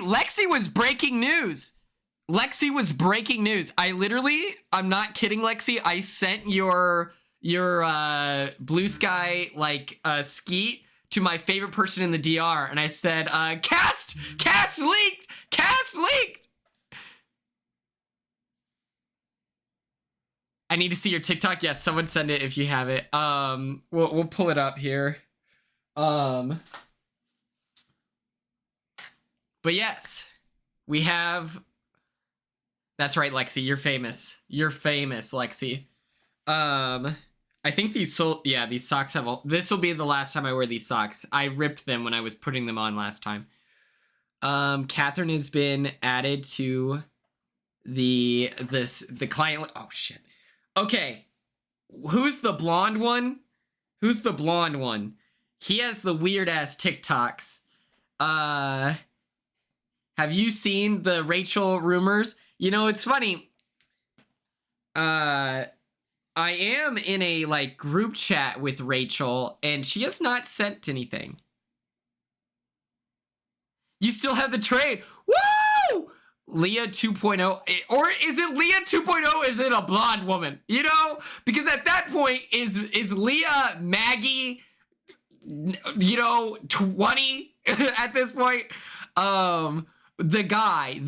Lexi was breaking news. Lexi was breaking news. I'm not kidding, Lexi. I sent your Blue Sky skeet to my favorite person in the DR, and I said, cast leaked. I need to see your TikTok. Yes, someone send it if you have it. We'll pull it up here. But yes, we have. That's right, Lexi. You're famous. You're famous, Lexi. I think these socks have this will be the last time I wear these socks. I ripped them when I was putting them on last time. Catherine has been added to the client. Oh shit. Okay. Who's the blonde one? He has the weird ass TikToks. Have you seen the Rachel rumors? You know, it's funny. I am in a group chat with Rachel, and she has not sent anything. You still have the trade. Woo! Leah 2.0, or is it Leah 2.0? Or is it a blonde woman? You know, because at that point, is Leah Maggie? 20 at this point. The guy.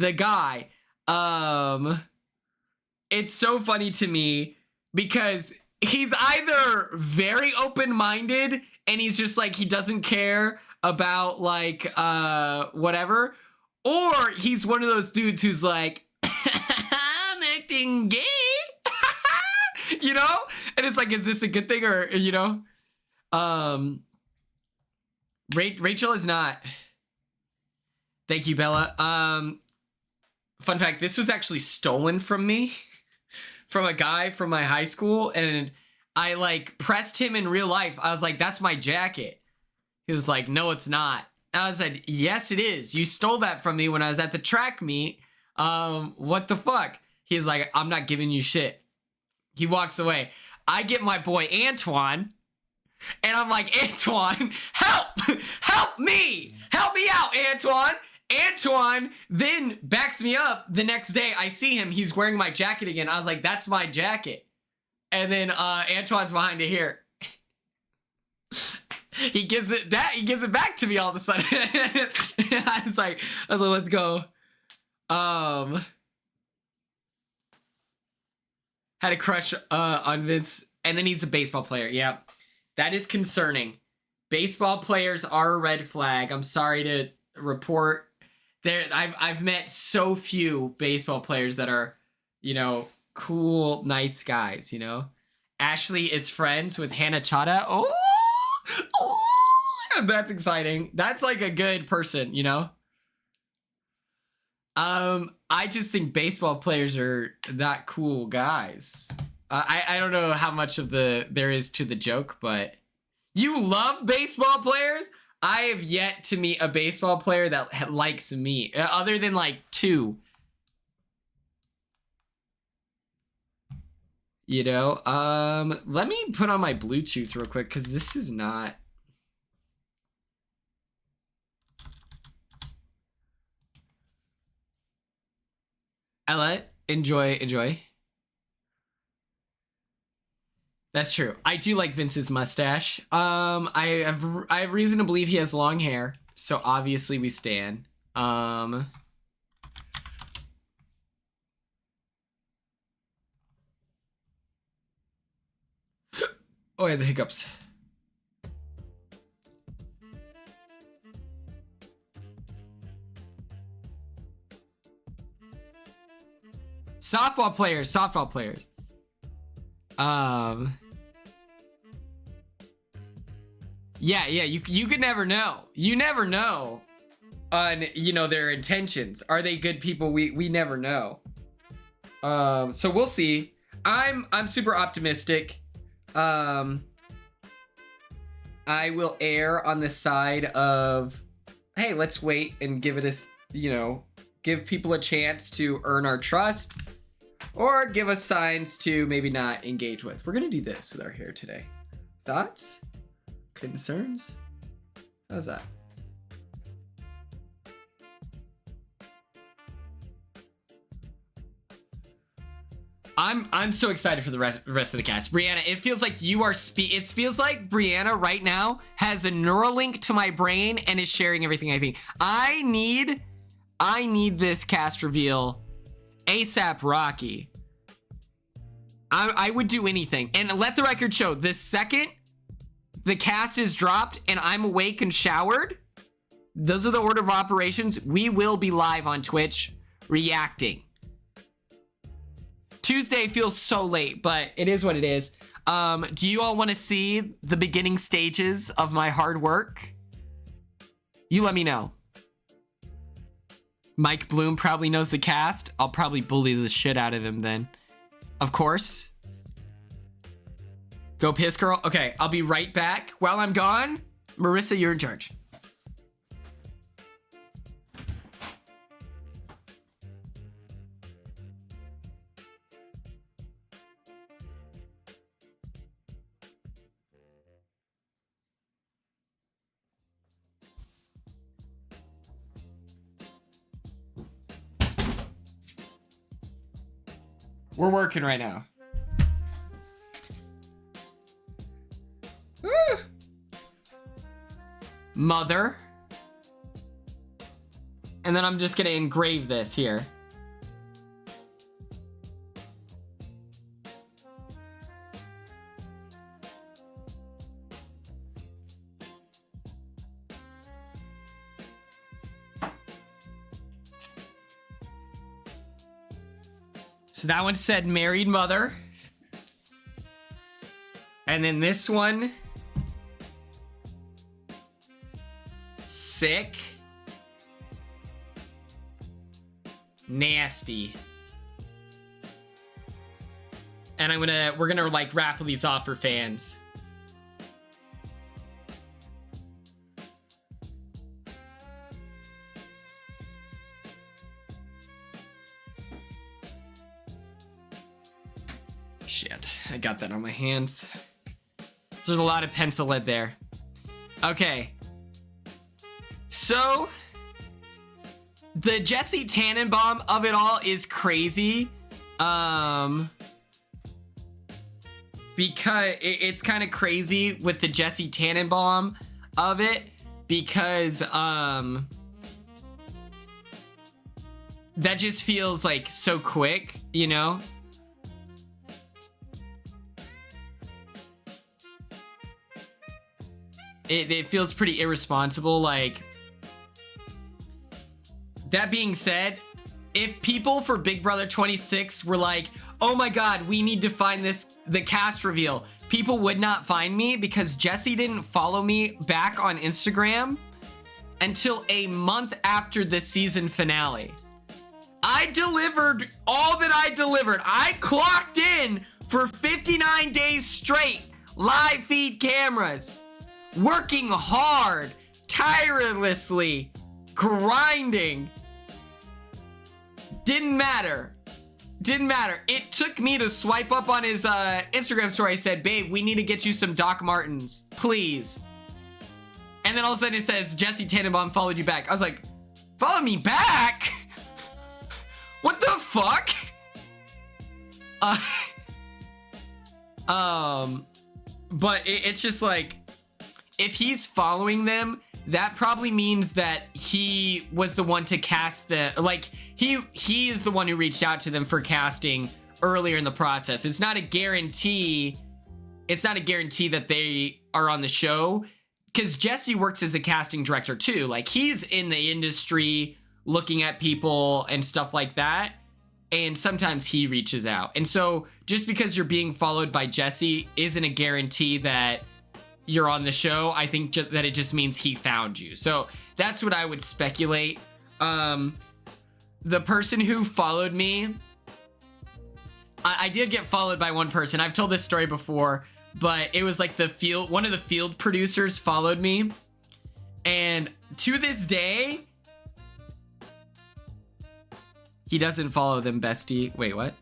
It's so funny to me because he's either very open-minded and he's just he doesn't care about whatever, or he's one of those dudes who's like, I'm acting gay, and it's is this a good thing or Rachel is not. Thank you, Bella. Fun fact, this was actually stolen from me from a guy from my high school, and I pressed him in real life. I was like, that's my jacket. He was like, no, it's not. I said, yes, it is. You stole that from me when I was at the track meet. What the fuck? He's like, I'm not giving you shit. He walks away. I get my boy Antoine, and I'm like, Antoine, help me out, Antoine. Antoine then backs me up. The next day I see him, he's wearing my jacket again. I was like, that's my jacket. And then Antoine's behind it here. He gives it back to me all of a sudden. I was like, let's go. Had a crush on Vince, and then he's a baseball player. Yeah, that is concerning. Baseball players are a red flag. I'm sorry to report. I've met so few baseball players that are, cool, nice guys. Ashley is friends with Hannah Chada. Oh, that's exciting. That's a good person. I just think baseball players are not cool guys. I don't know how much of there is to the joke, but you love baseball players? I have yet to meet a baseball player that likes me, other than 2. Let me put on my Bluetooth real quick, because this is not. Ella, enjoy. That's true. I do like Vince's mustache. I have reason to believe he has long hair, so obviously we stan. Oh, I had the hiccups. Softball players. Yeah, you could never know. You never know on, their intentions. Are they good people? We never know. So we'll see. I'm super optimistic. I will err on the side of, hey, let's wait and give it give people a chance to earn our trust, or give us signs to maybe not engage with. We're gonna do this with our hair today. Thoughts? Concerns? How's that? I'm so excited for the rest of the cast. Brianna, it feels like you are it feels like Brianna right now has a neural link to my brain and is sharing everything I think. I need this cast reveal ASAP Rocky. I would do anything. And let the record show, the second the cast is dropped and I'm awake and showered, those are the order of operations. We will be live on Twitch reacting. Tuesday feels so late, but it is what it is. Do you all want to see the beginning stages of my hard work? You let me know. Mike Bloom probably knows the cast. I'll probably bully the shit out of him then. Of course. Go piss, girl. Okay, I'll be right back. While I'm gone, Marissa, you're in charge. We're working right now. Mother. And then I'm just gonna engrave this here. So that one said married mother. And then this one, sick, nasty. And we're gonna like raffle these off for fans. Shit, I got that on my hands. There's a lot of pencil lead there. Okay. So, the Jesse Tannenbaum of it all is crazy. Because it's kind of crazy with the Jesse Tannenbaum of it, because that just feels like so quick, you know? It feels pretty irresponsible. Like, that being said, if people for Big Brother 26 were like, oh my god, we need to find the cast reveal, people would not find me because Jesse didn't follow me back on Instagram until a month after the season finale. I delivered all that I delivered. I clocked in for 59 days straight, live feed cameras, working hard, tirelessly, grinding. Didn't matter. It took me to swipe up on his Instagram story. I said, babe, we need to get you some Doc Martens, please. And then all of a sudden it says, Jesse Tannenbaum followed you back. I was like, follow me back? What the fuck? But it's just like, if he's following them, that probably means that he was the one to cast like, he is the one who reached out to them for casting earlier in the process. It's not a guarantee. It's not a guarantee that they are on the show, because Jesse works as a casting director too. Like, he's in the industry looking at people and stuff like that. And sometimes he reaches out. And so just because you're being followed by Jesse isn't a guarantee that you're on the show. I think that it just means he found you. So that's what I would speculate. The person who followed me, I did get followed by one person. I've told this story before, but it was like one of the field producers followed me. And to this day, he doesn't follow them, bestie. Wait, what?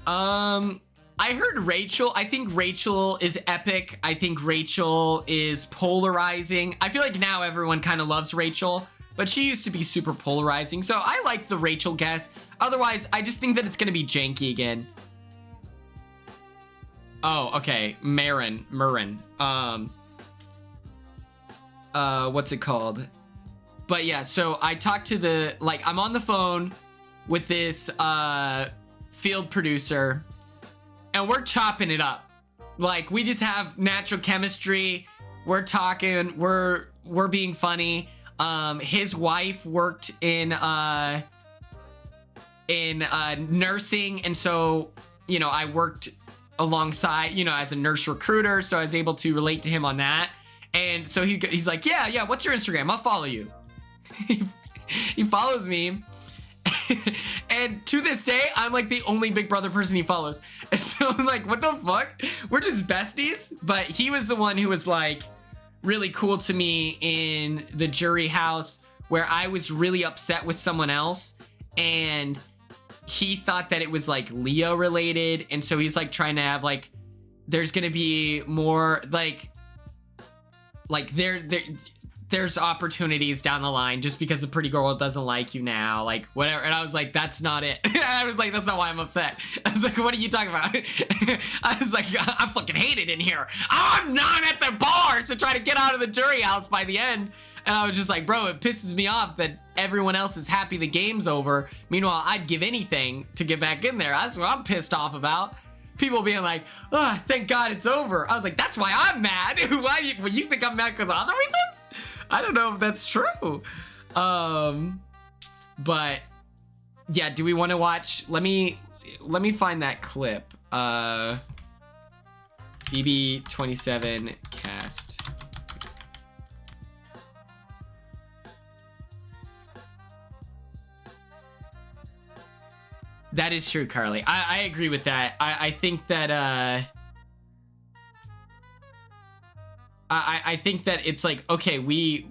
I heard Rachel. I think Rachel is epic. I think Rachel is polarizing. I feel like now everyone kind of loves Rachel but she used to be super polarizing. So I like the Rachel guess. Otherwise, I just think that it's going to be janky again. Oh, okay. Marin. What's it called? But yeah, so I talked to the, like, I'm on the phone with this field producer, and we're chopping it up. Like, we just have natural chemistry. We're talking, we're being funny. His wife worked in nursing, and so, you know, I worked alongside, you know, as a nurse recruiter, so I was able to relate to him on that. And so he's like, yeah, what's your Instagram? I'll follow you. He follows me. And to this day, I'm like the only Big Brother person he follows. And so I'm like, what the fuck? We're just besties. But he was the one who was like really cool to me in the jury house, where I was really upset with someone else, and he thought that it was like Leo related. And so he's like trying to have like, there's gonna be more like there's opportunities down the line just because the pretty girl doesn't like you now, like whatever. And I was like, that's not it. I was like, that's not why I'm upset. I was like, what are you talking about? I was like, I fucking hate it in here. I'm not at the bar to try to get out of the jury house by the end. And I was just like, bro, it pisses me off that everyone else is happy the game's over. Meanwhile, I'd give anything to get back in there. That's what I'm pissed off about. People being like, oh, thank God it's over. I was like, that's why I'm mad. Why you think I'm mad because of other reasons? I don't know if that's true. But yeah, do we want to watch? Let me find that clip. BB27 cast. That is true, Carly. I agree with that. I think that I think that it's like, okay, we've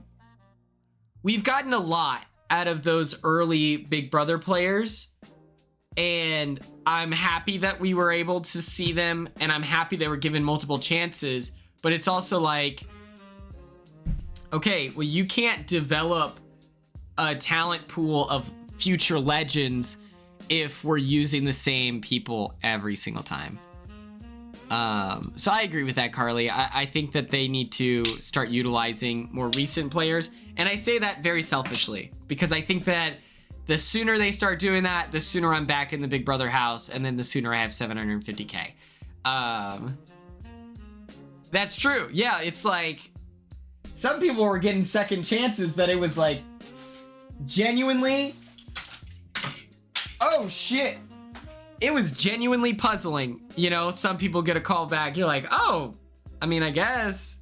gotten a lot out of those early Big Brother players, and I'm happy that we were able to see them, and I'm happy they were given multiple chances. But it's also like, okay, well, you can't develop a talent pool of future legends if we're using the same people every single time. So I agree with that, Carly. I think that they need to start utilizing more recent players. And I say that very selfishly, because I think that the sooner they start doing that, the sooner I'm back in the Big Brother house, and then the sooner I have 750K. That's true. Yeah, it's like, some people were getting second chances that it was like, genuinely, oh shit, it was genuinely puzzling. You know, some people get a call back. You're like, oh, I mean, I guess,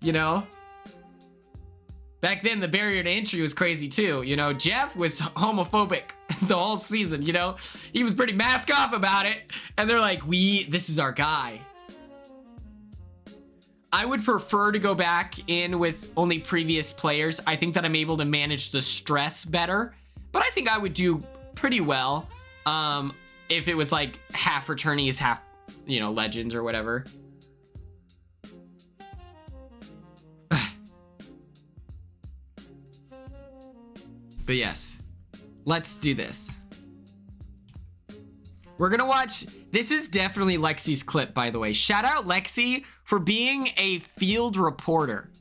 you know. Back then, the barrier to entry was crazy too. You know, Jeff was homophobic the whole season, you know. He was pretty mask off about it. And they're like, this is our guy. I would prefer to go back in with only previous players. I think that I'm able to manage the stress better. But I think I would do pretty well if it was like half returnees, half, you know, legends or whatever. But yes, let's do this. We're gonna watch, this is definitely Lexi's clip, by the way. Shout out Lexi for being a field reporter.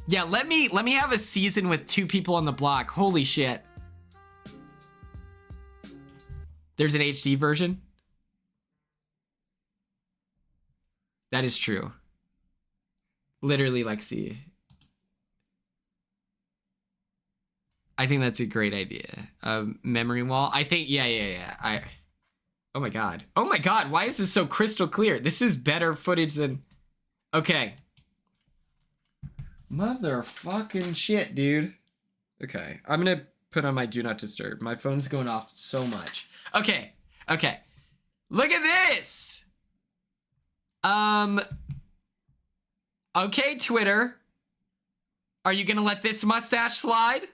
Yeah, let me have a season with 2 people on the block. Holy shit. There's an HD version. That is true. Literally, Lexi. I think that's a great idea. Memory wall. I think, yeah. Oh my God. Oh my God, why is this so crystal clear? This is better footage than, okay. Motherfucking shit, dude. Okay, I'm gonna put on my do not disturb. My phone's going off so much. Okay. Look at this. Okay, Twitter. Are you gonna let this mustache slide?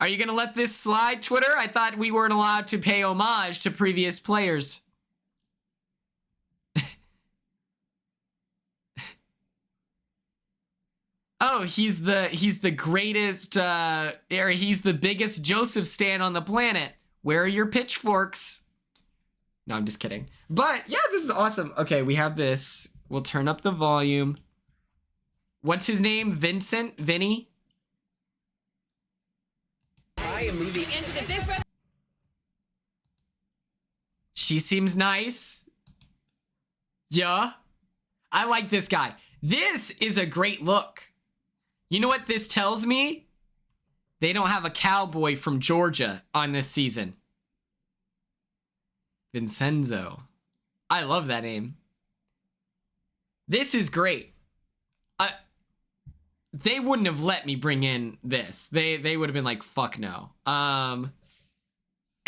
Are you gonna let this slide, Twitter? I thought we weren't allowed to pay homage to previous players. no, he's the greatest, or he's the biggest Joseph stan on the planet. Where are your pitchforks? No, I'm just kidding. But yeah, this is awesome. Okay, we have this. We'll turn up the volume. What's his name? Vincent? Vinny? I am moving into the Big Brother. She seems nice. Yeah. I like this guy. This is a great look. You know what this tells me? They don't have a cowboy from Georgia on this season. Vincenzo. I love that name. This is great. They wouldn't have let me bring in this. They would have been like, fuck no. And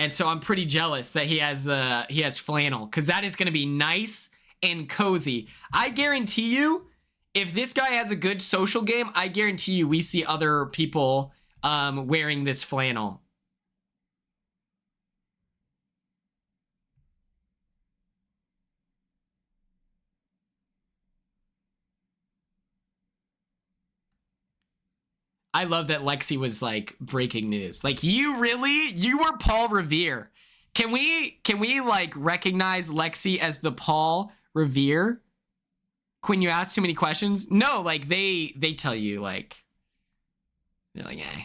so I'm pretty jealous that he has flannel, because that is going to be nice and cozy. I guarantee you, if this guy has a good social game, I guarantee you we see other people wearing this flannel. I love that Lexi was like breaking news. Like, you were Paul Revere. Can we like recognize Lexi as the Paul Revere? Quinn, you ask too many questions? No, like they tell you, like, they're like, eh.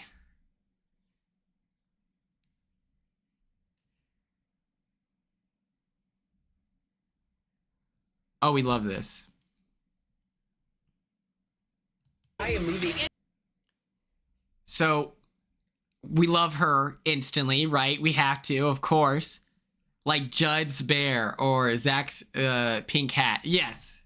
Oh, we love this. I am moving in. So we love her instantly, right? We have to, of course. Like Judd's bear or Zach's pink hat. Yes.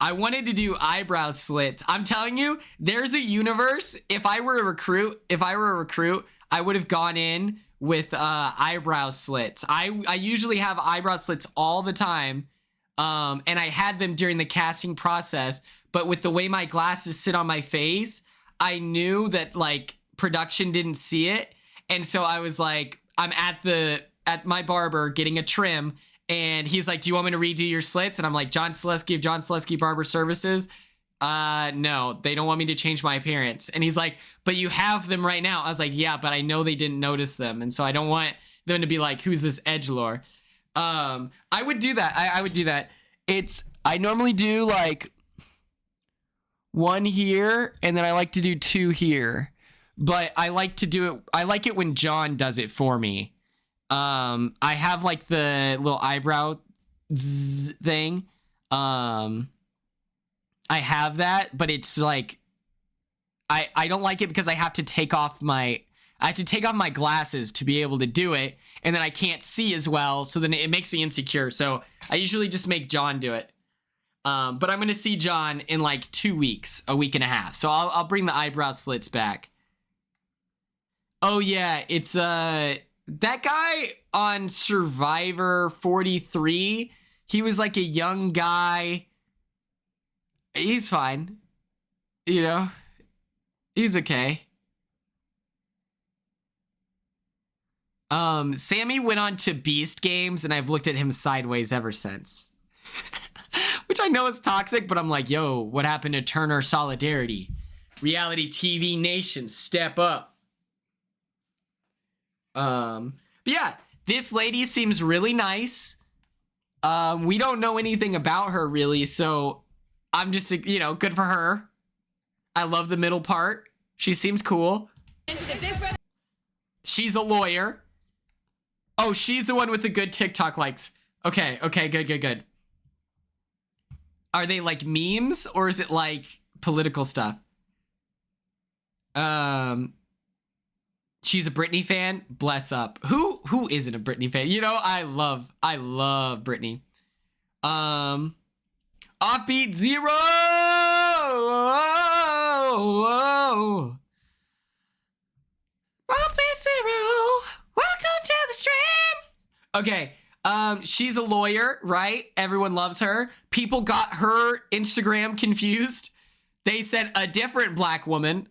I wanted to do eyebrow slits. I'm telling you, there's a universe. If I were a recruit, I would have gone in with eyebrow slits. I usually have eyebrow slits all the time. And I had them during the casting process, but with the way my glasses sit on my face, I knew that like production didn't see it. And so I was like, I'm at my barber getting a trim, and he's like, do you want me to redo your slits? And I'm like, John Selesky of John Selesky Barber Services. No, they don't want me to change my appearance. And he's like, but you have them right now. I was like, yeah, but I know they didn't notice them. And so I don't want them to be like, who's this edgelord? I would do that. I would do that. I normally do like one here, and then I like to do two here, but I like to do it. I like it when John does it for me. I have like the little eyebrow thing. I have that, but it's like, I don't like it because I have to take off my glasses to be able to do it, and then I can't see as well, so then it makes me insecure. So I usually just make John do it. But I'm gonna see John in like 2 weeks, a week and a half. So I'll bring the eyebrow slits back. Oh yeah, it's that guy on Survivor 43. He was like a young guy. He's fine. You know? He's okay. Sammy went on to Beast Games, and I've looked at him sideways ever since. Which I know is toxic, but I'm like, yo, what happened to Turner Solidarity? Reality TV Nation, step up. But yeah, this lady seems really nice. We don't know anything about her really, so I'm just, you know, good for her. I love the middle part. She seems cool. She's a lawyer. Oh, she's the one with the good TikTok likes. Okay, good. Are they like memes, or is it like political stuff? She's a Britney fan. Bless up. Who isn't a Britney fan? You know, I love Britney. Offbeat Zero. Offbeat Zero. Welcome to the stream. Okay. She's a lawyer, right? Everyone loves her. People got her Instagram confused. they said a different black woman.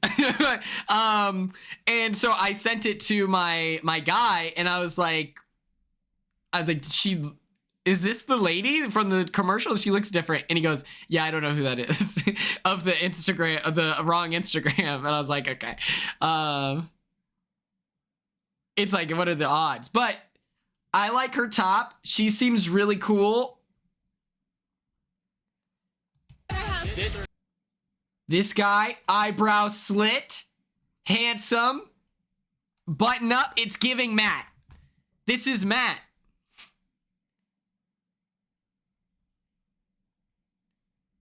And so I sent it to my guy, and I was like, is this the lady from the commercial? She looks different. And he goes, yeah, I don't know who that is. Of the Instagram, of the wrong Instagram. And I was like, okay. It's like, what are the odds? But I like her top. She seems really cool. This guy, eyebrow slit, handsome, button up. It's giving Matt. This is Matt.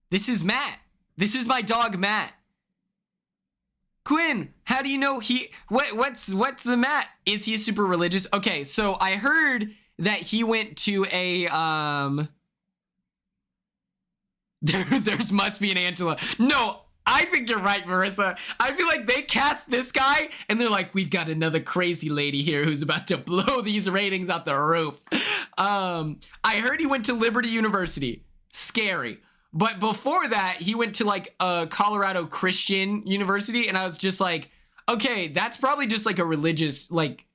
This is Matt. This is my dog, Matt. Quinn, how do you know what's the Matt? Is he super religious? Okay, so I heard that he went to a, there's must be an Angela. No, I think you're right, Marissa. I feel like they cast this guy and they're like, we've got another crazy lady here who's about to blow these ratings out the roof. I heard he went to Liberty University. Scary. But before that, he went to like a Colorado Christian university, and I was just like, okay, that's probably just like a religious, like,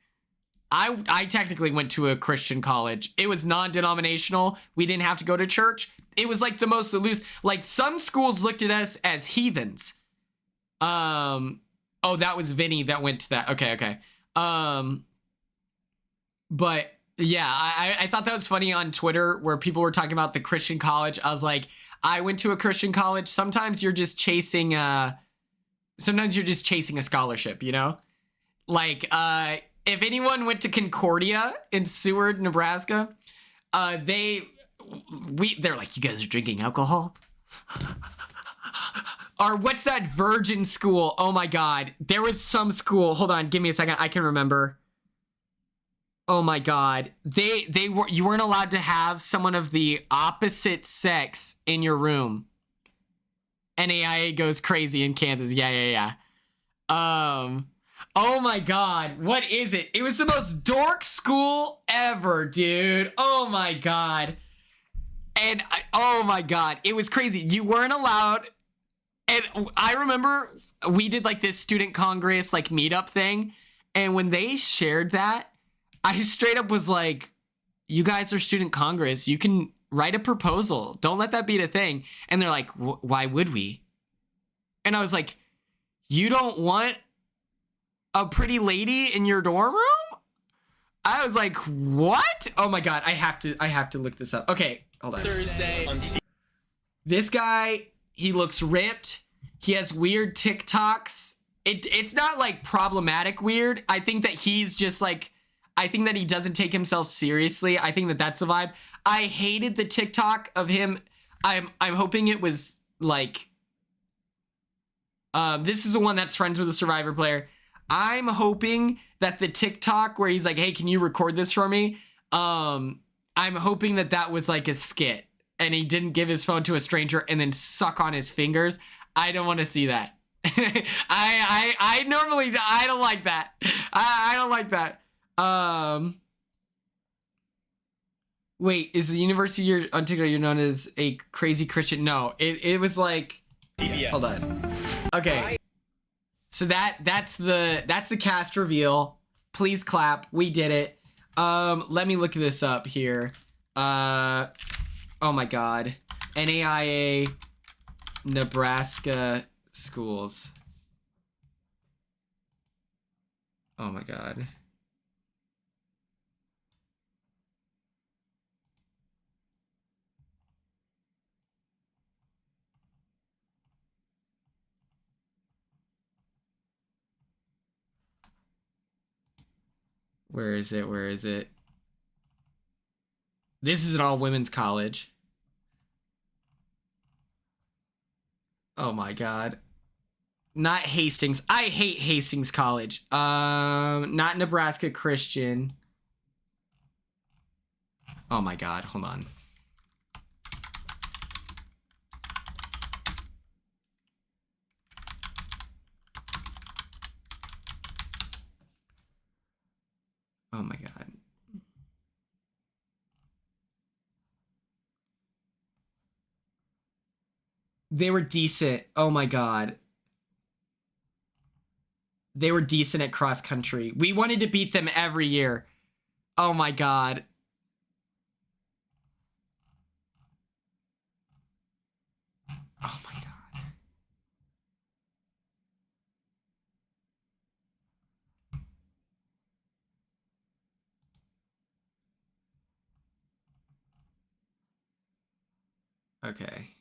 I technically went to a Christian college. It was non-denominational. We didn't have to go to church. It was like the most loose, like some schools looked at us as heathens. Oh, that was Vinny that went to that. Okay. But yeah, I thought that was funny on Twitter where people were talking about the Christian college. I was like, I went to a Christian college. Sometimes you're just chasing a scholarship, you know? Like, if anyone went to Concordia in Seward, Nebraska, they're like, you guys are drinking alcohol? Or what's that virgin school? Oh my God. There was some school. Hold on, give me a second. I can remember. Oh my God. You weren't allowed to have someone of the opposite sex in your room. NAIA goes crazy in Kansas. Yeah. Oh my God. What is it? It was the most dork school ever, dude. Oh my God. And oh my God. It was crazy. You weren't allowed. And I remember we did like this student congress, like meetup thing. And when they shared that, I straight up was like, you guys are student congress. You can write a proposal. Don't let that be the thing. And they're like, why would we? And I was like, you don't want a pretty lady in your dorm room? I was like, what? Oh my God, I have to look this up. Okay, hold on. Thursday. This guy, he looks ripped. He has weird TikToks. It's not like problematic weird. I think that he's just like, I think that he doesn't take himself seriously. I think that that's the vibe. I hated the TikTok of him. I'm hoping it was like, this is the one that's friends with a Survivor player. I'm hoping that the TikTok where he's like, hey, can you record this for me? I'm hoping that that was like a skit and he didn't give his phone to a stranger and then suck on his fingers. I don't want to see that. I normally, I don't like that. I don't like that. Wait, is the university you're on TikTok you're known as a crazy Christian? No, it was like, PBS. Hold on. Okay. So that's the cast reveal. Please clap. We did it. Let me look this up here. Oh my God. NAIA Nebraska schools. Oh my God. Where is it? Where is it? This is an all women's college. Oh my God. Not Hastings. I hate Hastings College. Not Nebraska Christian. Oh my God. Hold on. Oh my God. They were decent. Oh my god. They were decent at cross country. We wanted to beat them every year. Oh my god. Oh my god. Okay.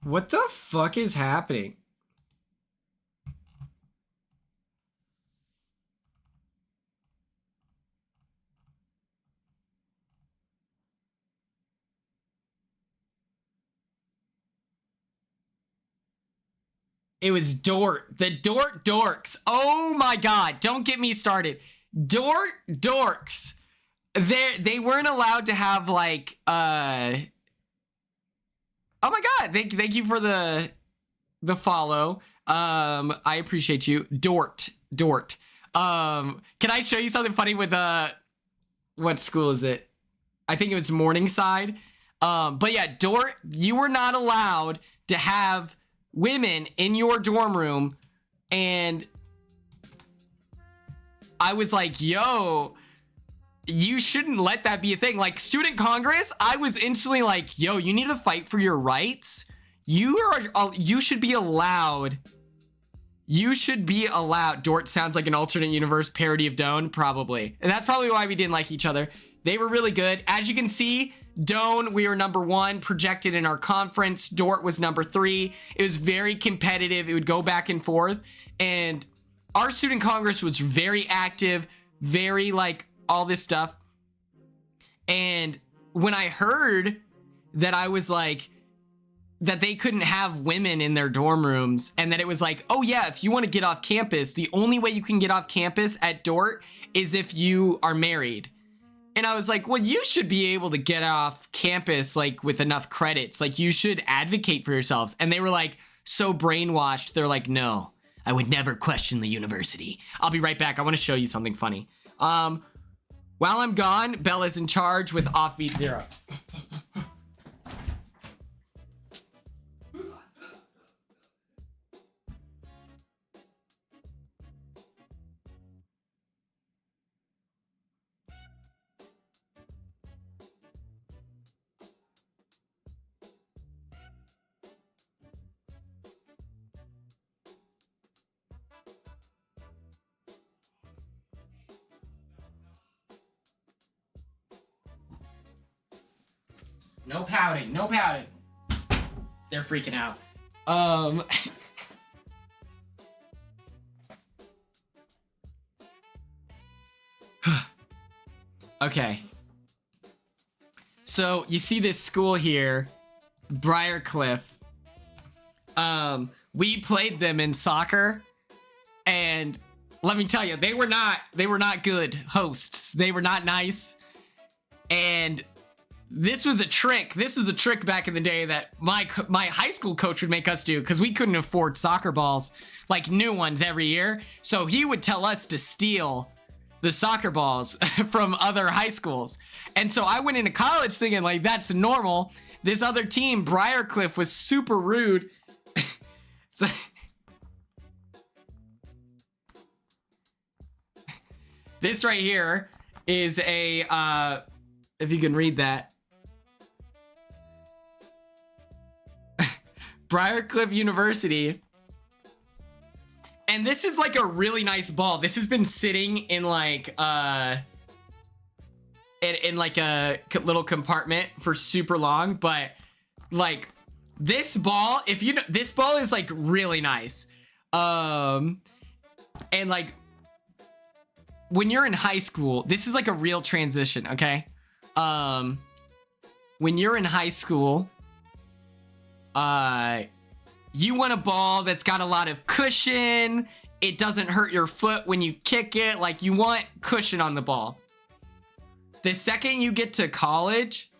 What the fuck is happening? It was Dort. The Dort Dorks. Oh my god. Don't get me started. Dort Dorks. They weren't allowed to have like oh my god. Thank you for the follow. I appreciate you. Dort. Can I show you something funny with what school is it? I think it was Morningside. But yeah, Dort, you were not allowed to have women in your dorm room, and I was like, yo, you shouldn't let that be a thing. Like student congress, I was instantly like, yo, you need to fight for your rights. You should be allowed. You should be allowed. Dort sounds like an alternate universe parody of Doan, probably. And that's probably why we didn't like each other. They were really good. As you can see, Doan, we were #1 projected in our conference. Dort was #3. It was very competitive. It would go back and forth. And our student congress was very active, very like all this stuff. And when I heard that I was like, that they couldn't have women in their dorm rooms, and that it was like, oh yeah, if you want to get off campus, the only way you can get off campus at Dort is if you are married. And I was like, well, you should be able to get off campus like with enough credits. Like you should advocate for yourselves. And they were like so brainwashed. They're like, no, I would never question the university. I'll be right back. I want to show you something funny. While I'm gone, Bella's in charge with Offbeat Zero. No pouting, no pouting. They're freaking out. Okay. So you see this school here, Briarcliff. We played them in soccer, and let me tell you, they were not good hosts. They were not nice. And this was a trick. This is a trick back in the day that my high school coach would make us do, because we couldn't afford soccer balls, like new ones every year. So he would tell us to steal the soccer balls from other high schools. And so I went into college thinking like that's normal. This other team, Briarcliff, was super rude. So this right here is a if you can read that. Briarcliff University. And this is like a really nice ball. This has been sitting in like in like a little compartment for super long, but like this ball, if you know, this ball is like really nice. And like when you're in high school, this is like a real transition, okay? When you're in high school, you want a ball that's got a lot of cushion. It doesn't hurt your foot when you kick it. Like you want cushion on the ball. The second you get to college,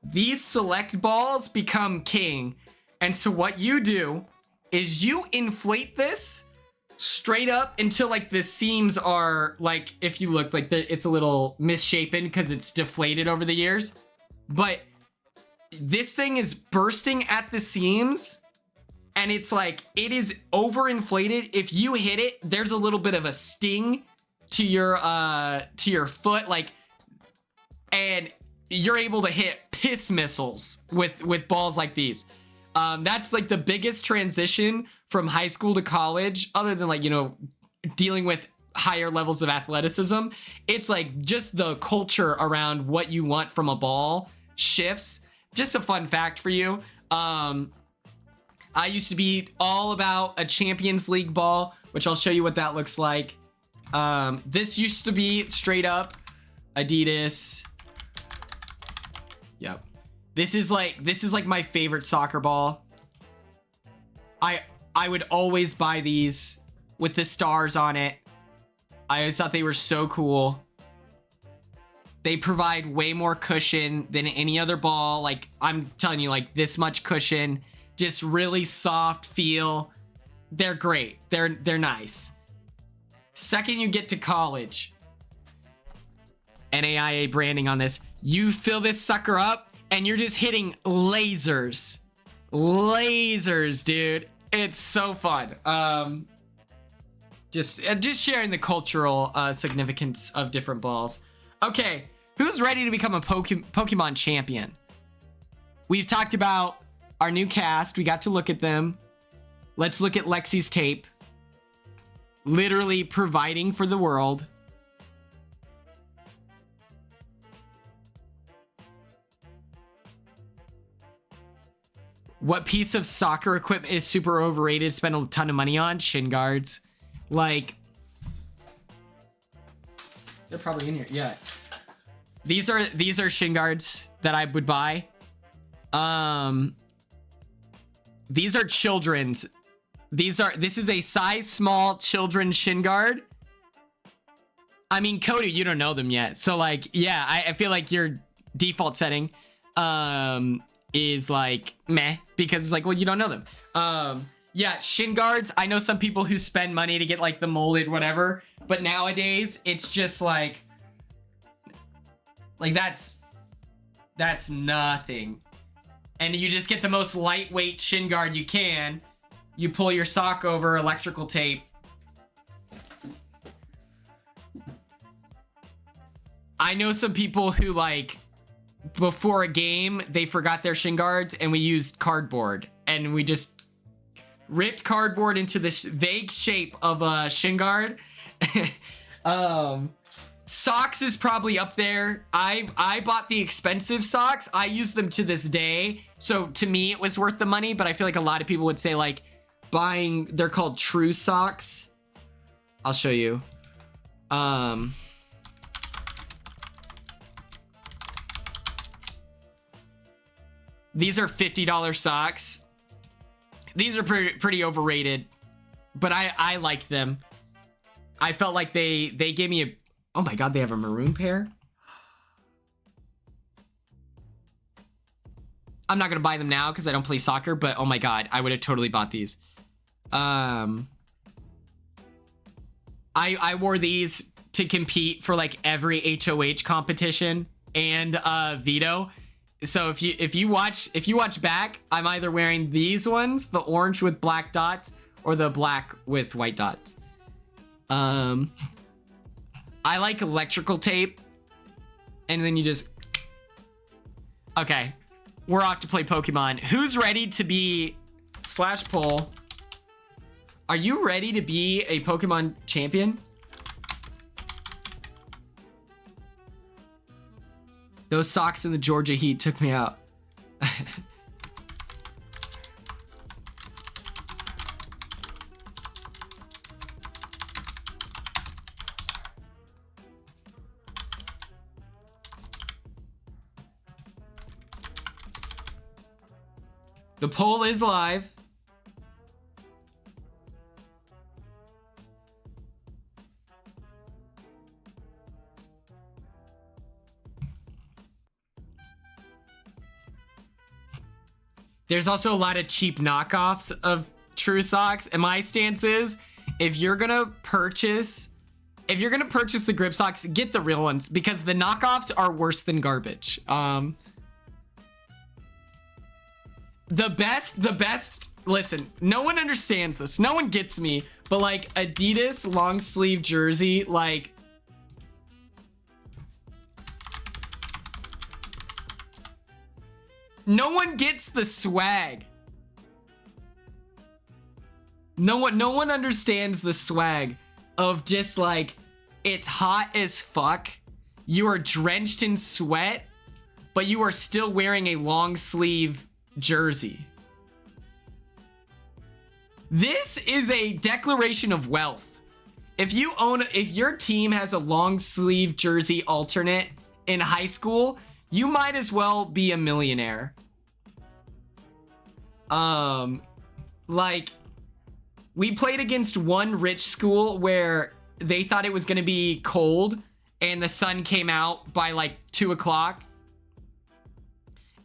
these select balls become king. And so what you do is you inflate this straight up until like the seams are like, if you look like it's a little misshapen because it's deflated over the years. But this thing is bursting at the seams and it's like, it is overinflated. If you hit it, there's a little bit of a sting to your foot, like, and you're able to hit piss missiles with balls like these. That's like the biggest transition from high school to college, other than like, you know, dealing with higher levels of athleticism. It's like just the culture around what you want from a ball shifts. Just a fun fact for you. I used to be all about a Champions League ball, which I'll show you what that looks like. This used to be straight up Adidas. Yep. This is like my favorite soccer ball. I would always buy these with the stars on it. I always thought they were so cool. They provide way more cushion than any other ball. Like, I'm telling you, like this much cushion, just really soft feel. They're great. They're nice. Second you get to college, NAIA branding on this, you fill this sucker up and you're just hitting lasers. Lasers, dude. It's so fun. Just sharing the cultural significance of different balls. Okay, who's ready to become a Pokemon champion? We've talked about our new cast. We got to look at them. Let's look at Lexi's tape. Literally providing for the world. What piece of soccer equipment is super overrated, spend a ton of money on? Shin guards. Like, they're probably in here. Yeah. These are shin guards that I would buy. These are children's. This is a size small children's shin guard. I mean, Cody, you don't know them yet. So like, yeah, I feel like your default setting is like meh, because it's like, well, you don't know them. Yeah, shin guards. I know some people who spend money to get like the molded whatever, but nowadays it's just like that's nothing. And you just get the most lightweight shin guard you can. You pull your sock over electrical tape. I know some people who like before a game, they forgot their shin guards and we used cardboard and we just ripped cardboard into this vague shape of a shin guard. Socks is probably up there. I bought the expensive socks. I use them to this day. So to me, it was worth the money, but I feel like a lot of people would say like buying, they're called true socks. I'll show you. These are $50 socks. These are pretty overrated, but I like them. I felt like they gave me a, oh my God, they have a maroon pair. I'm not gonna buy them now because I don't play soccer, but oh my God, I would have totally bought these. I wore these to compete for like every HOH competition and Veto. So if you watch back, I'm either wearing these ones, the orange with black dots, or the black with white dots. I like electrical tape, and then you just, okay, we're off to play Pokemon. Who's ready to be /poll? Are you ready to be a Pokemon champion? Those socks in the Georgia heat took me out. The poll is live. There's also a lot of cheap knockoffs of true socks, and my stance is if you're gonna purchase the grip socks, get the real ones because the knockoffs are worse than garbage. The best, listen, no one understands this. No one gets me, but like Adidas long sleeve jersey, like no one gets the swag. No one understands the swag of just like, it's hot as fuck. You are drenched in sweat, but you are still wearing a long sleeve jersey. This is a declaration of wealth. If your team has a long sleeve jersey alternate in high school, you might as well be a millionaire. Like, we played against one rich school where they thought it was going to be cold and the sun came out by like 2 o'clock.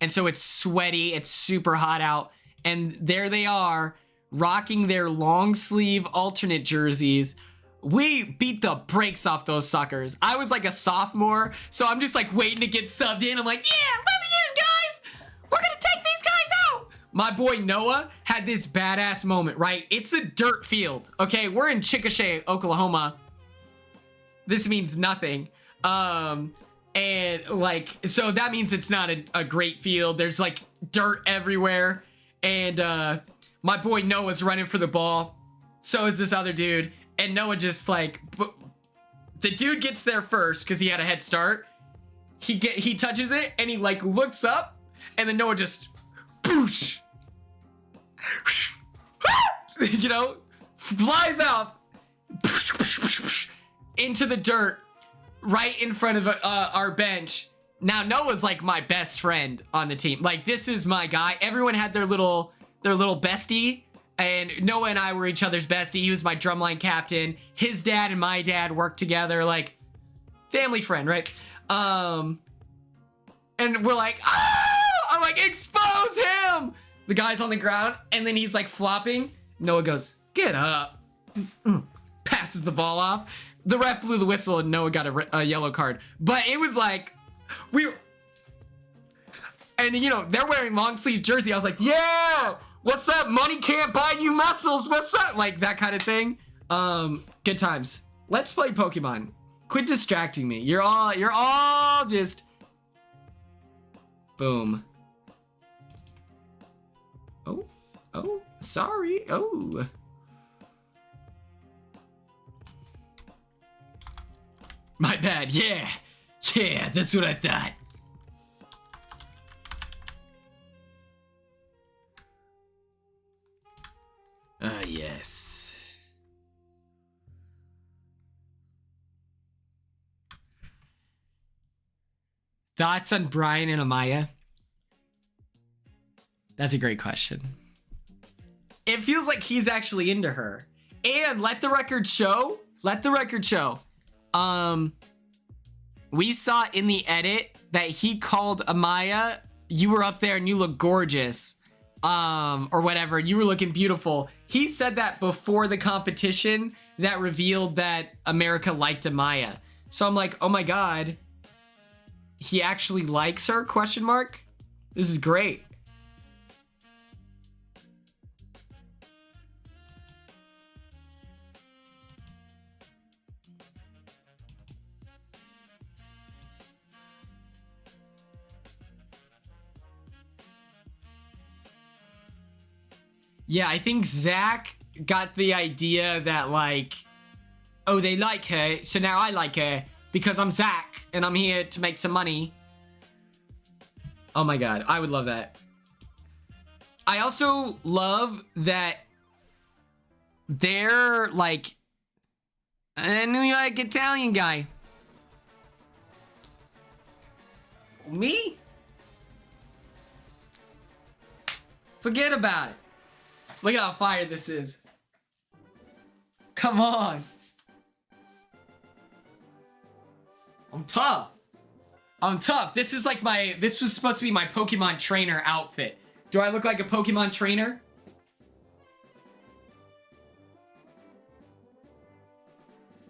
And so it's sweaty, it's super hot out. And there they are rocking their long sleeve alternate jerseys. We beat the brakes off those suckers. I was like a sophomore, so I'm just like waiting to get subbed in. I'm like, yeah, let me in, guys. We're going to take these guys out. My boy Noah had this badass moment, right? It's a dirt field. Okay, we're in Chickasha, Oklahoma. This means nothing. And like, so that means it's not a great field. There's like dirt everywhere. And my boy Noah's running for the ball. So is this other dude. And Noah just like, the dude gets there first because he had a head start. He touches it and he like looks up and then Noah just boosh. You know, flies out into the dirt right in front of our bench. Now Noah's like my best friend on the team. Like, this is my guy. Everyone had their little bestie, and Noah and I were each other's bestie. He was my drumline captain. His dad and my dad worked together, like family friend, right? And we're like, oh! I'm like, expose him! The guy's on the ground, and then he's like flopping. Noah goes, get up. Passes the ball off. The ref blew the whistle and Noah got a yellow card. But it was like, and you know, they're wearing long sleeve jersey. I was like, yeah, what's up? Money can't buy you muscles. What's up? Like that kind of thing. Good times. Let's play Pokemon. Quit distracting me. You're all just, boom. Oh, sorry. Oh. My bad. Yeah, that's what I thought. Yes. Thoughts on Brian and Amaya? That's a great question. It feels like he's actually into her. And let the record show, we saw in the edit that he called Amaya, you were up there and you look gorgeous, or whatever, you were looking beautiful. He said that before the competition that revealed that America liked Amaya. So I'm like, oh my God, he actually likes her, question mark? This is great. Yeah, I think Zach got the idea that like, oh, they like her, so now I like her because I'm Zach and I'm here to make some money. Oh my God, I would love that. I also love that they're like a New York Italian guy. Me? Forget about it. Look at how fire this is. Come on. I'm tough. This is like this was supposed to be my Pokemon trainer outfit. Do I look like a Pokemon trainer?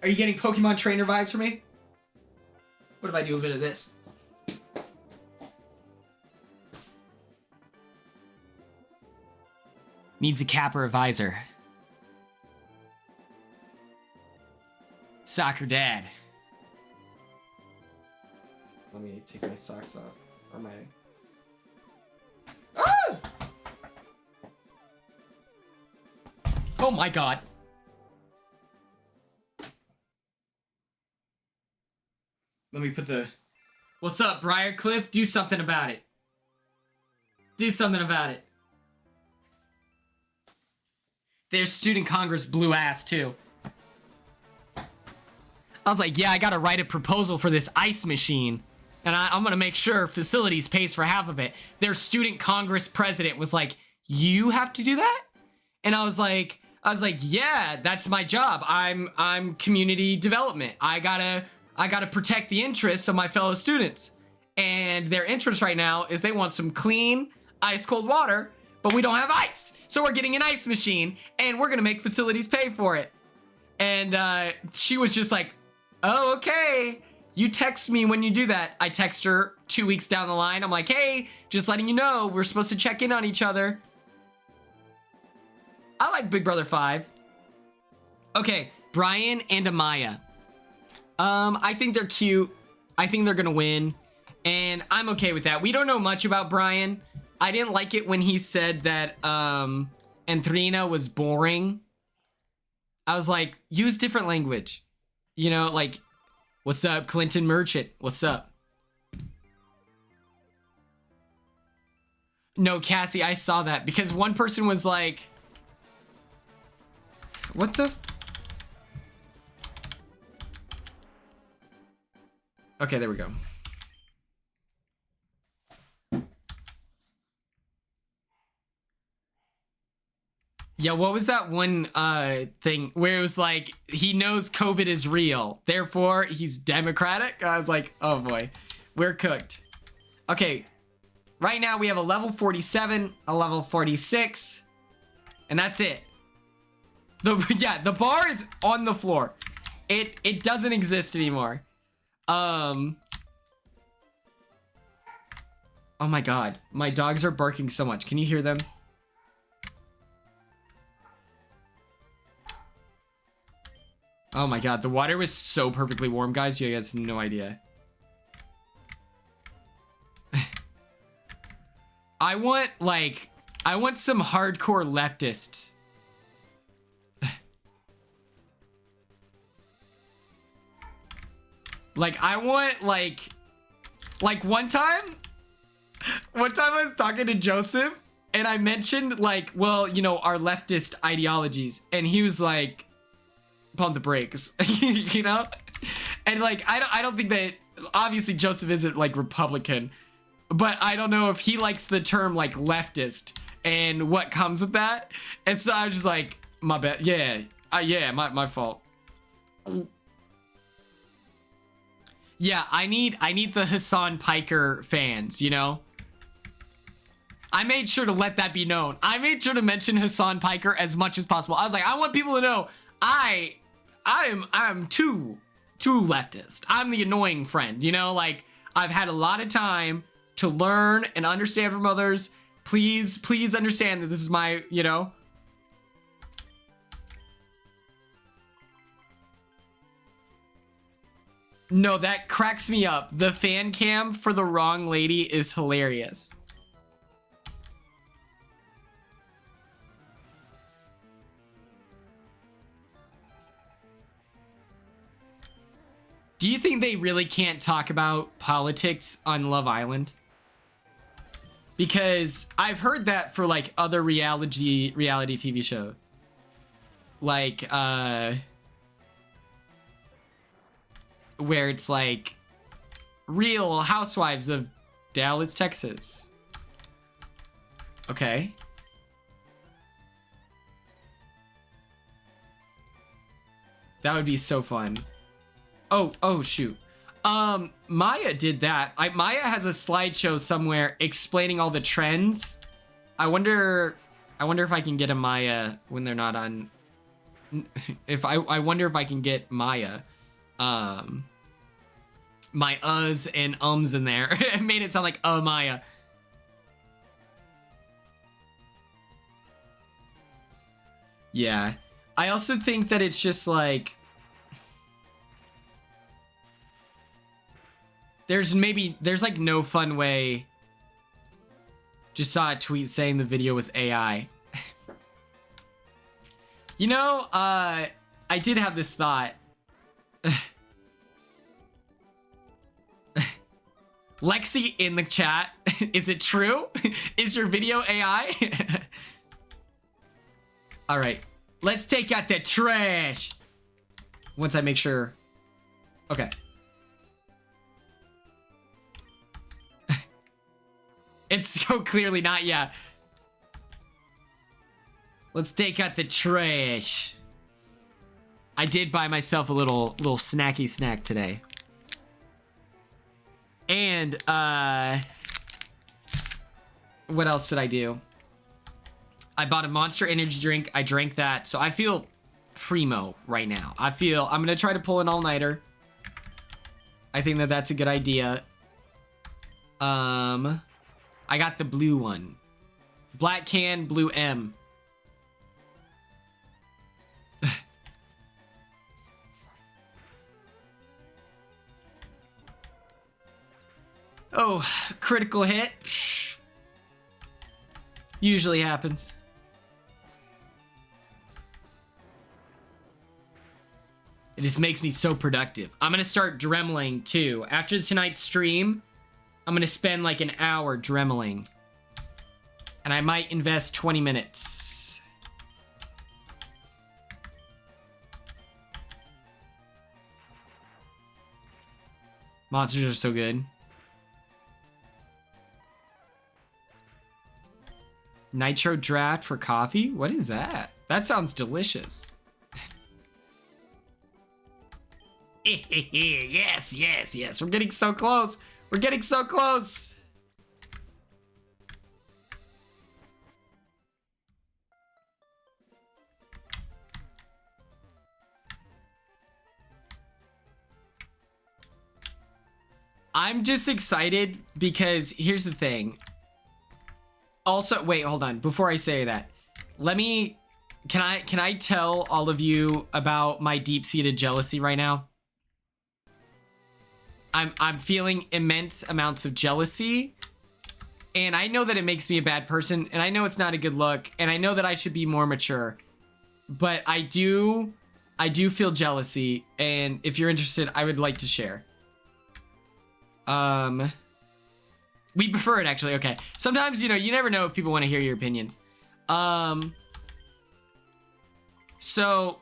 Are you getting Pokemon trainer vibes from me? What if I do a bit of this? Needs a cap or a visor. Soccer dad. Let me take my socks off. Or my... Ah! Oh my god. Let me put the... What's up, Briarcliff? Do something about it. Do something about it. Their student congress blew ass, too. I was like, yeah, I gotta write a proposal for this ice machine. And I'm gonna make sure facilities pays for half of it. Their student congress president was like, you have to do that? And I was like, yeah, that's my job. I'm community development. I gotta protect the interests of my fellow students. And their interest right now is they want some clean, ice cold water, but we don't have ice. So we're getting an ice machine and we're gonna make facilities pay for it. And she was just like, oh, okay. You text me when you do that. I text her 2 weeks down the line. I'm like, hey, just letting you know, we're supposed to check in on each other. I like Big Brother 5. Okay, Brian and Amaya. I think they're cute. I think they're gonna win. And I'm okay with that. We don't know much about Brian. I didn't like it when he said that Anthrina was boring. I was like, use different language. You know, like, what's up, Clinton Merchant? What's up? No, Cassie, I saw that because one person was like, what the? Okay, there we go. Yeah, what was that one thing where it was like, he knows COVID is real, therefore he's democratic? I was like, oh boy, we're cooked. Okay, right now we have a level 47, a level 46, and that's it. The bar is on the floor. It doesn't exist anymore. Oh my god, my dogs are barking so much. Can you hear them? Oh my god, the water was so perfectly warm, guys. You guys have no idea. I want some hardcore leftists. Like, I want, like one time I was talking to Joseph, and I mentioned, like, well, you know, our leftist ideologies, and he was like, pump the brakes, you know? And, like, I don't think that, obviously, Joseph isn't, like, Republican, but I don't know if he likes the term, like, leftist, and what comes with that, and so I was just like, my bad, yeah, my fault. Yeah, I need the Hassan Piker fans, you know? I made sure to let that be known. I made sure to mention Hassan Piker as much as possible. I was like, I want people to know I'm too leftist. I'm the annoying friend, you know? Like, I've had a lot of time to learn and understand from others. Please understand that this is my, you know? No, that cracks me up. The fan cam for the wrong lady is hilarious. Do you think they really can't talk about politics on Love Island? Because I've heard that for like other reality TV show. Like where it's like Real Housewives of Dallas, Texas. Okay. That would be so fun. Oh shoot. Maya did that. Maya has a slideshow somewhere explaining all the trends. I wonder if I can get a Maya when they're not on If I wonder if I can get Maya, my uhs and ums in there. It made it sound like Maya. Yeah. I also think that it's just like there's like no fun way. Just saw a tweet saying the video was AI. You know, I did have this thought. Lexi in the chat, is it true? Is your video AI? All right, let's take out the trash. Once I make sure. Okay. It's so clearly not, yeah. Let's take out the trash. I did buy myself a little snacky snack today. And, what else did I do? I bought a Monster Energy drink. I drank that. So I feel primo right now. I'm gonna try to pull an all-nighter. I think that that's a good idea. I got the blue one. Black can, blue M. Oh, critical hit. Usually happens. It just makes me so productive. I'm gonna start dremeling too. After tonight's stream, I'm gonna spend like an hour dremeling. And I might invest 20 minutes. Monsters are so good. Nitro draft for coffee? What is that? That sounds delicious. Yes, yes, yes. We're getting so close. We're getting so close. I'm just excited because here's the thing. Also, wait, hold on. Before I say that, can I tell all of you about my deep-seated jealousy right now? I'm feeling immense amounts of jealousy, and I know that it makes me a bad person, and I know it's not a good look, and I know that I should be more mature, but I do feel jealousy, and if you're interested, I would like to share. We prefer it, actually. Okay. Sometimes, you know, you never know if people want to hear your opinions. So,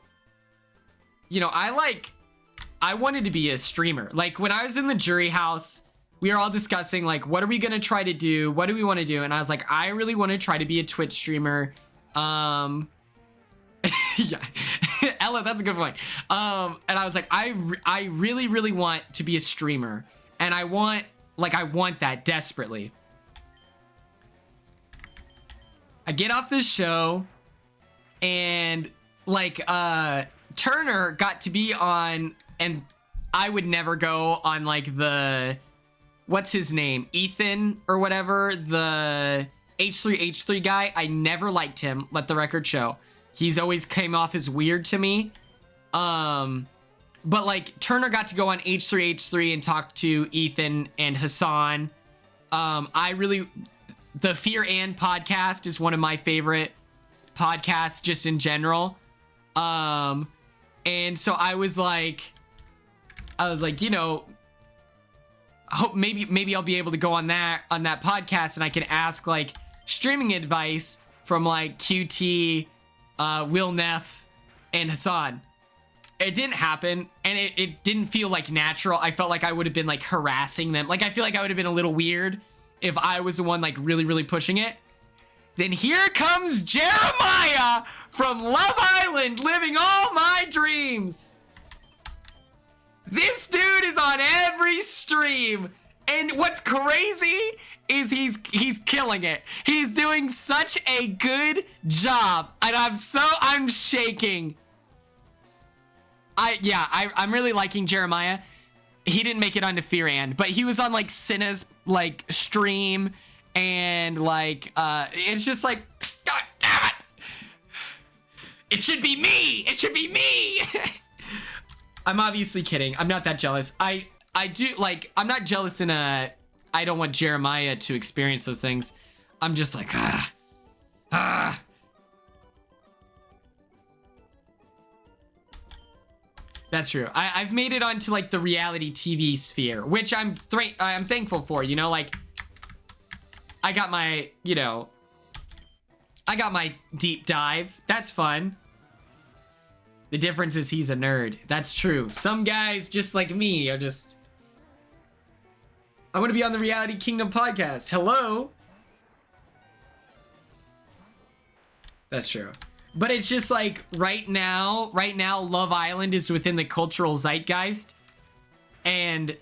you know, I wanted to be a streamer. Like, when I was in the jury house, we were all discussing, like, what are we going to try to do? What do we want to do? And I was like, I really want to try to be a Twitch streamer. Yeah. Ella, that's a good point. And I was like, I really, really want to be a streamer. And I want that desperately. I get off this show and like Turner got to be on, and I would never go on like the, what's his name? Ethan or whatever, the H3H3 guy. I never liked him, let the record show. He's always came off as weird to me. But like Turner got to go on H3H3 and talk to Ethan and Hassan. The Fear and podcast is one of my favorite podcasts just in general. And so I was like, you know, hope maybe I'll be able to go on that podcast and I can ask like streaming advice from like QT, Will Neff, and Hassan. It didn't happen, and it didn't feel like natural. I felt like I would have been like harassing them. Like I feel like I would have been a little weird if I was the one like really, really pushing it. Then here comes Jeremiah from Love Island, living all my dreams. This dude is on every stream, and what's crazy is he's killing it. He's doing such a good job, and I'm shaking. I'm really liking Jeremiah. He didn't make it onto Fear and, but he was on like Cinna's like stream, and like it's just like, God damn it! It should be me! It should be me! I'm obviously kidding. I'm not that jealous. I do, like, I'm not jealous in a, I don't want Jeremiah to experience those things. I'm just like, That's true. I've made it onto like the reality TV sphere, which I'm thankful for, you know, like I got my, you know, I got my deep dive. That's fun. The difference is he's a nerd. That's true. Some guys just like me are just, I want to be on the Reality Kingdom podcast. Hello. That's true. But it's just like right now, Love Island is within the cultural zeitgeist. And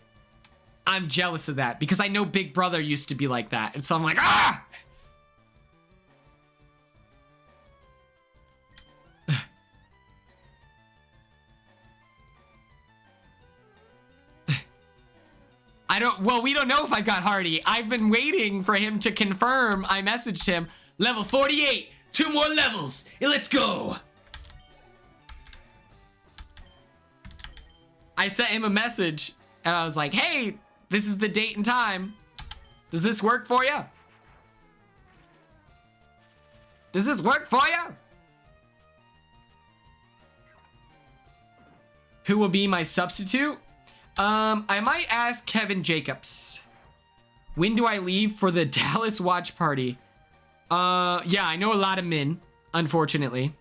I'm jealous of that because I know Big Brother used to be like that. And so I'm like, ah! Well, we don't know if I got Hardy. I've been waiting for him to confirm. I messaged him, level 48, 2 more levels. Let's go. I sent him a message and I was like, hey, this is the date and time. Does this work for you? Does this work for you? Who will be my substitute? I might ask Kevin Jacobs. When do I leave for the Dallas watch party? Yeah, I know a lot of men, unfortunately.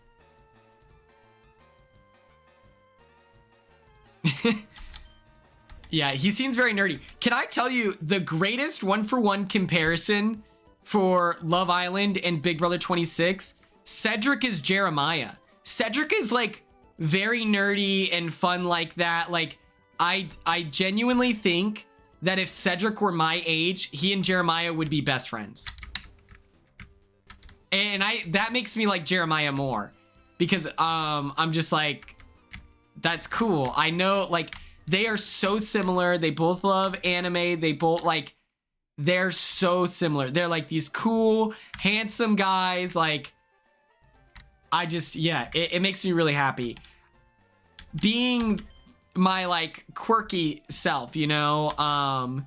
Yeah, he seems very nerdy. Can I tell you the greatest one-for-one comparison for Love Island and Big Brother 26? Cedric is Jeremiah. Cedric is like very nerdy and fun like that. Like, I genuinely think that if Cedric were my age, he and Jeremiah would be best friends. And that makes me like Jeremiah more because I'm just like, that's cool. I know, like, they are so similar. They both love anime. They both like, they're so similar. They're like these cool, handsome guys. Like, I just, yeah, it makes me really happy. Being my like quirky self, you know,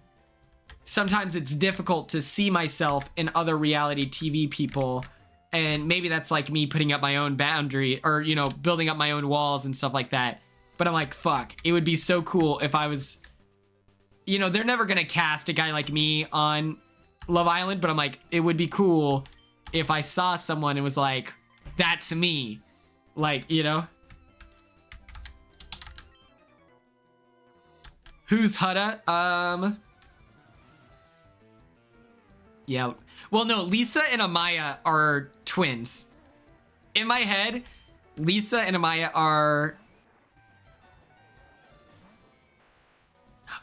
sometimes it's difficult to see myself in other reality TV people, and maybe that's like me putting up my own boundary or, you know, building up my own walls and stuff like that. But I'm like, fuck, it would be so cool if I was, you know, they're never gonna cast a guy like me on Love Island, but I'm like, it would be cool if I saw someone and was like, that's me, like, you know. Who's Hutta? Yeah. Well, no, Lisa and Amaya are twins. In my head, Lisa and Amaya are...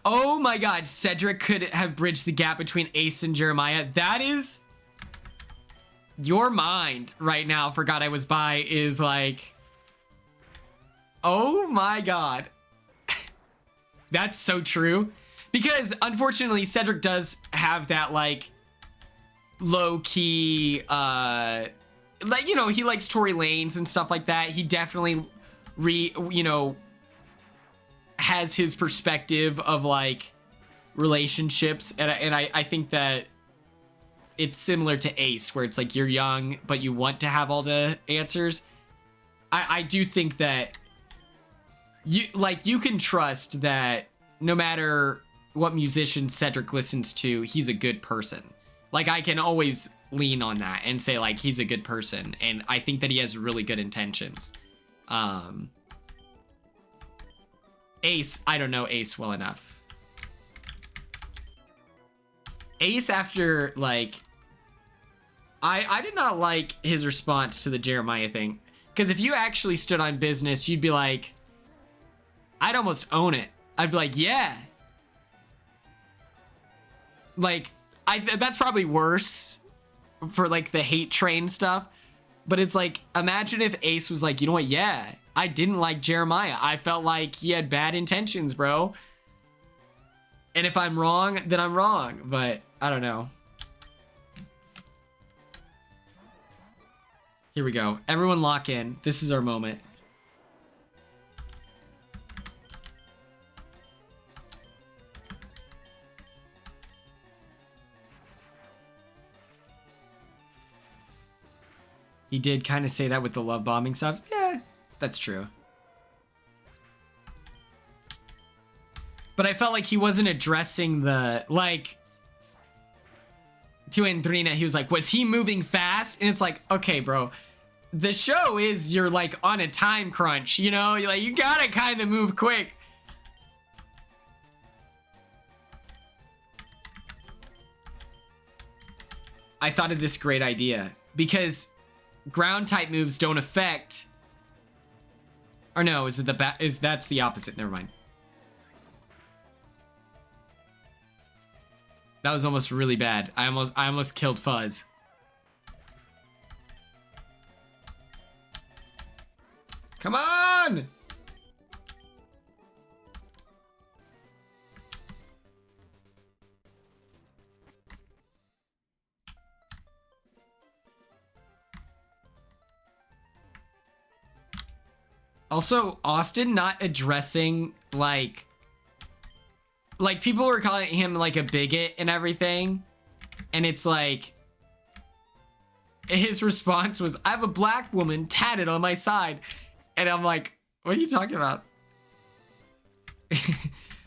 Oh my god, Cedric could have bridged the gap between Ace and Jeremiah. That is... Your mind right now, Forgot I Was Bi, is like... Oh my god. That's so true. Because, unfortunately, Cedric does have that, like, low-key, like, you know, he likes Tory Lanez and stuff like that. He definitely, you know, has his perspective of, like, relationships. And I think that it's similar to Ace, where it's like you're young, but you want to have all the answers. I do think that you can trust that no matter what musician Cedric listens to, he's a good person. Like, I can always lean on that and say, like, he's a good person. And I think that he has really good intentions. Ace, I don't know Ace well enough. Ace, after, like... I did not like his response to the Jeremiah thing. Because if you actually stood on business, you'd be like... I'd almost own it. I'd be like, yeah. Like, that's probably worse for, like, the hate train stuff. But it's like, imagine if Ace was like, you know what? Yeah, I didn't like Jeremiah. I felt like he had bad intentions, bro. And if I'm wrong, then I'm wrong. But I don't know. Here we go. Everyone lock in. This is our moment. He did kind of say that with the love bombing subs. Yeah, that's true. But I felt like he wasn't addressing the, like, to Andrina, he was like, was he moving fast? And it's like, okay, bro, the show is you're like on a time crunch, you know? You're like, you gotta kind of move quick. I thought of this great idea because ground type moves don't affect, or no, is it the that's the opposite? Never mind. That was almost really bad. I almost killed Fuzz. Come on! Also, Austin not addressing, like people were calling him like a bigot and everything. And it's like, his response was, I have a black woman tatted on my side. And I'm like, what are you talking about?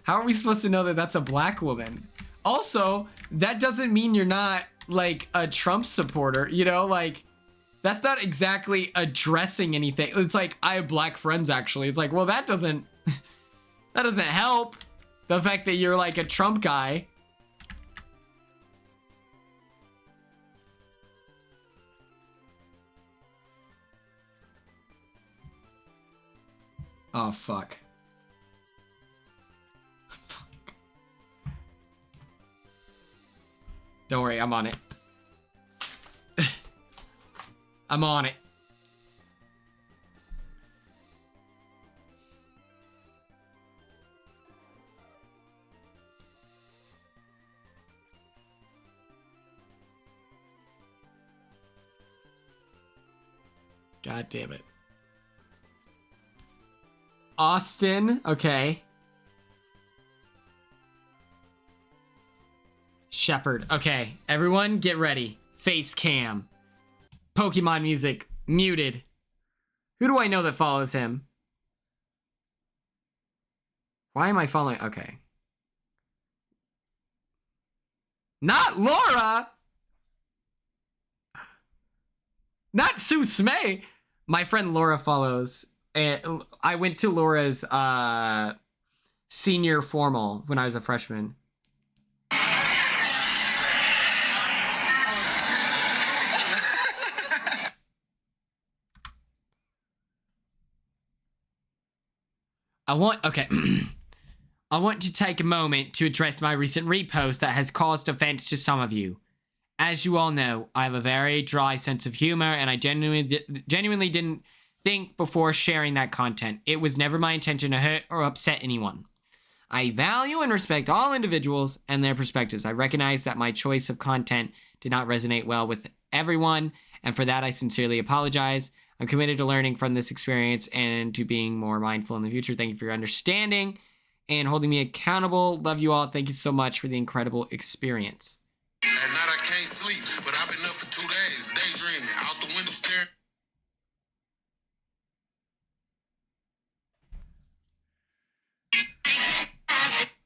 How are we supposed to know that that's a black woman? Also, that doesn't mean you're not like a Trump supporter, you know, like that's not exactly addressing anything. It's like, I have black friends actually. It's like, well, that doesn't help. The fact that you're like a Trump guy. Oh, fuck. Fuck. Don't worry, I'm on it. I'm on it. God damn it. Austin, okay. Shepherd, okay. Everyone get ready. Face cam. Pokemon music muted. Who do I know that follows him? Why am I following? Okay. Not Laura! Not Susme! My friend Laura follows. I went to Laura's senior formal when I was a freshman. I want to take a moment to address my recent repost that has caused offense to some of you. As you all know, I have a very dry sense of humor, and I genuinely didn't think before sharing that content. It was never my intention to hurt or upset anyone. I value and respect all individuals and their perspectives. I recognize that my choice of content did not resonate well with everyone, and for that I sincerely apologize. I'm committed to learning from this experience and to being more mindful in the future. Thank you for your understanding and holding me accountable. Love you all. Thank you so much for the incredible experience. At night I can't sleep, but I've been up for 2 days, daydreaming, out the window staring.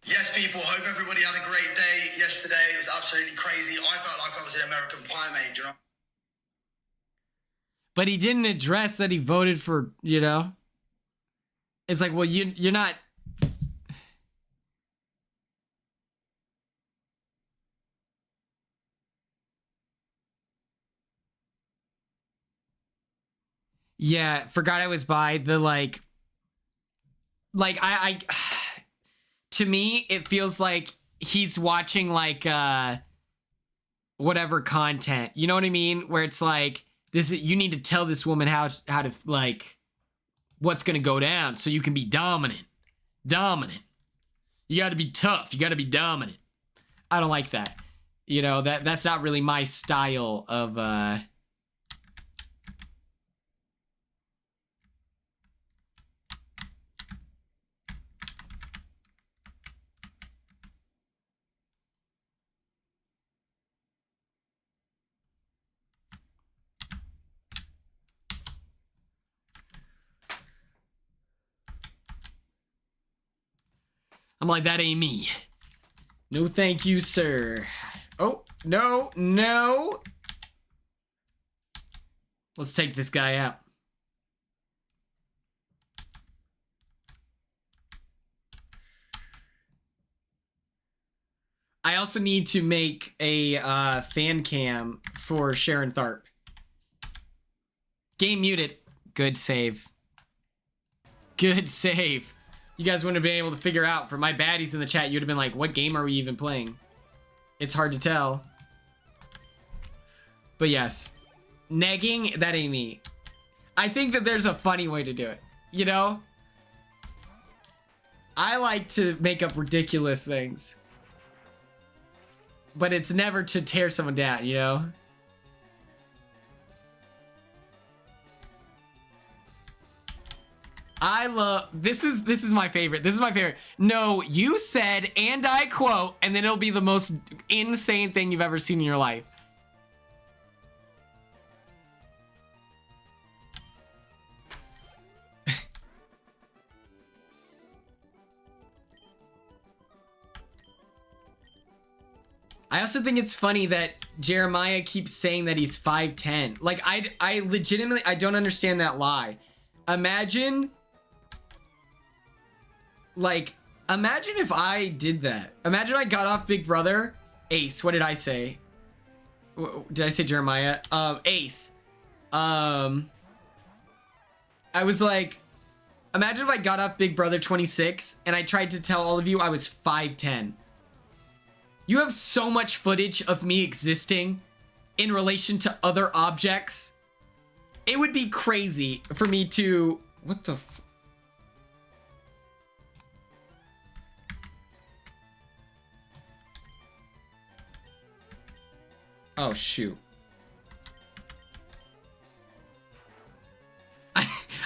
Yes, people, hope everybody had a great day yesterday. It was absolutely crazy. I felt like I was an American Pie mate, you know? But he didn't address that he voted for, you know? It's like, well, you're not... Yeah, forgot I was by the, like I to me, it feels like he's watching, like, whatever content. You know what I mean? Where it's like, You need to tell this woman how to like what's gonna go down so you can be dominant. Dominant. You gotta be tough. You gotta be dominant. I don't like that. You know, that's not really my style of I'm like, that ain't me. No thank you, sir. Oh, no, no. Let's take this guy out. I also need to make a fan cam for Sharon Tharp. Game muted. Good save. Good save. You guys wouldn't have been able to figure out. For my baddies in the chat, you'd have been like, what game are we even playing? It's hard to tell. But yes. Negging, that ain't me. I think that there's a funny way to do it. You know? I like to make up ridiculous things. But it's never to tear someone down, you know? I love, this is my favorite. This is my favorite. No, you said, and I quote, and then it'll be the most insane thing you've ever seen in your life. I also think it's funny that Jeremiah keeps saying that he's 5'10". Like, I legitimately, I don't understand that lie. Imagine if I did that. Imagine I got off Big Brother. Ace, what did I say? Did I say Jeremiah? Ace. I was like, imagine if I got off Big Brother 26 and I tried to tell all of you I was 5'10". You have so much footage of me existing in relation to other objects. It would be crazy for me to... What the f... Oh, shoot.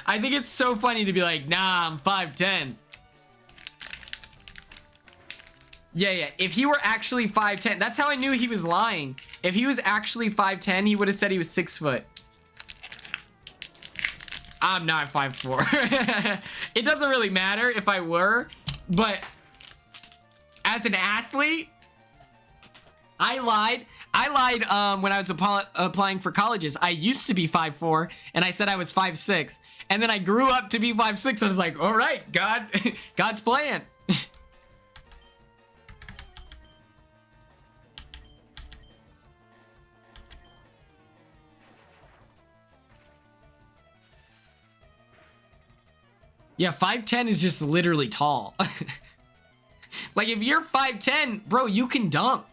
I think it's so funny to be like, nah, I'm 5'10". Yeah. If he were actually 5'10", that's how I knew he was lying. If he was actually 5'10", he would have said he was 6 foot. I'm not 5'4". It doesn't really matter if I were, but as an athlete, I lied. When I was applying for colleges. I used to be 5'4", and I said I was 5'6", and then I grew up to be 5'6", and I was like, all right, God's plan. Yeah, 5'10" is just literally tall. Like, if you're 5'10", bro, you can dunk.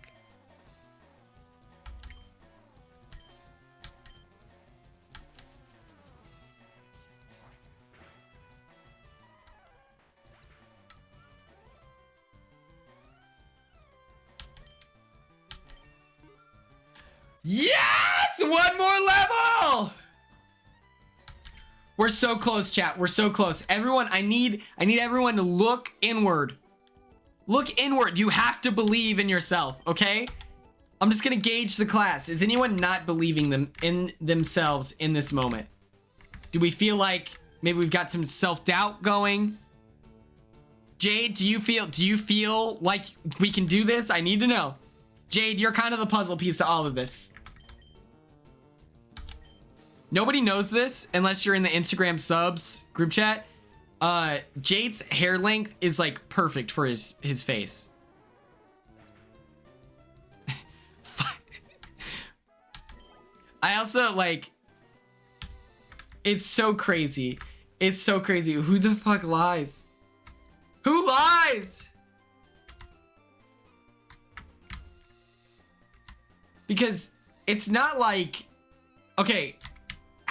Yes! One more level! We're so close, chat. We're so close. Everyone, I need everyone to look inward. Look inward. You have to believe in yourself, okay? I'm just gonna gauge the class. Is anyone not believing in themselves in this moment? Do we feel like maybe we've got some self-doubt going? Jade, do you feel like we can do this? I need to know. Jade, you're kind of the puzzle piece to all of this. Nobody knows this unless you're in the Instagram subs group chat. Jade's hair length is like perfect for his face. I also like, it's so crazy. It's so crazy. Who the fuck lies? Who lies? Because it's not like, okay,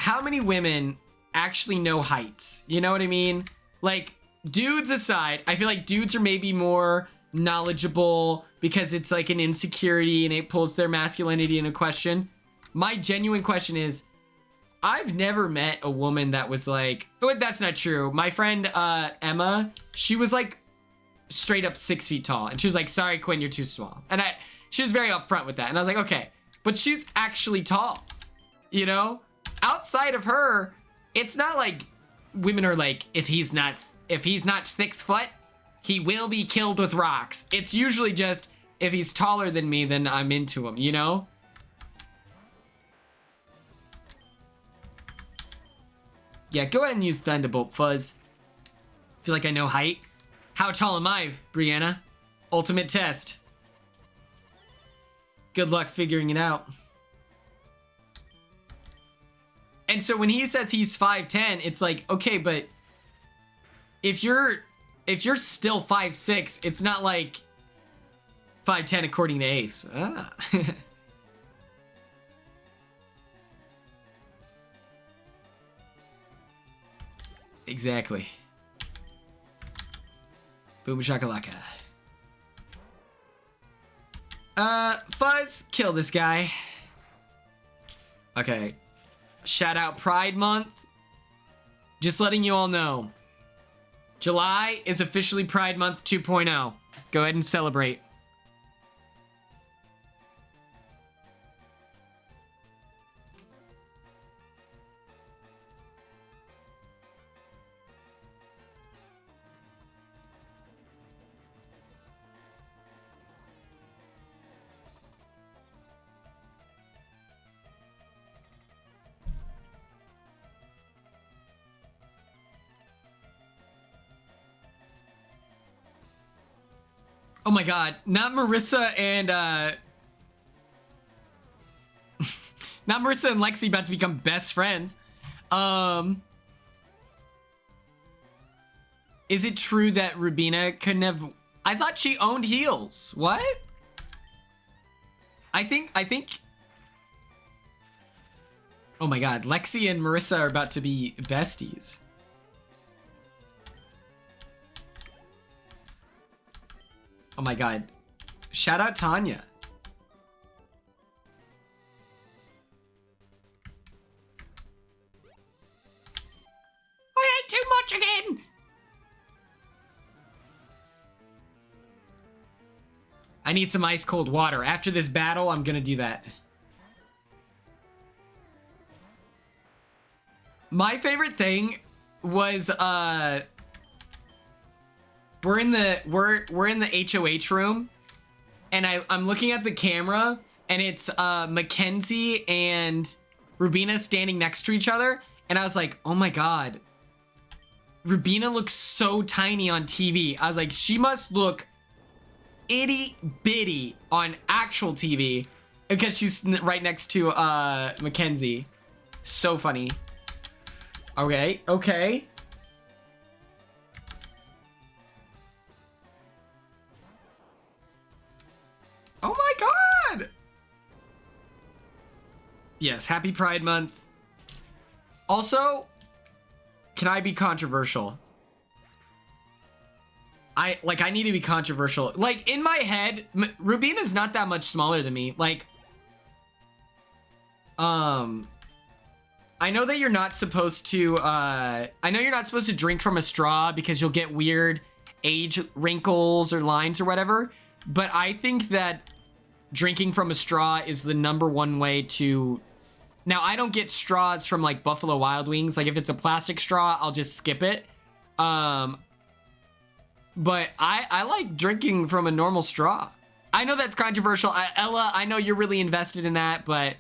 how many women actually know heights? You know what I mean? Like, dudes aside, I feel like dudes are maybe more knowledgeable because it's like an insecurity and it pulls their masculinity into question. My genuine question is, I've never met a woman that was like, oh, that's not true. My friend Emma, she was like straight up 6 feet tall, and she was like, sorry, Quinn, you're too small. And she was very upfront with that, and I was like, okay, but she's actually tall, you know? Outside of her, it's not like women are like, if he's not 6 foot, he will be killed with rocks. It's usually just, if he's taller than me, then I'm into him, you know? Yeah, go ahead and use Thunderbolt, Fuzz. Feel like I know height. How tall am I, Brianna? Ultimate test. Good luck figuring it out. And so when he says he's 5'10", it's like, okay, but if you're still 5'6", it's not like 5'10" according to Ace. Ah. Exactly. Boom shakalaka. Fuzz, kill this guy. Okay. Shout out Pride Month. Just letting you all know. July is officially Pride Month 2.0. Go ahead and celebrate. Oh my god, not Marissa and not Marissa and Lexi about to become best friends. Is it true that Rubina couldn't have... I thought she owned heels. What? I think... Oh my god, Lexi and Marissa are about to be besties. Oh my god. Shout out Tanya. I ate too much again. I need some ice cold water. After this battle, I'm gonna do that. My favorite thing was we're in the HOH room, and I'm looking at the camera, and it's Mackenzie and Rubina standing next to each other, and I was like, oh my god, Rubina looks so tiny on TV. I was like, she must look itty bitty on actual TV because she's right next to Mackenzie. So funny. Okay. Oh my god! Yes, happy Pride Month. Also, can I be controversial? I need to be controversial. Like, in my head, Rubina's not that much smaller than me. Like, I know that you're not supposed to, I know you're not supposed to drink from a straw because you'll get weird age wrinkles or lines or whatever. But I think that drinking from a straw is the #1 way to... Now, I don't get straws from, like, Buffalo Wild Wings. Like, if it's a plastic straw, I'll just skip it. But I like drinking from a normal straw. I know that's controversial. Ella, I know you're really invested in that, but...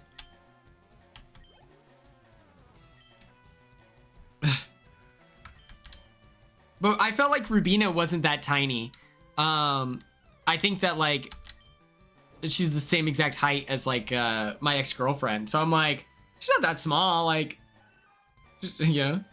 But I felt like Rubina wasn't that tiny. I think that, like, she's the same exact height as, like, my ex-girlfriend. So I'm like, she's not that small, like, just, you know.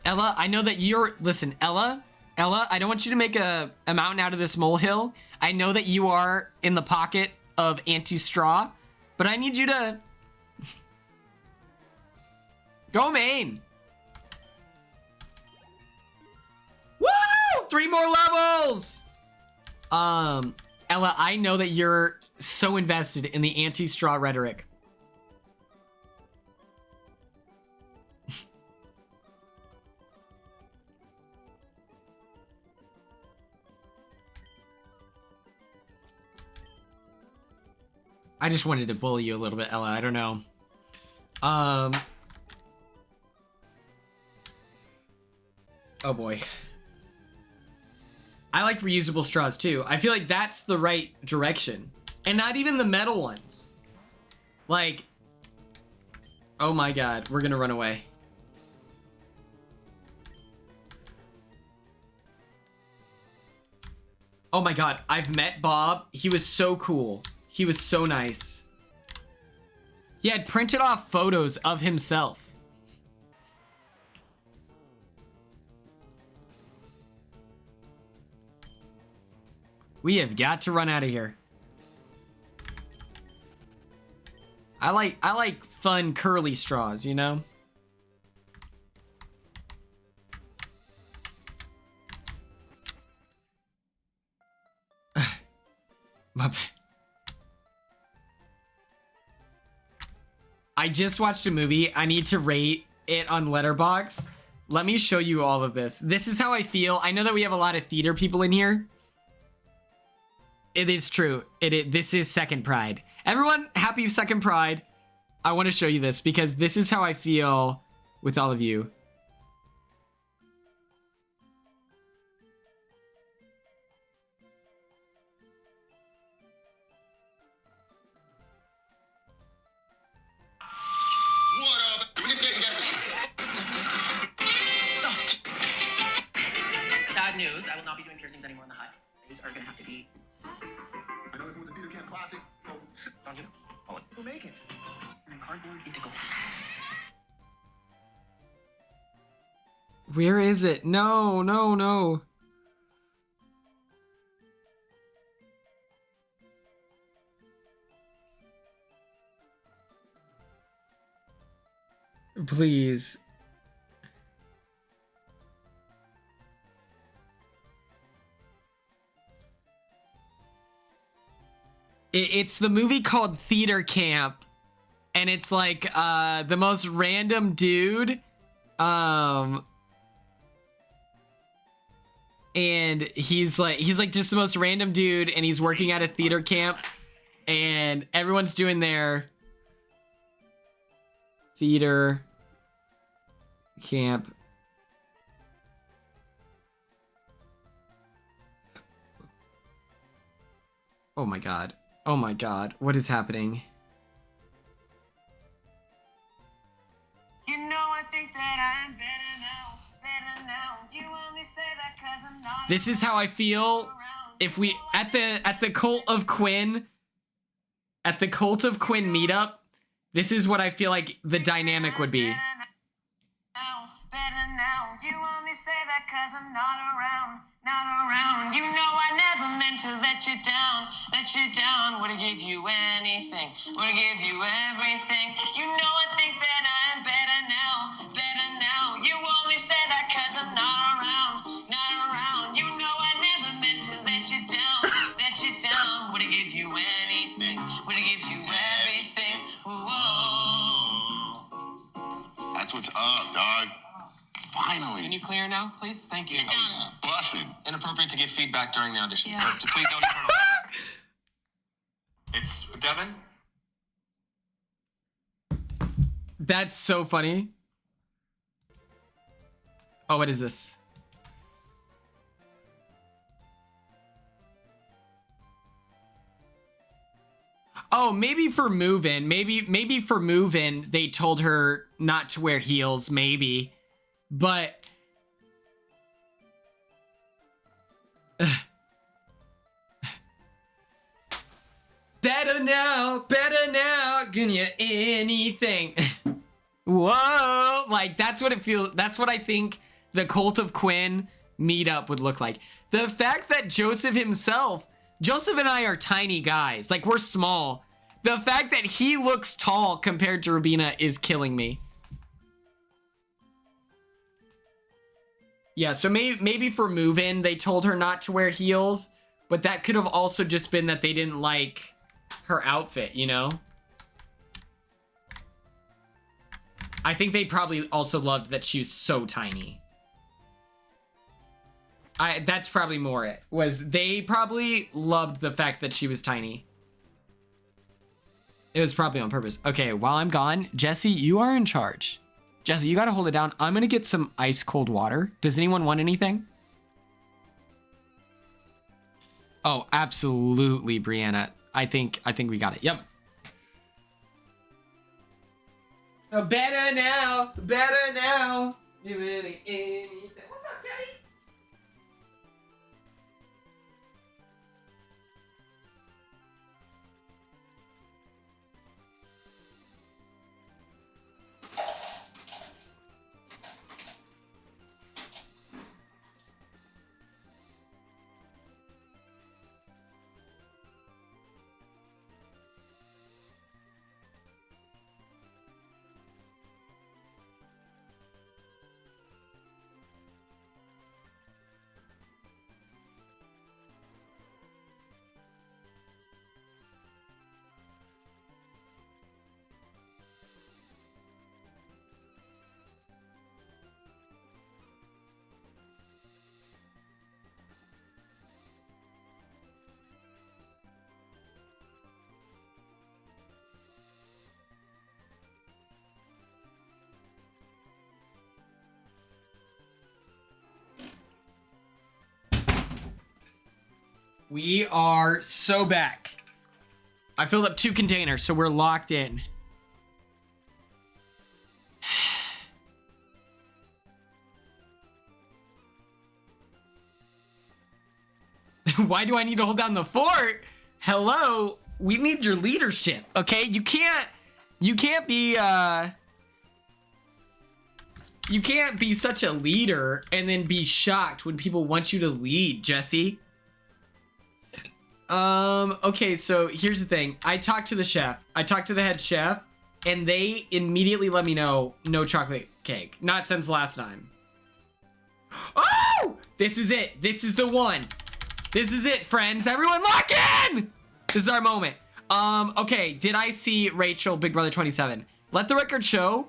Ella, I know that you're, listen, Ella, Ella, I don't want you to make a mountain out of this molehill. I know that you are in the pocket of anti-straw, but I need you to go main. Woo! 3 more levels. Ella, I know that you're so invested in the anti-straw rhetoric. I just wanted to bully you a little bit, Ella. I don't know. Oh boy. I like reusable straws too. I feel like that's the right direction. And not even the metal ones. Like, oh my god, we're gonna run away. Oh my god, I've met Bob. He was so cool. He was so nice. He had printed off photos of himself. We have got to run out of here. I like fun curly straws, you know? My I just watched a movie. I need to rate it on Letterboxd. Let me show you all of this. This is how I feel. I know that we have a lot of theater people in here. It is true. This is Second Pride. Everyone, happy Second Pride. I want to show you this because this is how I feel with all of you. What up? This nigga got the Stop. Sad news. I will not be doing piercings anymore in the hut. These are gonna have to be. I know this was a theater camp classic, so It's on you. oh, we'll make it. Turn cardboard into gold. Where is it? No, no, no. Please. It's the movie called Theater Camp, and it's like the most random dude, and he's like just the most random dude, and he's working at a theater camp, and everyone's doing their theater camp. Oh my god. Oh my god. What is happening? You know I think that I'm better now, better now. You only say that 'cause I'm not. This is how I feel if we at the Cult of Quinn meetup. This is what I feel like the dynamic would be. Better now. You only say that 'cause I'm not around, not around. You know I never meant to let you down, let you down. Would've give you anything, would've give you everything. You know I think that I'm better now, better now. You only say that 'cause I'm not around, not around. You know I never meant to let you down, let you down. Would've give you anything, would've give you everything. Whoa. That's what's up, dog. Finally. Can you clear now, please? Thank you. Oh, yeah. Bussin'. Inappropriate to give feedback during the audition, so please don't turn on It's Devin. That's so funny. Oh, what is this? Oh, maybe for move-in. Maybe for move-in, they told her not to wear heels, maybe. But better now, can you anything? Whoa, like that's what it feels. That's what I think the Cult of Quinn meetup would look like. The fact that Joseph and I are tiny guys. Like, we're small. The fact that he looks tall compared to Rubina is killing me. Yeah, so maybe for move-in, they told her not to wear heels, but that could have also just been that they didn't like her outfit, you know? I think they probably also loved that she was so tiny. That's probably more it, was they probably loved the fact that she was tiny. It was probably on purpose. Okay, while I'm gone, Jesse, you are in charge. Jesse, you gotta hold it down. I'm gonna get some ice cold water. Does anyone want anything? Oh, absolutely, Brianna. I think we got it. Yep. Oh, better now, better now. You really anything. What's up, Teddy? We are so back. I filled up 2 containers, so we're locked in. Why do I need to hold down the fort? Hello? We need your leadership, okay? You can't be such a leader and then be shocked when people want you to lead, Jesse. Okay, so here's the thing. I talked to the chef. I talked to the head chef, and they immediately let me know no chocolate cake. Not since last time. Oh! This is it. This is the one. This is it, friends. Everyone lock in! This is our moment. Okay, did I see Rachel, Big Brother 27? Let the record show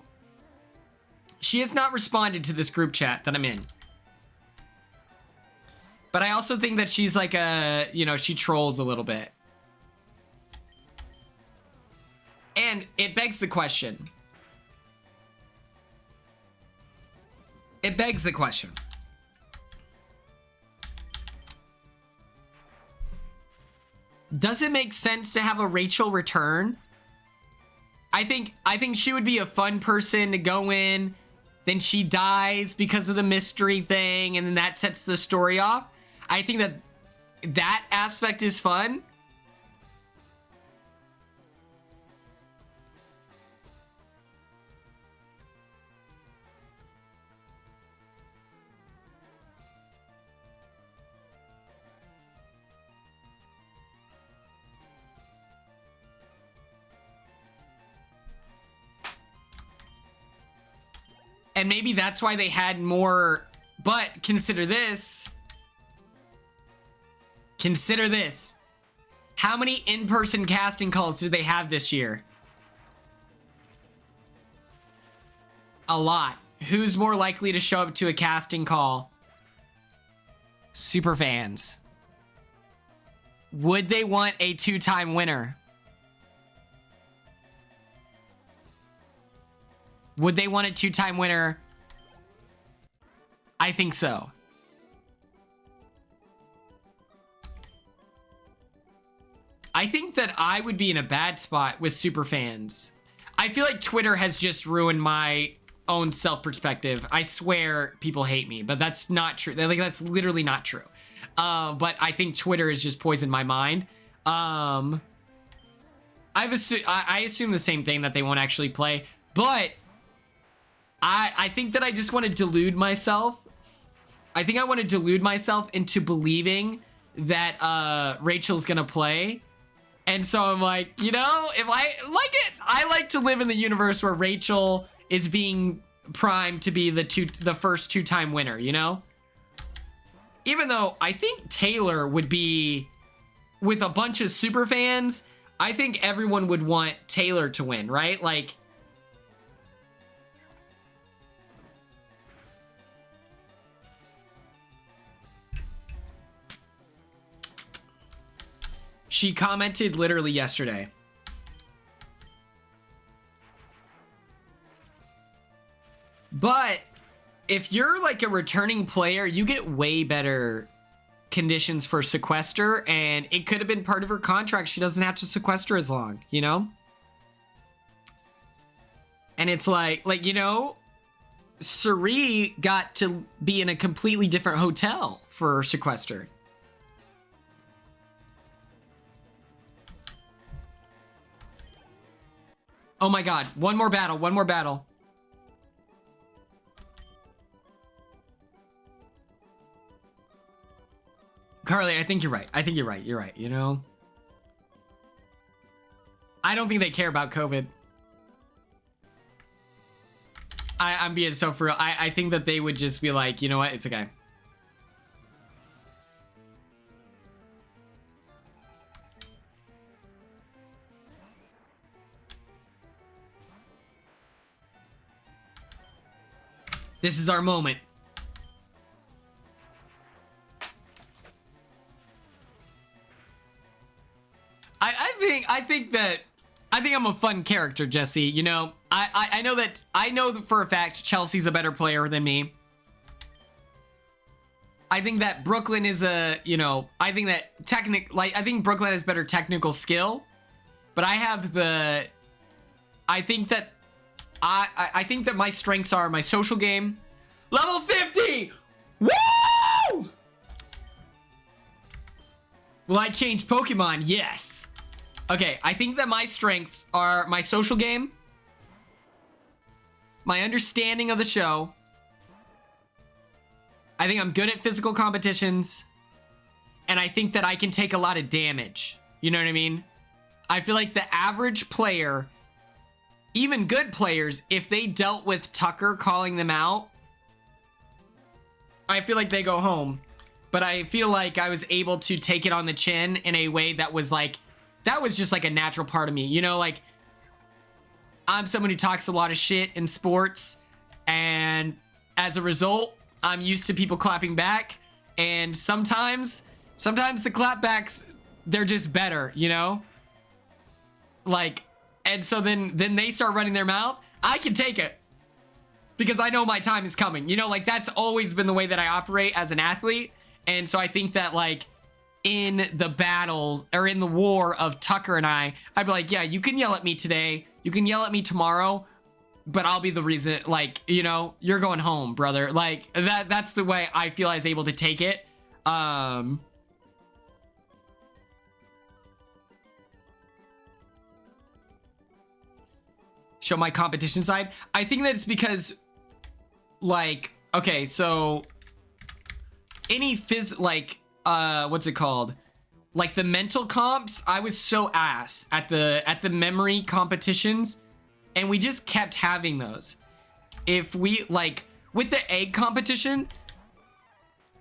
she has not responded to this group chat that I'm in. But I also think that she's like she trolls a little bit. And it begs the question. It begs the question. Does it make sense to have a Rachel return? I think she would be a fun person to go in. Then she dies because of the mystery thing, and then that sets the story off. I think that aspect is fun. And maybe that's why they had more, but consider this. Consider this. How many in-person casting calls did they have this year? A lot. Who's more likely to show up to a casting call? Super fans. Would they want a 2-time winner? Would they want a 2-time winner? I think so. I think that I would be in a bad spot with super fans. I feel like Twitter has just ruined my own self-perspective. I swear people hate me, but that's not true. That's literally not true. But I think Twitter has just poisoned my mind. I assume the same thing, that they won't actually play. But I think that I just want to delude myself I want to delude myself into believing that Rachel's gonna play. And so I'm like, you know, if I like to live in the universe where Rachel is being primed to be the first two-time winner, you know? Even though I think Taylor would be, with a bunch of super fans, I think everyone would want Taylor to win, right? Like, she commented literally yesterday. But if you're like a returning player, you get way better conditions for sequester, and it could have been part of her contract. She doesn't have to sequester as long, you know? And it's like, you know, Suri got to be in a completely different hotel for sequester. Oh my God, one more battle. Carly, I think you're right. You're right, you know? I don't think they care about COVID. I'm being so for real. I think that they would just be like, you know what? It's okay. This is our moment. I think I'm a fun character, Jesse. You know, I know that for a fact Chelsea's a better player than me. I think that Brooklyn is I think Brooklyn has better technical skill, but I think that my strengths are my social game. Level 50! Woo! Will I change Pokemon? Yes. Okay, I think that my strengths are my social game, my understanding of the show. I think I'm good at physical competitions, and I think that I can take a lot of damage. You know what I mean? I feel like the average player, even good players, if they dealt with Tucker calling them out, I feel like they go home. But I feel like I was able to take it on the chin in a way that was like, that was just like a natural part of me. You know, like, I'm someone who talks a lot of shit in sports, and as a result, I'm used to people clapping back, and sometimes the clapbacks, they're just better, you know? Like, and so then they start running their mouth. I can take it because I know my time is coming. You know, like, that's always been the way that I operate as an athlete. And so I think that, like, in the battles or in the war of Tucker and I'd be like, yeah, you can yell at me today, you can yell at me tomorrow, but I'll be the reason, like, you know, you're going home, brother. Like, that's the way I feel I was able to take it. Show my competition side. I think that it's because, like, okay, so any what's it called? Like the mental comps, I was so ass at the memory competitions, and we just kept having those. If we, like, with the egg competition,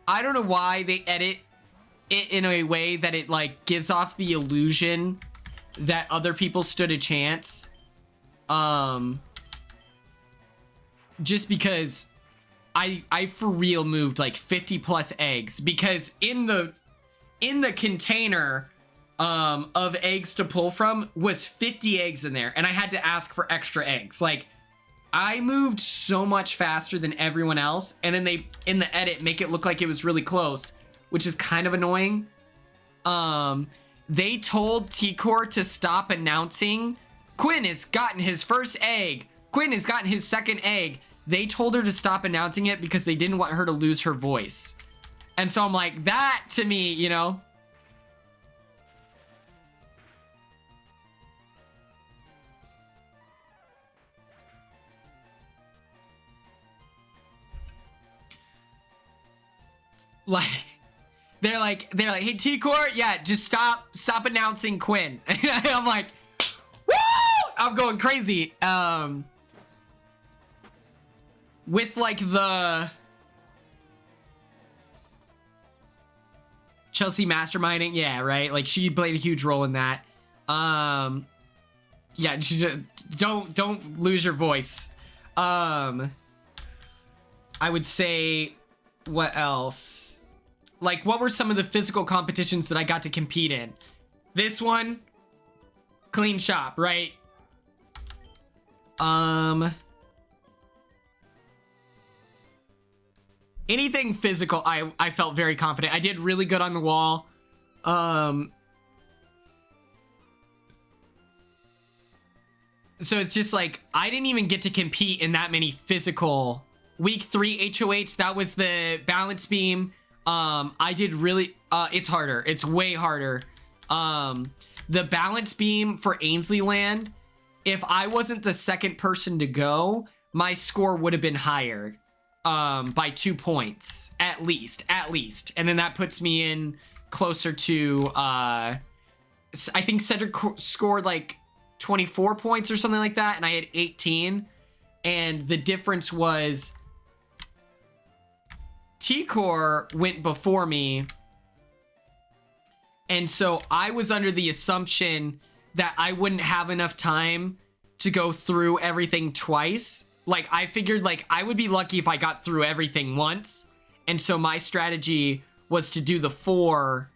I don't know why they edit it in a way that it, like, gives off the illusion that other people stood a chance. Just because I for real moved like 50 plus eggs, because in the container of eggs to pull from was 50 eggs in there, and I had to ask for extra eggs. Like, I moved so much faster than everyone else, and then they in the edit make it look like it was really close, which is kind of annoying. They told T-Core to stop announcing Quinn has gotten his first egg, Quinn has gotten his second egg. They told her to stop announcing it because they didn't want her to lose her voice. And so I'm like, that to me, you know. like they're like, hey T-Core, yeah, just stop announcing Quinn. And I'm like, woo! I'm going crazy. With like the Chelsea masterminding, yeah, right. Like she played a huge role in that. Yeah, she just, don't lose your voice. I would say, what else? Like, what were some of the physical competitions that I got to compete in? This one, clean shop, right? Anything physical, I felt very confident. I did really good on the wall. So it's just like, I didn't even get to compete in that many physical. Week 3 HOH, that was the balance beam. I did really, it's harder. It's way harder. The balance beam for Ainsley Land, if I wasn't the second person to go, my score would have been higher by 2 points, at least. And then that puts me in closer to, I think Cedric scored like 24 points or something like that, and I had 18. And the difference was T-Core went before me, and so I was under the assumption that I wouldn't have enough time to go through everything twice. Like, I figured like I would be lucky if I got through everything once, and so my strategy was to do the 4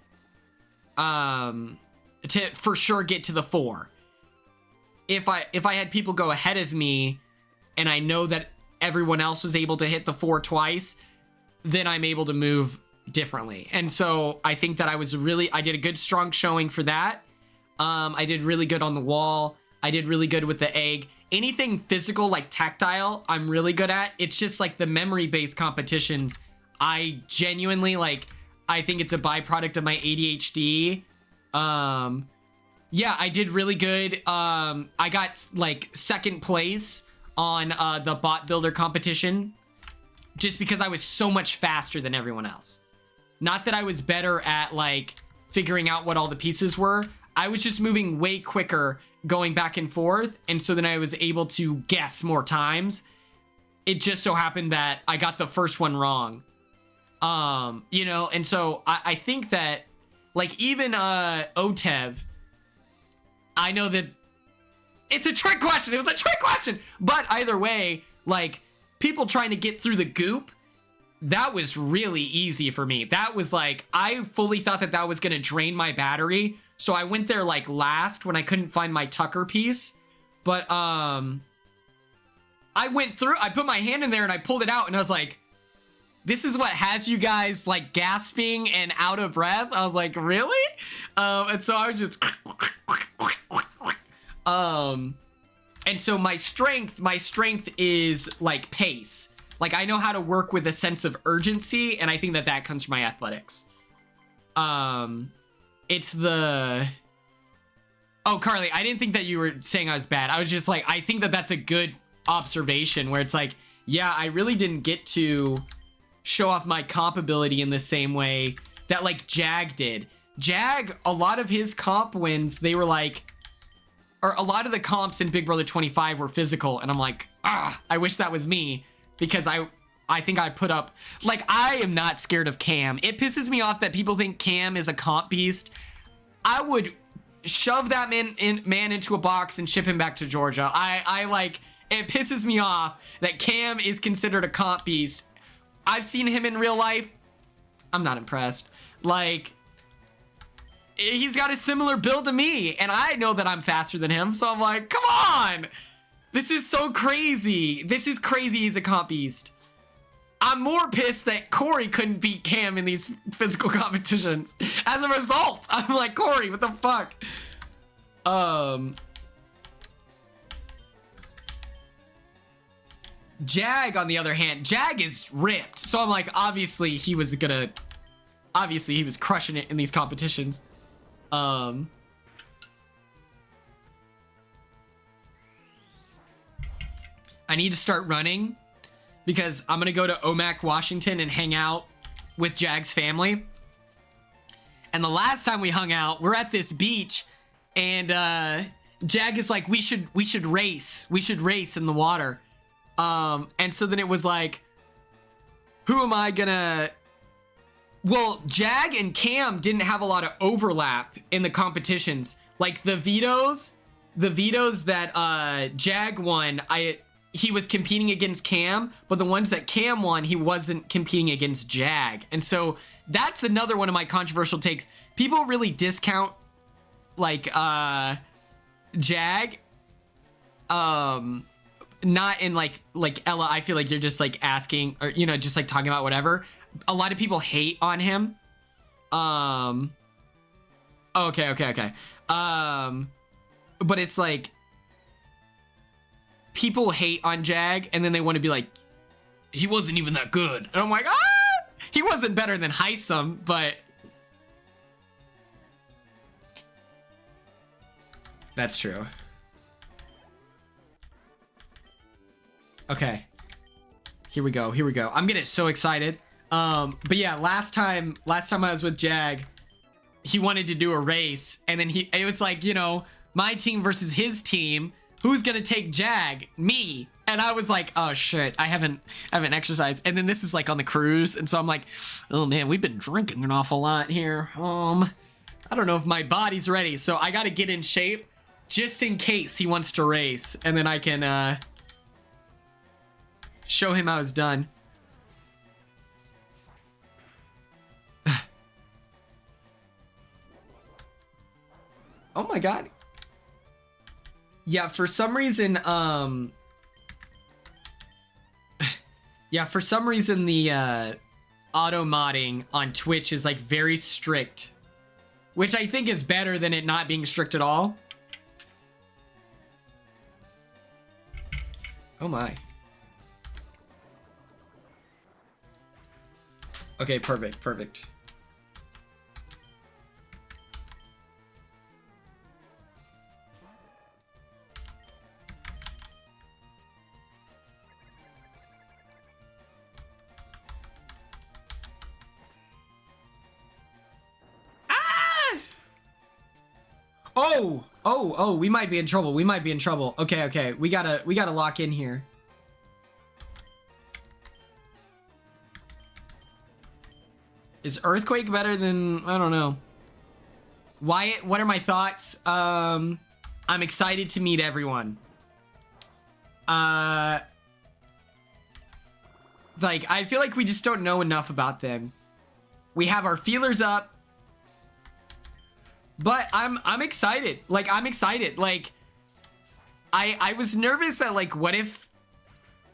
to for sure get to the 4. If I had people go ahead of me and I know that everyone else was able to hit the 4 twice, then I'm able to move differently. And so I think that I did a good strong showing for that. I did really good on the wall. I did really good with the egg. Anything physical, like tactile, I'm really good at. It's just like the memory-based competitions, I genuinely like, I think it's a byproduct of my ADHD. Yeah, I did really good. I got like 2nd place on the bot builder competition just because I was so much faster than everyone else. Not that I was better at like figuring out what all the pieces were. I was just moving way quicker, going back and forth. And so then I was able to guess more times. It just so happened that I got the first one wrong. You know, and so I think that like even Otev, I know that it's a trick question. It was a trick question. But either way, like people trying to get through the goop, that was really easy for me. That was like, I fully thought that that was going to drain my battery. So I went there like last when I couldn't find my Tucker piece. But I went through, I put my hand in there and I pulled it out and I was like, this is what has you guys like gasping and out of breath. I was like, really? And so I was just, and so my strength is like pace. Like I know how to work with a sense of urgency, and I think that that comes from my athletics. It's the, oh, Carly, I didn't think that you were saying I was bad. I was just like, I think that that's a good observation where it's like, yeah, I really didn't get to show off my comp ability in the same way that like Jag did. Jag, a lot of his comp wins, they were like, or a lot of the comps in Big Brother 25 were physical, and I'm like, I wish that was me, because I think I put up, like, I am not scared of Cam. It pisses me off that people think Cam is a comp beast. I would shove that man into a box and ship him back to Georgia. I like, it pisses me off that Cam is considered a comp beast. I've seen him in real life. I'm not impressed. Like, he's got a similar build to me, and I know that I'm faster than him, so I'm like, come on! This is so crazy. This is crazy he's a comp beast. I'm more pissed that Corey couldn't beat Cam in these physical competitions. As a result, I'm like, Corey, what the fuck? Jag, on the other hand, Jag is ripped. So I'm like, obviously he was crushing it in these competitions. I need to start running because I'm gonna go to Omak, Washington and hang out with Jag's family. And the last time we hung out, we're at this beach, and Jag is like, we should race. We should race in the water. And so then it was like, who am I gonna... Well, Jag and Cam didn't have a lot of overlap in the competitions. Like the vetoes that Jag won, he was competing against Cam, but the ones that Cam won, he wasn't competing against Jag. And so that's another one of my controversial takes. People really discount like Jag. Not in like Ella, I feel like you're just like asking, or you know, just like talking about whatever. A lot of people hate on him. Okay. But it's like people hate on Jag, and then they want to be like, he wasn't even that good. And I'm like, he wasn't better than Heisem, but that's true. Okay. Here we go. I'm getting so excited. But yeah, last time I was with Jag, he wanted to do a race, and then it was like, you know, my team versus his team. Who's gonna take Jag? Me. And I was like, oh shit, I haven't exercised. And then this is like on the cruise, and so I'm like, oh man, we've been drinking an awful lot here. I don't know if my body's ready, so I gotta get in shape just in case he wants to race, and then I can show him how it's done. Oh my god. Yeah, for some reason, the auto modding on Twitch is like very strict, which I think is better than it not being strict at all. Oh my. Okay, perfect. Oh, we might be in trouble. Okay. We gotta lock in here. Is Earthquake better than, I don't know. Wyatt, what are my thoughts? I'm excited to meet everyone. Like, I feel like we just don't know enough about them. We have our feelers up. But I'm excited. Like, I'm excited. Like, I was nervous that, like, what if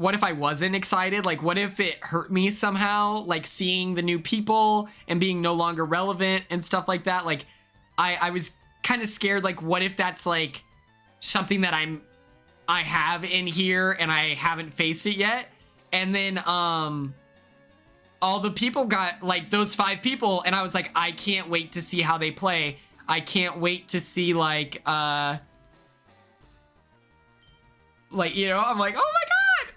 I wasn't excited? Like, what if it hurt me somehow? Like, seeing the new people and being no longer relevant and stuff like that. Like, I was kind of scared. Like, what if that's, like, something that I have in here and I haven't faced it yet? And then, all the people got, like, those 5 people, and I was like, I can't wait to see how they play. I can't wait to see, like, you know, I'm like, oh my god!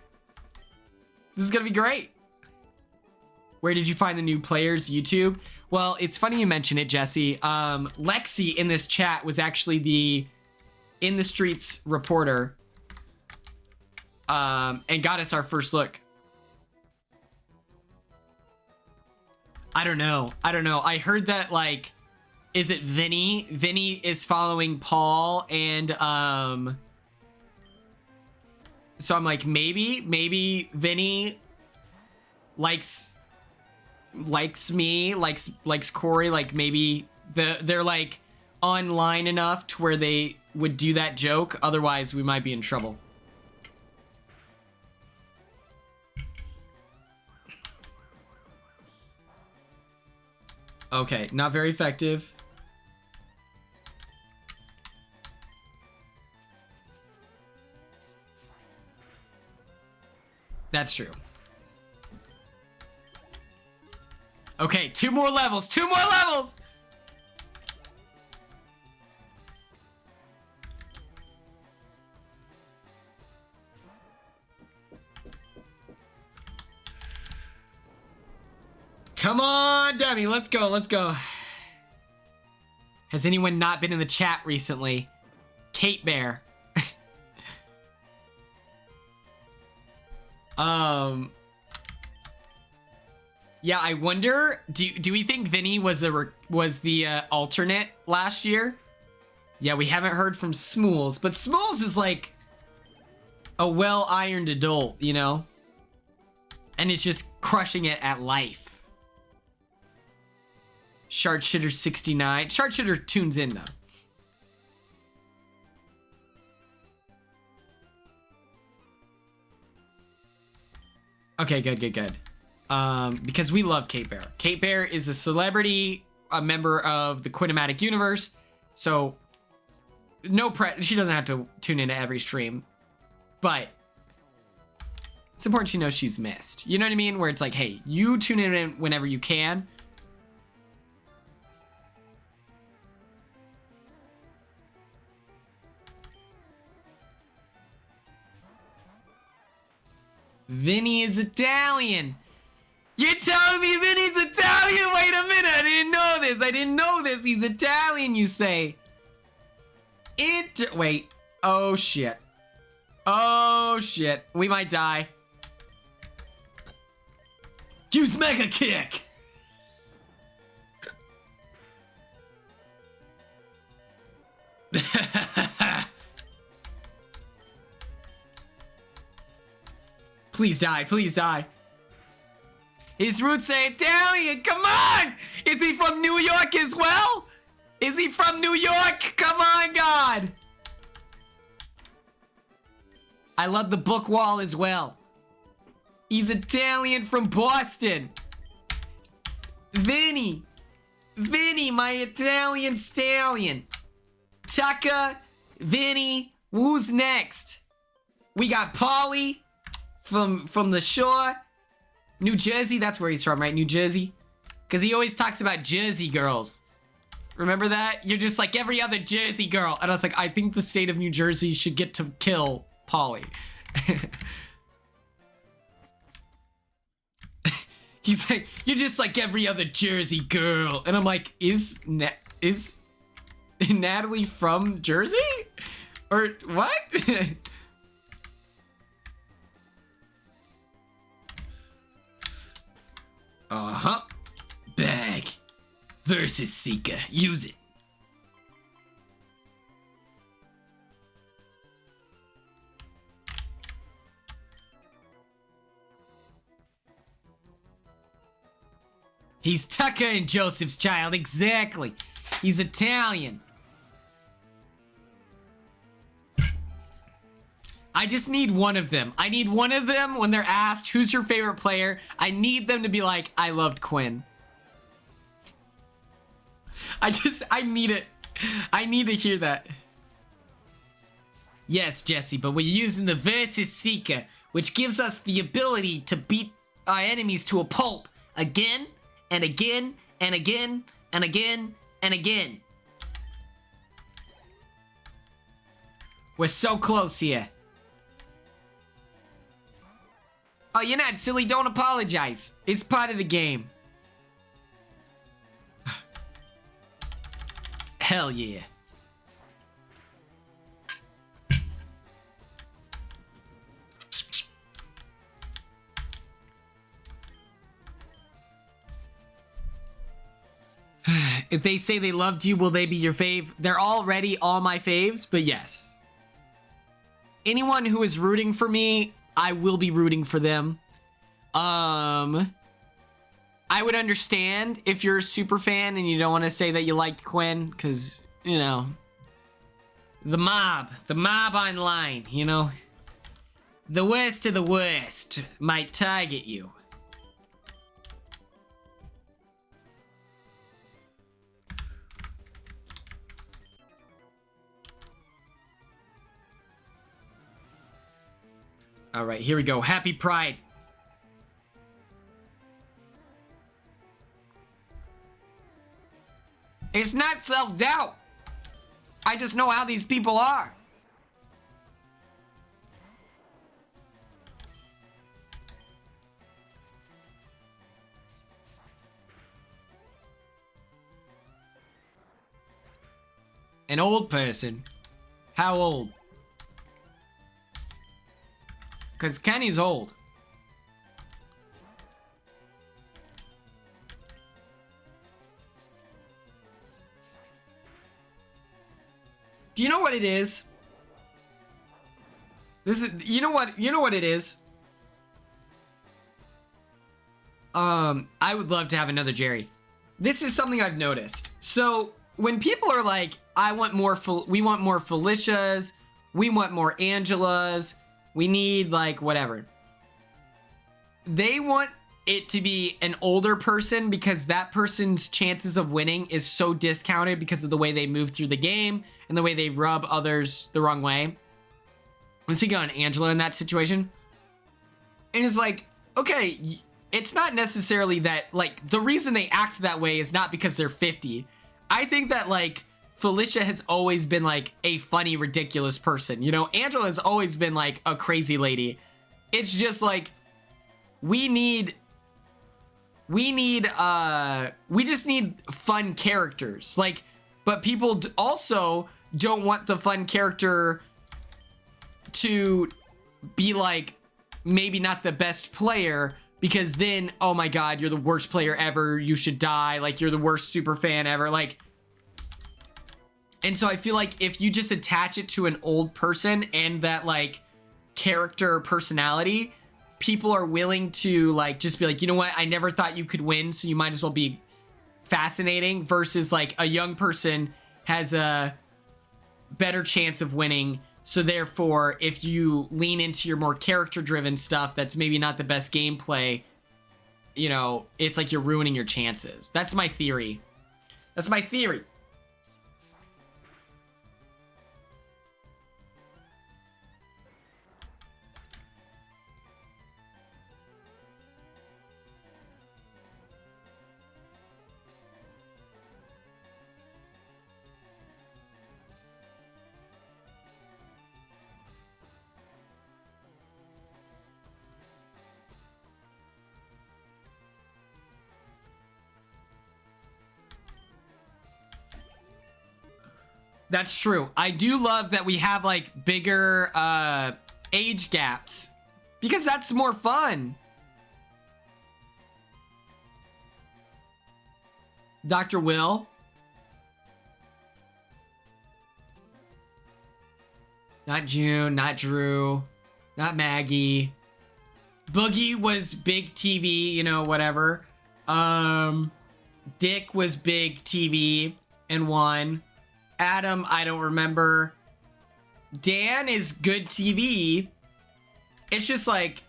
This is gonna be great. Where did you find the new players? YouTube? Well, it's funny you mention it, Jesse. Lexi in this chat was actually the In the Streets reporter, and got us our first look. I don't know. I heard that, like, is it Vinny? Vinny is following Paul, and so I'm like, maybe Vinny likes me, likes Corey. Like, maybe they're like online enough to where they would do that joke. Otherwise, we might be in trouble. Okay, not very effective. That's true. Okay, 2 more levels. Come on, Demi. Let's go. Let's go. Has anyone not been in the chat recently? Kate Bear. Yeah, I wonder, do we think Vinny was the alternate last year? Yeah, we haven't heard from Smools, but Smools is like a well-ironed adult, you know? And is just crushing it at life. Sharpshooter 69. Sharpshooter tunes in though. Okay, good. Because we love Kate Bear. Kate Bear is a celebrity, a member of the Quinematic universe. So, she doesn't have to tune into every stream. But it's important she knows she's missed. You know what I mean? Where it's like, hey, you tune in whenever you can. Vinny is Italian. You're telling me Vinny's Italian? Wait a minute, I didn't know this. He's Italian, you say. Wait. Oh, shit. We might die. Use Mega Kick. Please die. His roots are Italian. Come on! Is he from New York as well? Is he from New York? Come on, God! I love the book wall as well. He's Italian from Boston. Vinny, my Italian stallion. Tucker, Vinny, who's next? We got Polly from the shore. New Jersey, that's where he's from, right? New Jersey? Because he always talks about Jersey girls. Remember that? You're just like every other Jersey girl. And I was like, I think the state of New Jersey should get to kill Polly. He's like, you're just like every other Jersey girl. And I'm like, is Natalie from Jersey? Or what? Uh-huh. Bag. Versus Seeker. Use it. He's Tucker and Joseph's child, exactly. He's Italian. I just need one of them. I need one of them when they're asked, who's your favorite player? I need them to be like, I loved Quinn. I need it. I need to hear that. Yes, Jesse, but we're using the Versus Seeker, which gives us the ability to beat our enemies to a pulp again and again and again and again and again. We're so close here. Oh, you're not silly. Don't apologize. It's part of the game. Hell yeah. If they say they loved you, will they be your fave? They're already all my faves, but yes. Anyone who is rooting for me, I will be rooting for them. I would understand if you're a super fan and you don't want to say that you liked Quinn, because, you know, the mob online, you know, the worst of the worst might target you. All right, here we go. Happy Pride. It's not self-doubt. I just know how these people are. An old person. How old? Because Kenny's old. Do you know what it is? This is, you know what it is? I would love to have another Jerry. This is something I've noticed. So when people are like, we want more Felicias, we want more Angelas, we need like whatever. They want it to be an older person because that person's chances of winning is so discounted because of the way they move through the game and the way they rub others the wrong way. I'm speaking on Angela in that situation. And it's like, okay, it's not necessarily that, like, the reason they act that way is not because they're 50. I think that, like, Felicia has always been, like, a funny, ridiculous person. You know, Angela has always been, like, a crazy lady. It's just, like, we just need fun characters. Like, but people also don't want the fun character to be, like, maybe not the best player, because then, oh my god, you're the worst player ever, you should die, like, you're the worst super fan ever, like. And so I feel like if you just attach it to an old person and that, like, character personality, people are willing to, like, just be like, you know what, I never thought you could win, so you might as well be fascinating, versus, like, a young person has a better chance of winning. So therefore, if you lean into your more character-driven stuff that's maybe not the best gameplay, you know, it's like you're ruining your chances. That's my theory. That's my theory. That's true. I do love that we have, like, bigger age gaps, because that's more fun. Dr. Will. Not June, not Drew, not Maggie. Boogie was big TV, you know, whatever. Dick was big TV and won. Adam, I don't remember. Dan is good TV. It's just like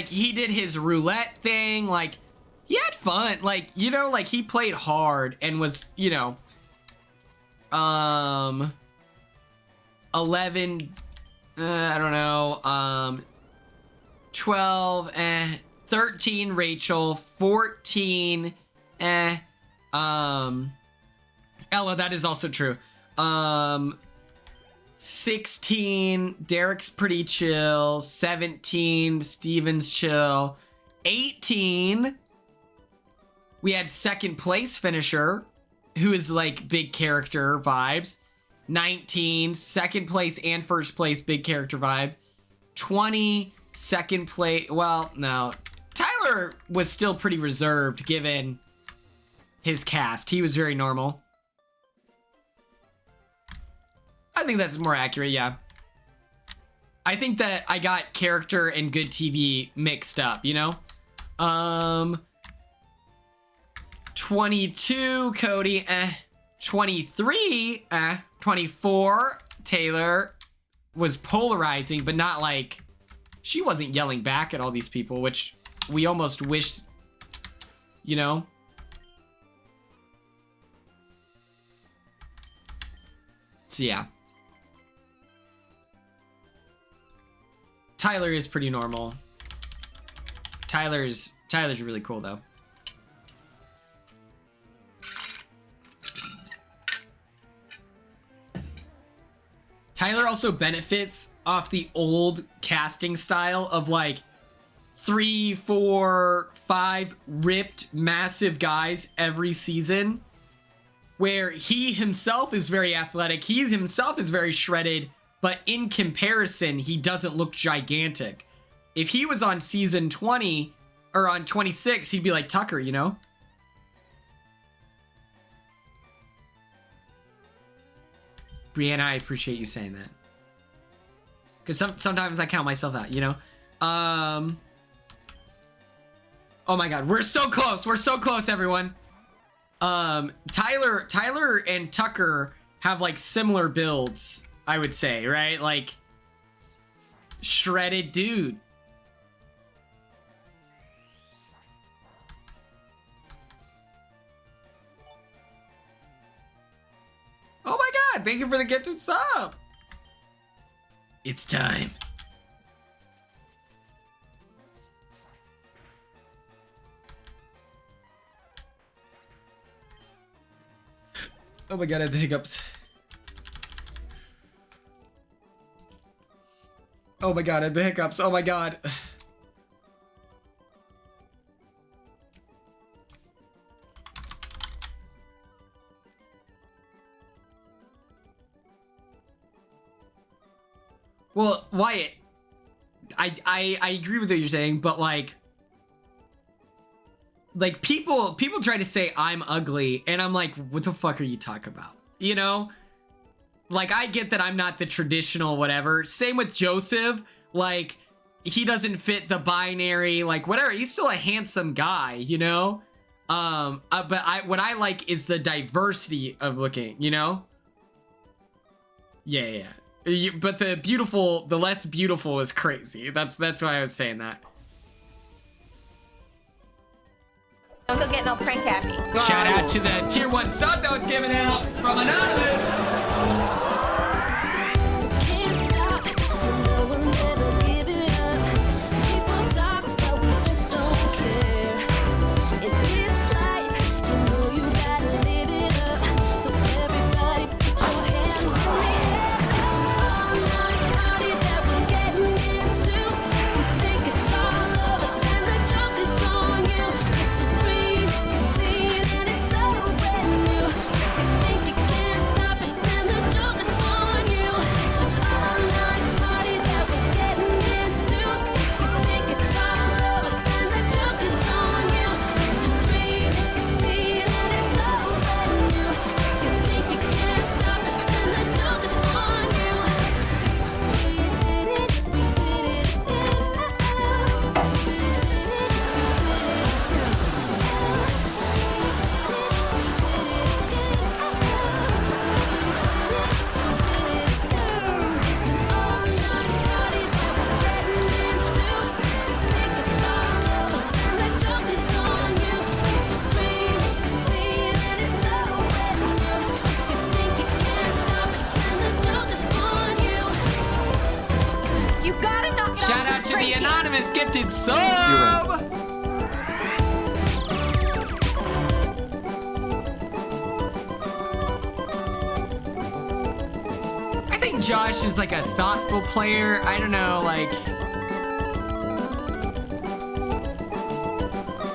he did his roulette thing. Like, he had fun. Like, you know, like, he played hard and was, you know, 11, I don't know, 12, 13, Rachel, 14, Ella, that is also true. 16, Derek's pretty chill. 17, Steven's chill. 18, we had second place finisher, who is like big character vibes. 19, second place and first place, big character vibes. 20, second place, well, no. Tyler was still pretty reserved given his cast. He was very normal. I think that's more accurate, yeah. I think that I got character and good TV mixed up, you know? 22, Cody, 23, 24, Taylor was polarizing, but not like, she wasn't yelling back at all these people, which we almost wish, you know? So yeah. Tyler is pretty normal. Tyler's really cool though. Tyler also benefits off the old casting style of like 3, 4, 5 ripped massive guys every season. where he himself is very athletic, he himself is very shredded, but in comparison, he doesn't look gigantic. If he was on season 20 or on 26, he'd be like Tucker, you know? Brianna, I appreciate you saying that. Because sometimes I count myself out, you know? Oh my god, we're so close. We're so close, everyone. Tyler and Tucker have like similar builds, I would say, right? Like shredded dude. Oh my god, thank you for the gifted sub. It's time. Oh my god, I had the hiccups. Oh my god, I had the hiccups. Oh my god. Well, Wyatt, I agree with what you're saying, but like people try to say I'm ugly, and I'm like, what the fuck are you talking about? You know? Like, I get that I'm not the traditional whatever. Same with Joseph. Like, he doesn't fit the binary, like whatever. He's still a handsome guy, you know? But what I like is the diversity of looking, you know? Yeah. But the less beautiful is crazy. That's why I was saying that. Don't go get no prank happy. Shout out to the tier 1 sub that was given out from Anonymous. Can't stop, you know we'll never give it up. People talk, but we just don't care. In this life, you know you gotta live it up. So everybody put your hands in the air. It's an all-night party that we're getting into. We think it's all over and the joke is on you. It's a dream, it's a scene, and it's so brand new. You think you can't stop it and the joke is on you. It's an all-night party that we're getting into. You think it's all over and the joke is on you. It's a dream, it's a scene, and it's so brand new. You think you can't stop it and the joke is on you. We did it, It's an all-night party that we're getting into. You think it's all over and the joke is on you. It's a dream, it's a scene, and it's so brand new. You think you can't stop it and the joke is on you. You gotta knock it Shout off out with to the Frankie. anonymous gifted sub. I think Josh is like a thoughtful player. I don't know, like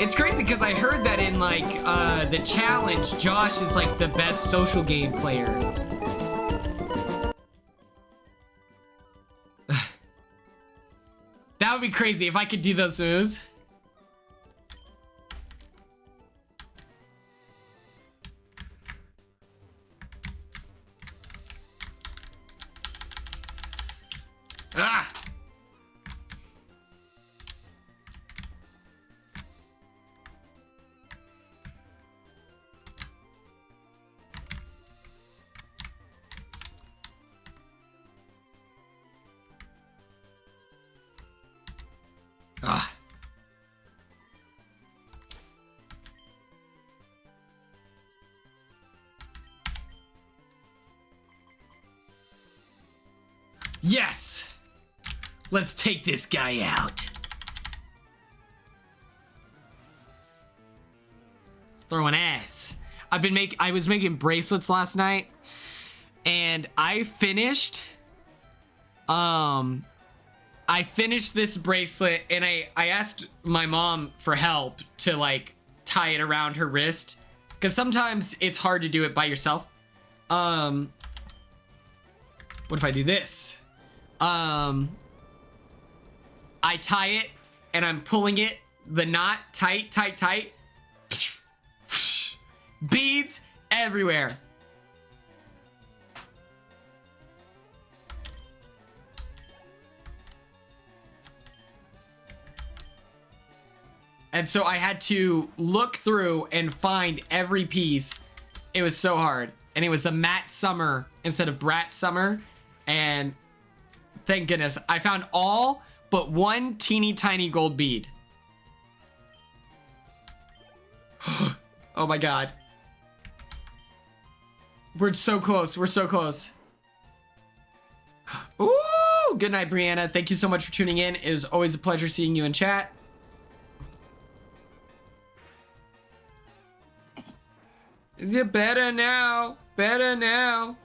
it's crazy because I heard that in like the challenge, Josh is like the best social game player. That would be crazy if I could do those moves. Ah! Ah. Yes! Let's take this guy out. Let's throw an ass. I was making bracelets last night, and I finished this bracelet, and I asked my mom for help to like tie it around her wrist, Because sometimes it's hard to do it by yourself. What if I do this? I tie it and I'm pulling it, the knot tight, tight, tight. Beads everywhere. And so I had to look through and find every piece. It was so hard. And it was a Matt Summer instead of Brat Summer. And thank goodness I found all but one teeny tiny gold bead. Oh my God. We're so close. We're so close. Ooh, good night, Brianna. Thank you so much for tuning in. It is always a pleasure seeing you in chat. Is it better now? Better now.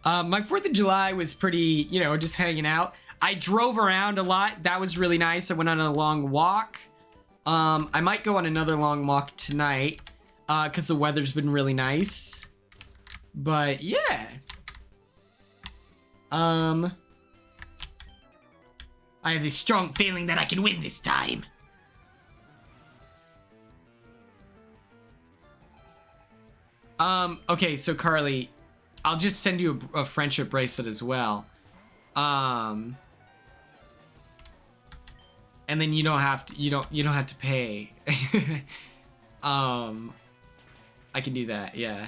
My 4th of July was pretty, you know, just hanging out. I drove around a lot. That was really nice. I went on a long walk. I might go on another long walk tonight because the weather's been really nice. But yeah. I have this strong feeling that I can win this time. Okay, so Carly, I'll just send you a friendship bracelet as well. And then you don't have to, you don't have to pay. I can do that, yeah.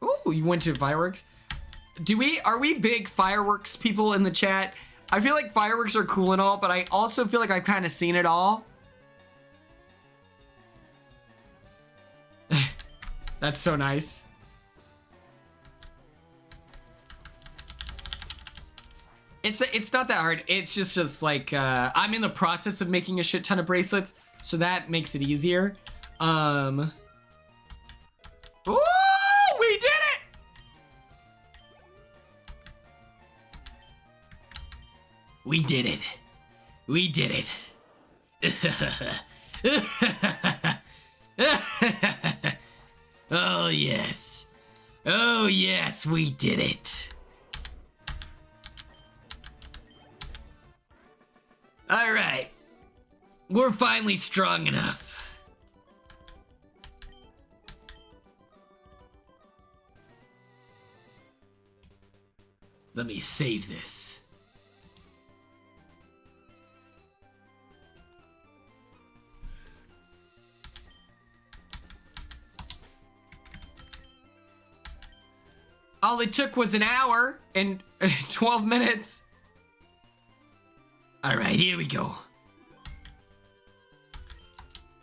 Ooh, you went to fireworks? Are we big fireworks people in the chat? I feel like fireworks are cool and all, but I also feel like I've kind of seen it all. That's so nice. It's not that hard. It's just like I'm in the process of making a shit ton of bracelets, so that makes it easier. Ooh, we did it! We did it. We did it. Oh, yes. Oh, yes, we did it. All right. We're finally strong enough. Let me save this. All it took was an hour and 12 minutes. All right, here we go.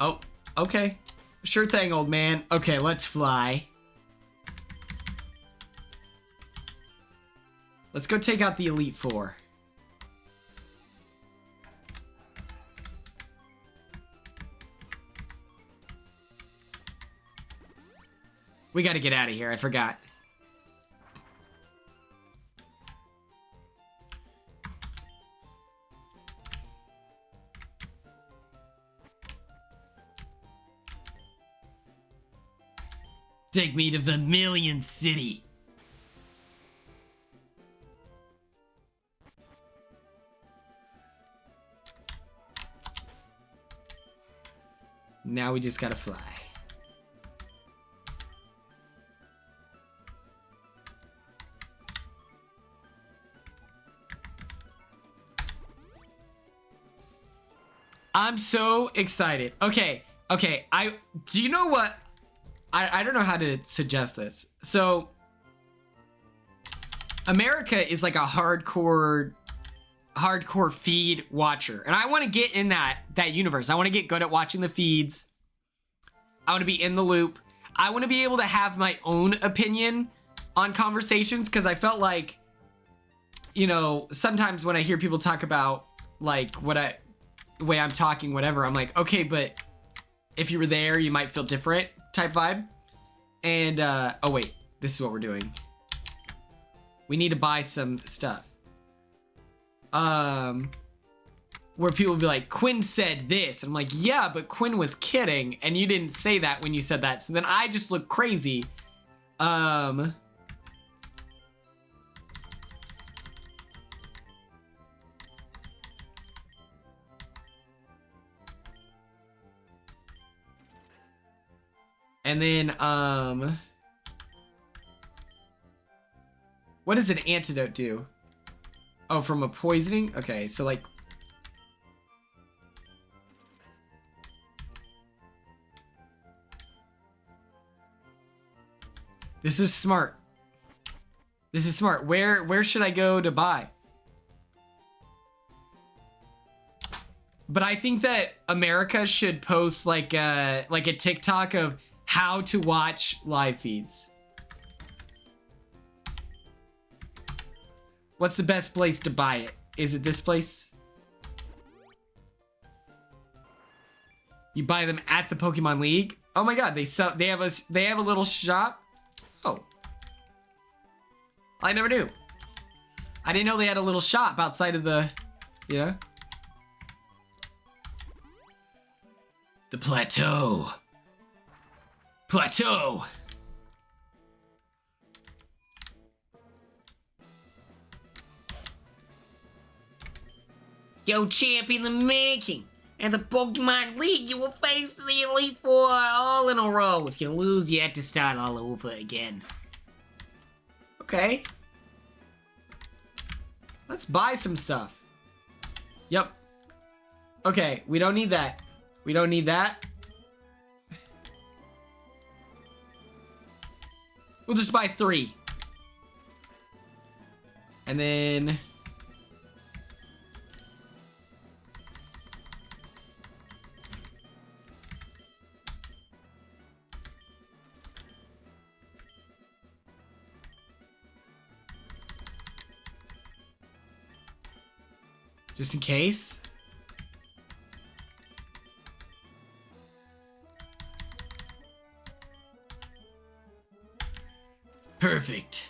Oh, okay. Sure thing, old man. Okay, let's fly. Let's go take out the Elite Four. We gotta get out of here, I forgot. Take me to Vermilion City. Now we just gotta fly. I'm so excited. Okay, do you know what? I don't know how to suggest this. So, America is like a hardcore hardcore feed watcher. And I want to get in that universe. I want to get good at watching the feeds. I want to be in the loop. I want to be able to have my own opinion on conversations, because I felt like, you know, sometimes when I hear people talk about like the way I'm talking, whatever, I'm like, okay, but if you were there, you might feel different type vibe. And, oh wait, this is what we're doing. We need to buy some stuff. Where people will be like, Quinn said this. I'm like, yeah, but Quinn was kidding, and you didn't say that when you said that. So then I just look crazy. And then, what does an antidote do? Oh, from a poisoning? Okay, so like... This is smart. This is smart. Where should I go to buy? But I think that America should post like a TikTok of how to watch live feeds. What's the best place to buy it? Is it this place? You buy them at the Pokemon League? Oh my god, they have a little shop? Oh. I never knew. I didn't know they had a little shop outside of the, yeah. The plateau. Plateau. Yo, champion the making. At the Pokemon League, you will face the Elite Four all in a row. If you lose, you have to start all over again. Okay. Let's buy some stuff. Yep. Okay, we don't need that. We don't need that. We'll just buy 3. And then... just in case. Perfect.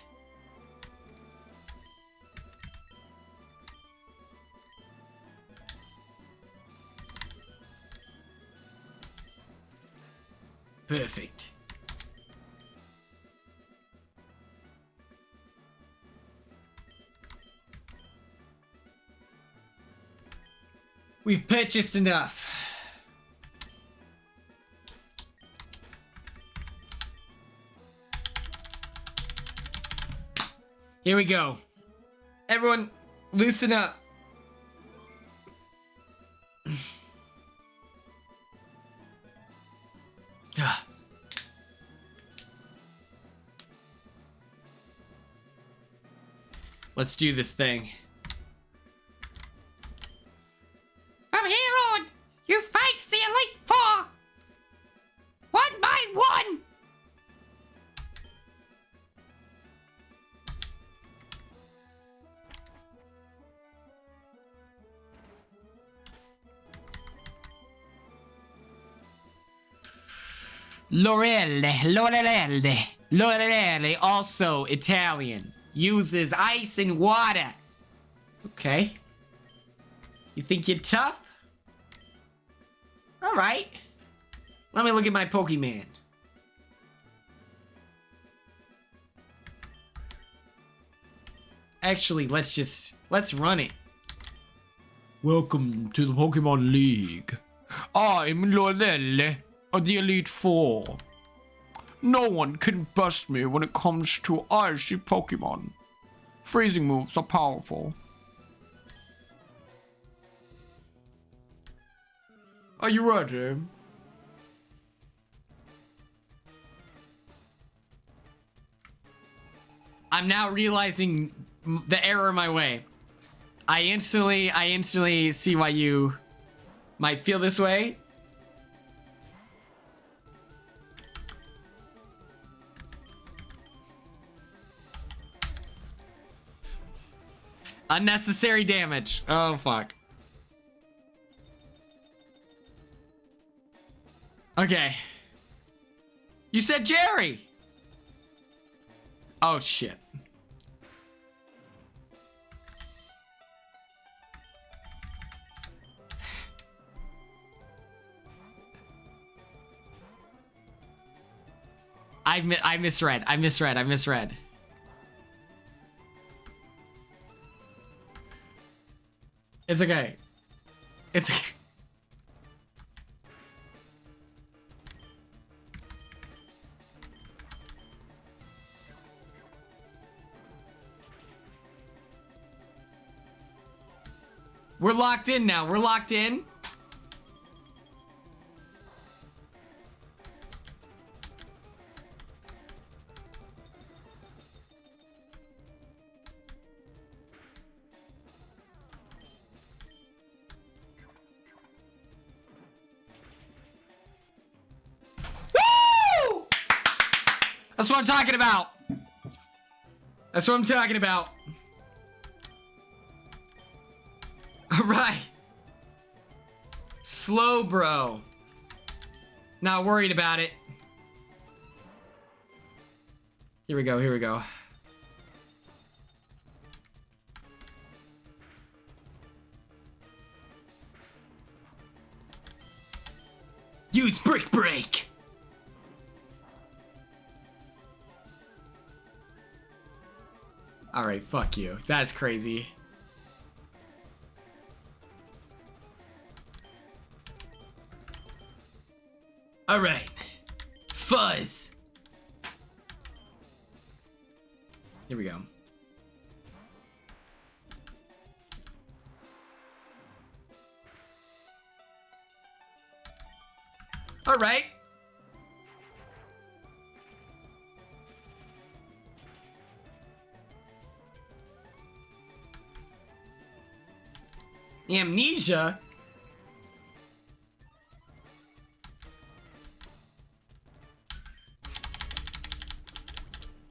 Perfect. We've purchased enough. Here we go. Everyone, loosen up. Let's do this thing. From here on, you face the Elite Four. One by one. Lorelle, also Italian. Uses ice and water. Okay. You think you're tough? Alright. Let me look at my Pokemon. Actually, let's run it. Welcome to the Pokemon League. I'm Lorelle of the Elite Four. No one can bust me when it comes to icy Pokemon. Freezing moves are powerful. Are you ready? I'm now realizing the error in my way. I instantly see why you might feel this way. Unnecessary damage. Oh, fuck. Okay. You said Jerry. Oh, shit. I misread. I misread. It's okay. It's okay. We're locked in now. We're locked in. Woo! That's what I'm talking about. That's what I'm talking about. All right. Slow, bro. Not worried about it. Here we go. Here we go. Use brick break. All right, fuck you. That's crazy. All right, fuzz. Here we go. All right. Amnesia?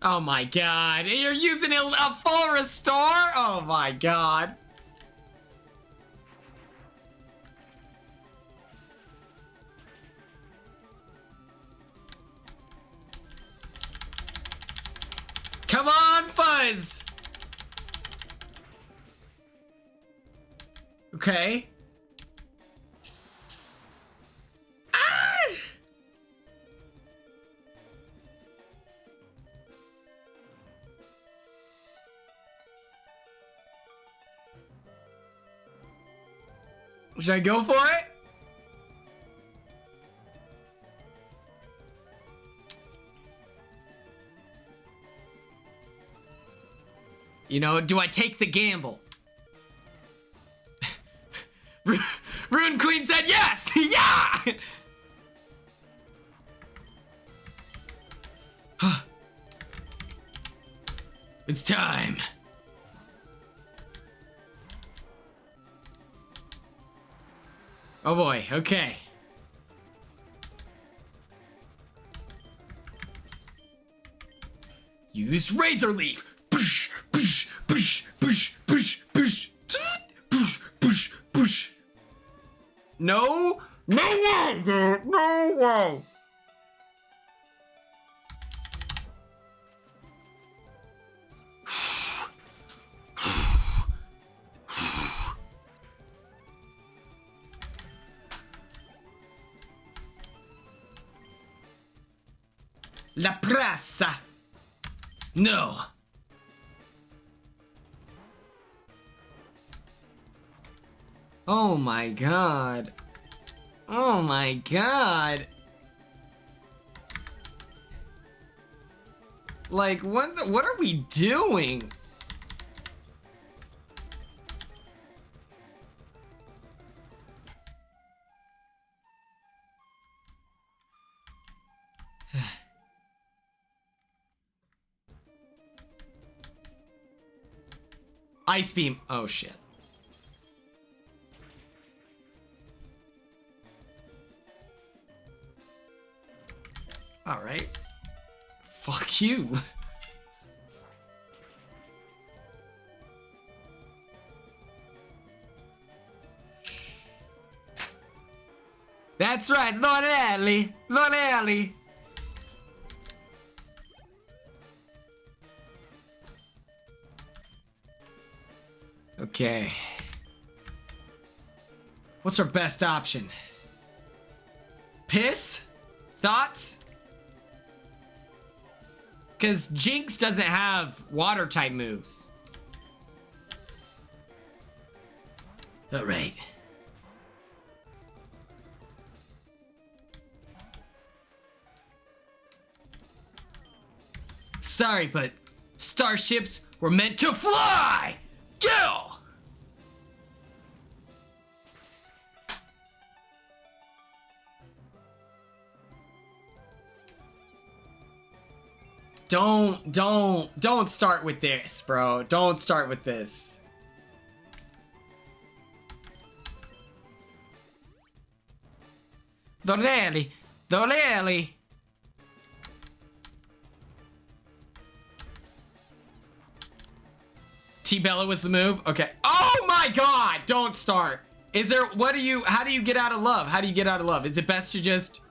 Oh my god, you're using a full restore? Oh my god. Come on, Fuzz! Okay. Should I go for it? You know, do I take the gamble? Rune Queen said yes! Yeah! It's time. Oh boy, okay. Use Razor Leaf. Push, push, push, push, push, push, push, push, push. No, no way, dude, no way. La prasa. No. Oh my god. Oh my god. Like, what are we doing? Ice beam. Oh shit. All right. Fuck you. That's right, Lord Alley. Lord Alley. Okay. What's our best option? Piss? Thoughts? Because Jinx doesn't have water type moves. Alright. Sorry, but starships were meant to fly! Go! Don't start with this, bro. Don't start with this. Dorelli. Dorelli. T-Bella was the move? Okay. Oh my god! Don't start. Is there, how do you get out of love? How do you get out of love? Is it best to just...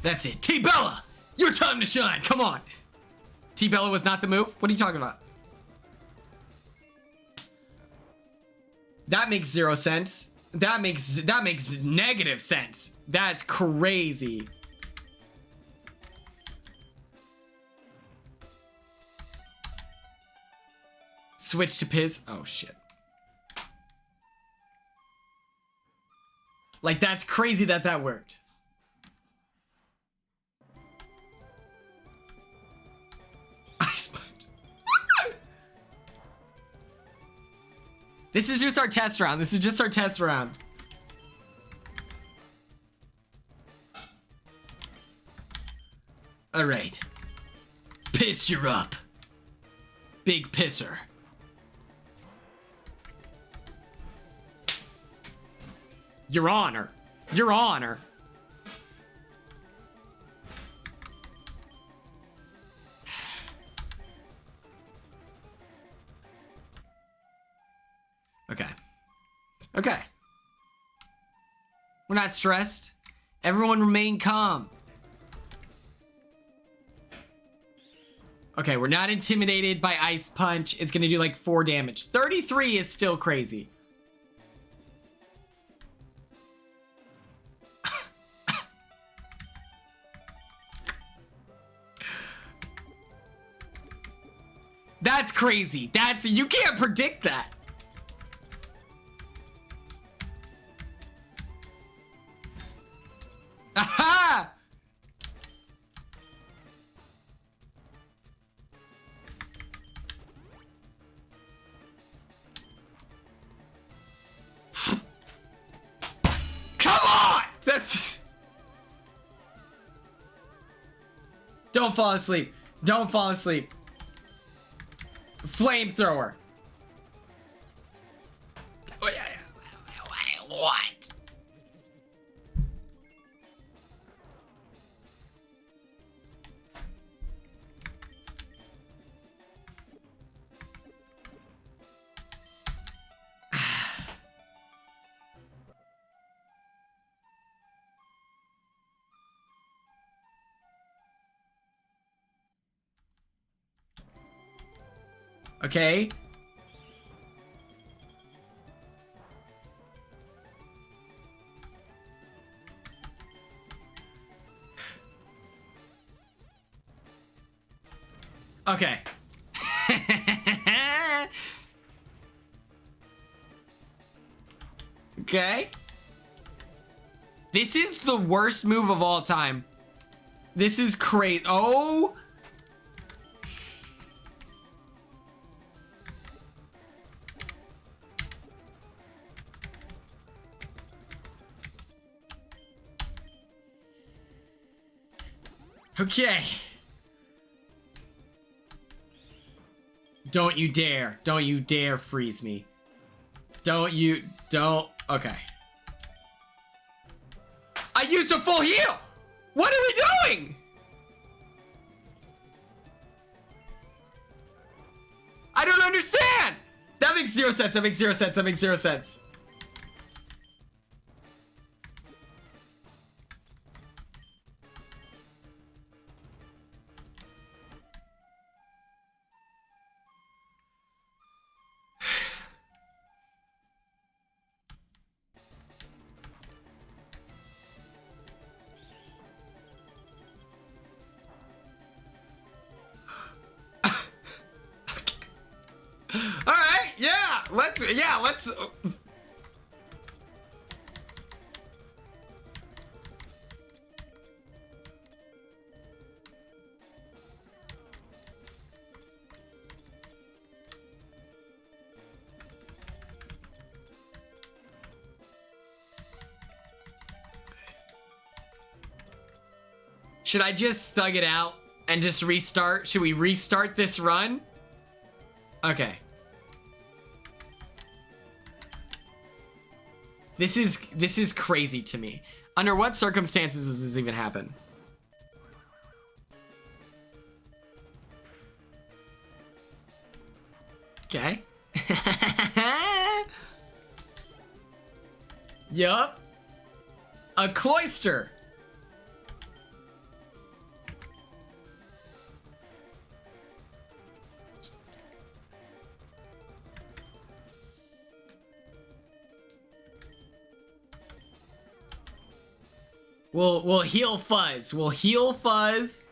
That's it. T-Bella! Your time to shine! Come on! T-Bella was not the move? What are you talking about? That makes zero sense. That makes negative sense. That's crazy. Switch to Piz. Oh shit. Like, that's crazy that worked. Ice Punch. This is just our test round. This is just our test round. All right. Piss, you're up. Big pisser. Your Honor. Your Honor. Okay. Okay. We're not stressed. Everyone remain calm. Okay, we're not intimidated by Ice Punch. It's gonna do like 4 damage. 33 is still crazy. That's crazy. You can't predict that. Aha! Come on! That's... Don't fall asleep. Don't fall asleep. Flamethrower. Oh, yeah. What? Okay. Okay. Okay. This is the worst move of all time. This is crazy. Oh. Okay. Don't you dare. Don't you dare freeze me. Don't. Okay. I used a full heal! What are we doing? I don't understand. That makes zero sense. That makes zero sense. That makes zero sense. All right, let's. Should I just thug it out and just restart? Should we restart this run? Okay. This is crazy to me. Under what circumstances does this even happen? Okay. Yup. A cloister. We'll heal Fuzz. We'll heal Fuzz.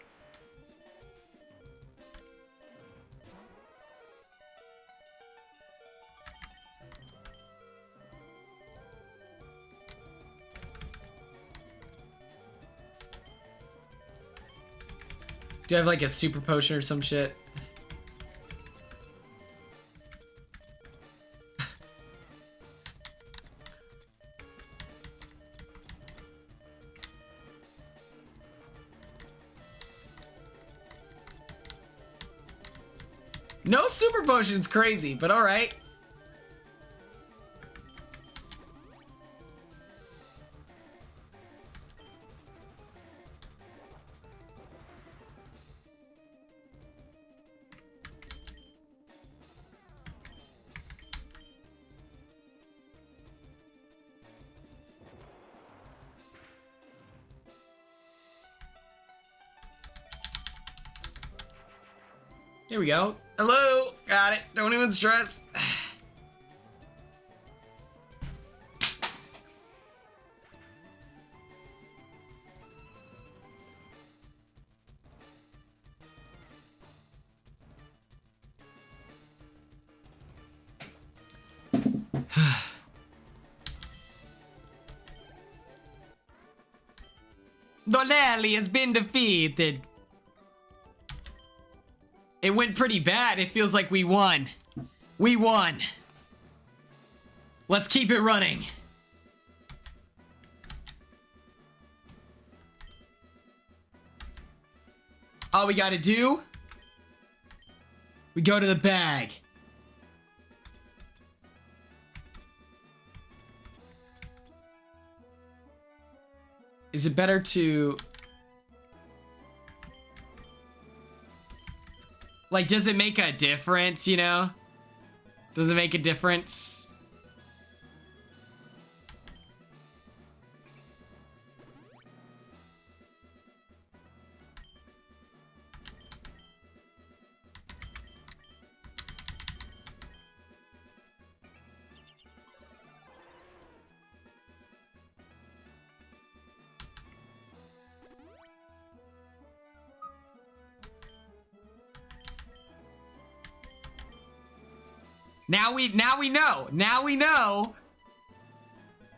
Do I have like a super potion or some shit? No super potion's crazy, but all right. Here we go. Hello. Got it. Don't even stress. Dolelli has been defeated. It went pretty bad. It feels like we won. We won. Let's keep it running. All we gotta do, we go to the bag. Is it better to... Like, does it make a difference, you know? Does it make a difference? Now we know. Now we know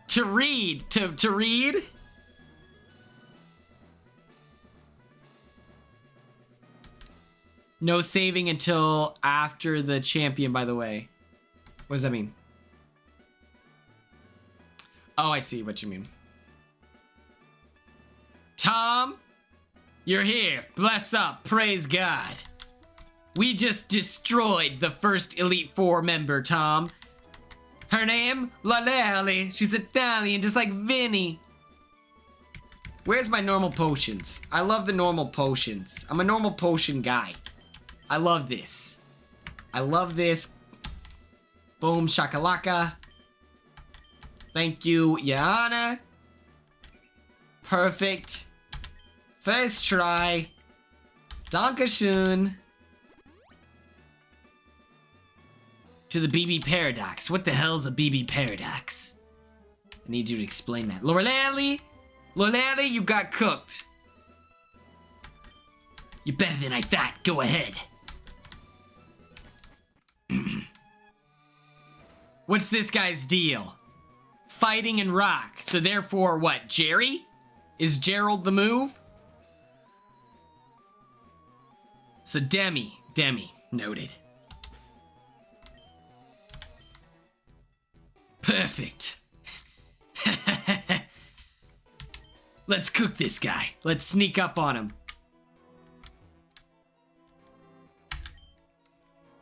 to read. To read. No saving until after the champion, by the way. What does that mean? Oh, I see what you mean. Tom, you're here. Bless up. Praise God. We just destroyed the first Elite Four member, Tom. Her name? Laleli. She's Italian, just like Vinny. Where's my normal potions? I love the normal potions. I'm a normal potion guy. I love this. I love this. Boom shakalaka. Thank you, Yana. Perfect. First try. Dankeschön. To the BB paradox. What the hell's a BB paradox? I need you to explain that. Lorelali, you got cooked. You're better than I thought. Go ahead. What's this guy's deal? Fighting and rock. So therefore, what? Jerry? Is Gerald the move? So Demi. Noted. Perfect. Let's cook this guy. Let's sneak up on him.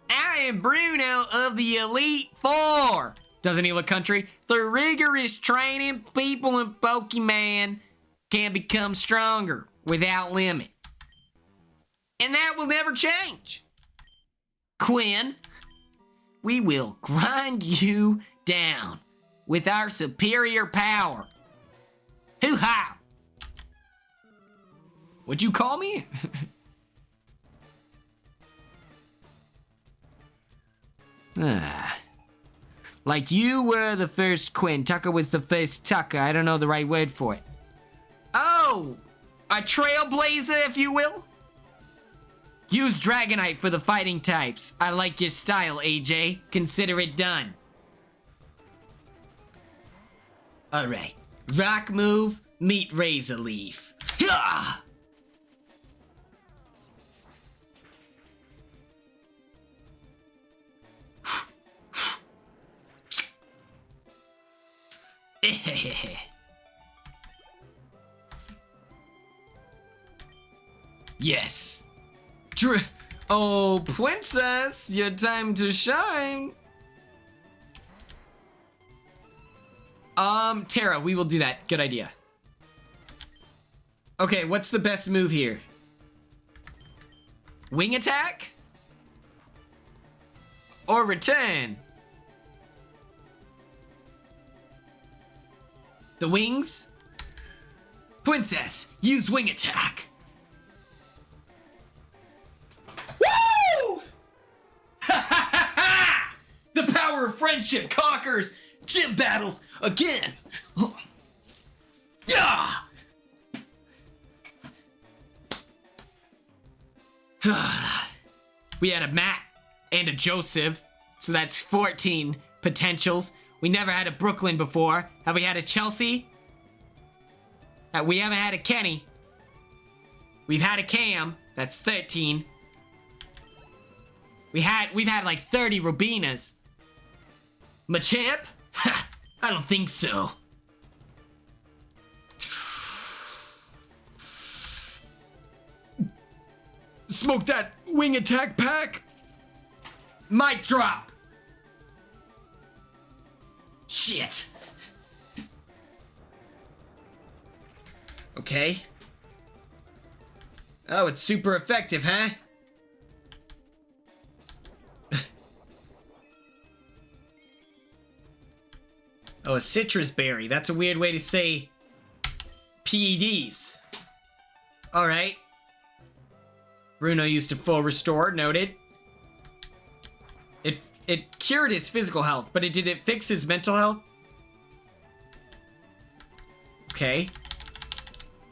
I am Bruno of the Elite Four. Doesn't he look country? Through rigorous training, people in Pokemon can become stronger without limit. And that will never change. Quinn, we will grind you down with our superior power. Hoo-ha! What'd you call me? Like you were the first Quinn. Tucker was the first Tucker. I don't know the right word for it. Oh! A trailblazer, if you will? Use Dragonite for the fighting types. I like your style, AJ. Consider it done. Alright. Rock move, meet Razor Leaf. Hyah! Yes. Oh, princess, your time to shine. Tara, we will do that. Good idea. Okay, what's the best move here? Wing attack? Or return? The wings? Princess, use wing attack. Woo! The power of friendship conquers gym battles again. Yeah. We had a Matt and a Joseph, so that's 14 potentials. We never had a Brooklyn before. Have we had a Chelsea? We haven't had a Kenny. We've had a Cam. That's 13. We've had like 30 Rubinas. Machamp? Ha, I don't think so. Smoke that wing attack pack. Mic drop. Shit. Okay. Oh, it's super effective, huh? Oh, a citrus berry. That's a weird way to say PEDs. Alright. Bruno used a full restore, noted. It cured his physical health, but did it fix his mental health? Okay.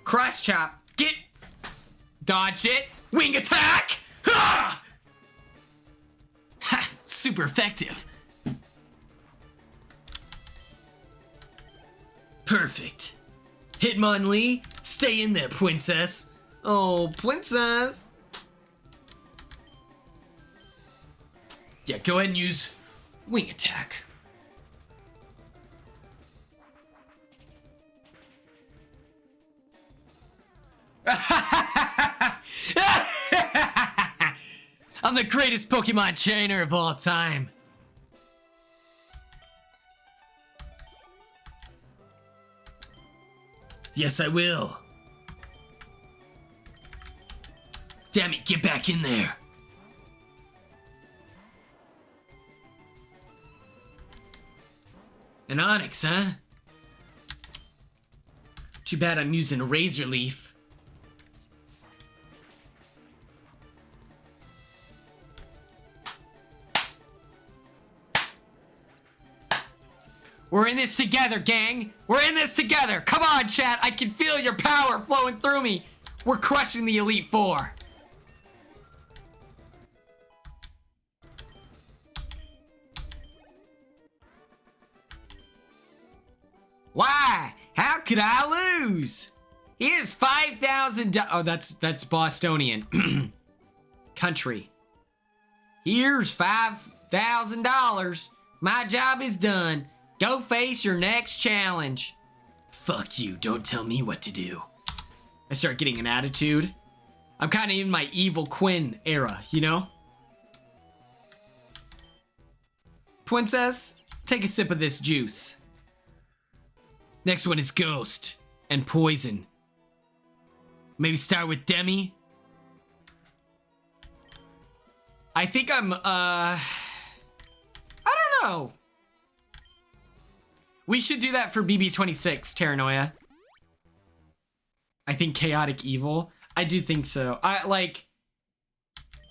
Cross chop. Get. Dodged it. Wing attack. Ha! Ha! Super effective. Perfect. Hitmonlee, stay in there, princess. Oh, princess. Yeah, go ahead and use wing attack. I'm the greatest Pokemon trainer of all time. Yes, I will. Damn it, get back in there. An onyx, huh? Too bad I'm using a razor leaf. We're in this together, gang. We're in this together. Come on, chat. I can feel your power flowing through me. We're crushing the Elite Four. Why? How could I lose? Here's $5,000. Oh, that's Bostonian. Country. Here's $5,000. My job is done. Go face your next challenge. Fuck you. Don't tell me what to do. I start getting an attitude. I'm kind of in my evil Quinn era, you know? Princess, take a sip of this juice. Next one is Ghost and Poison. Maybe start with Demi. I think I'm, I don't know. We should do that for BB26, Terranoia. I think Chaotic Evil. I do think so. I, like,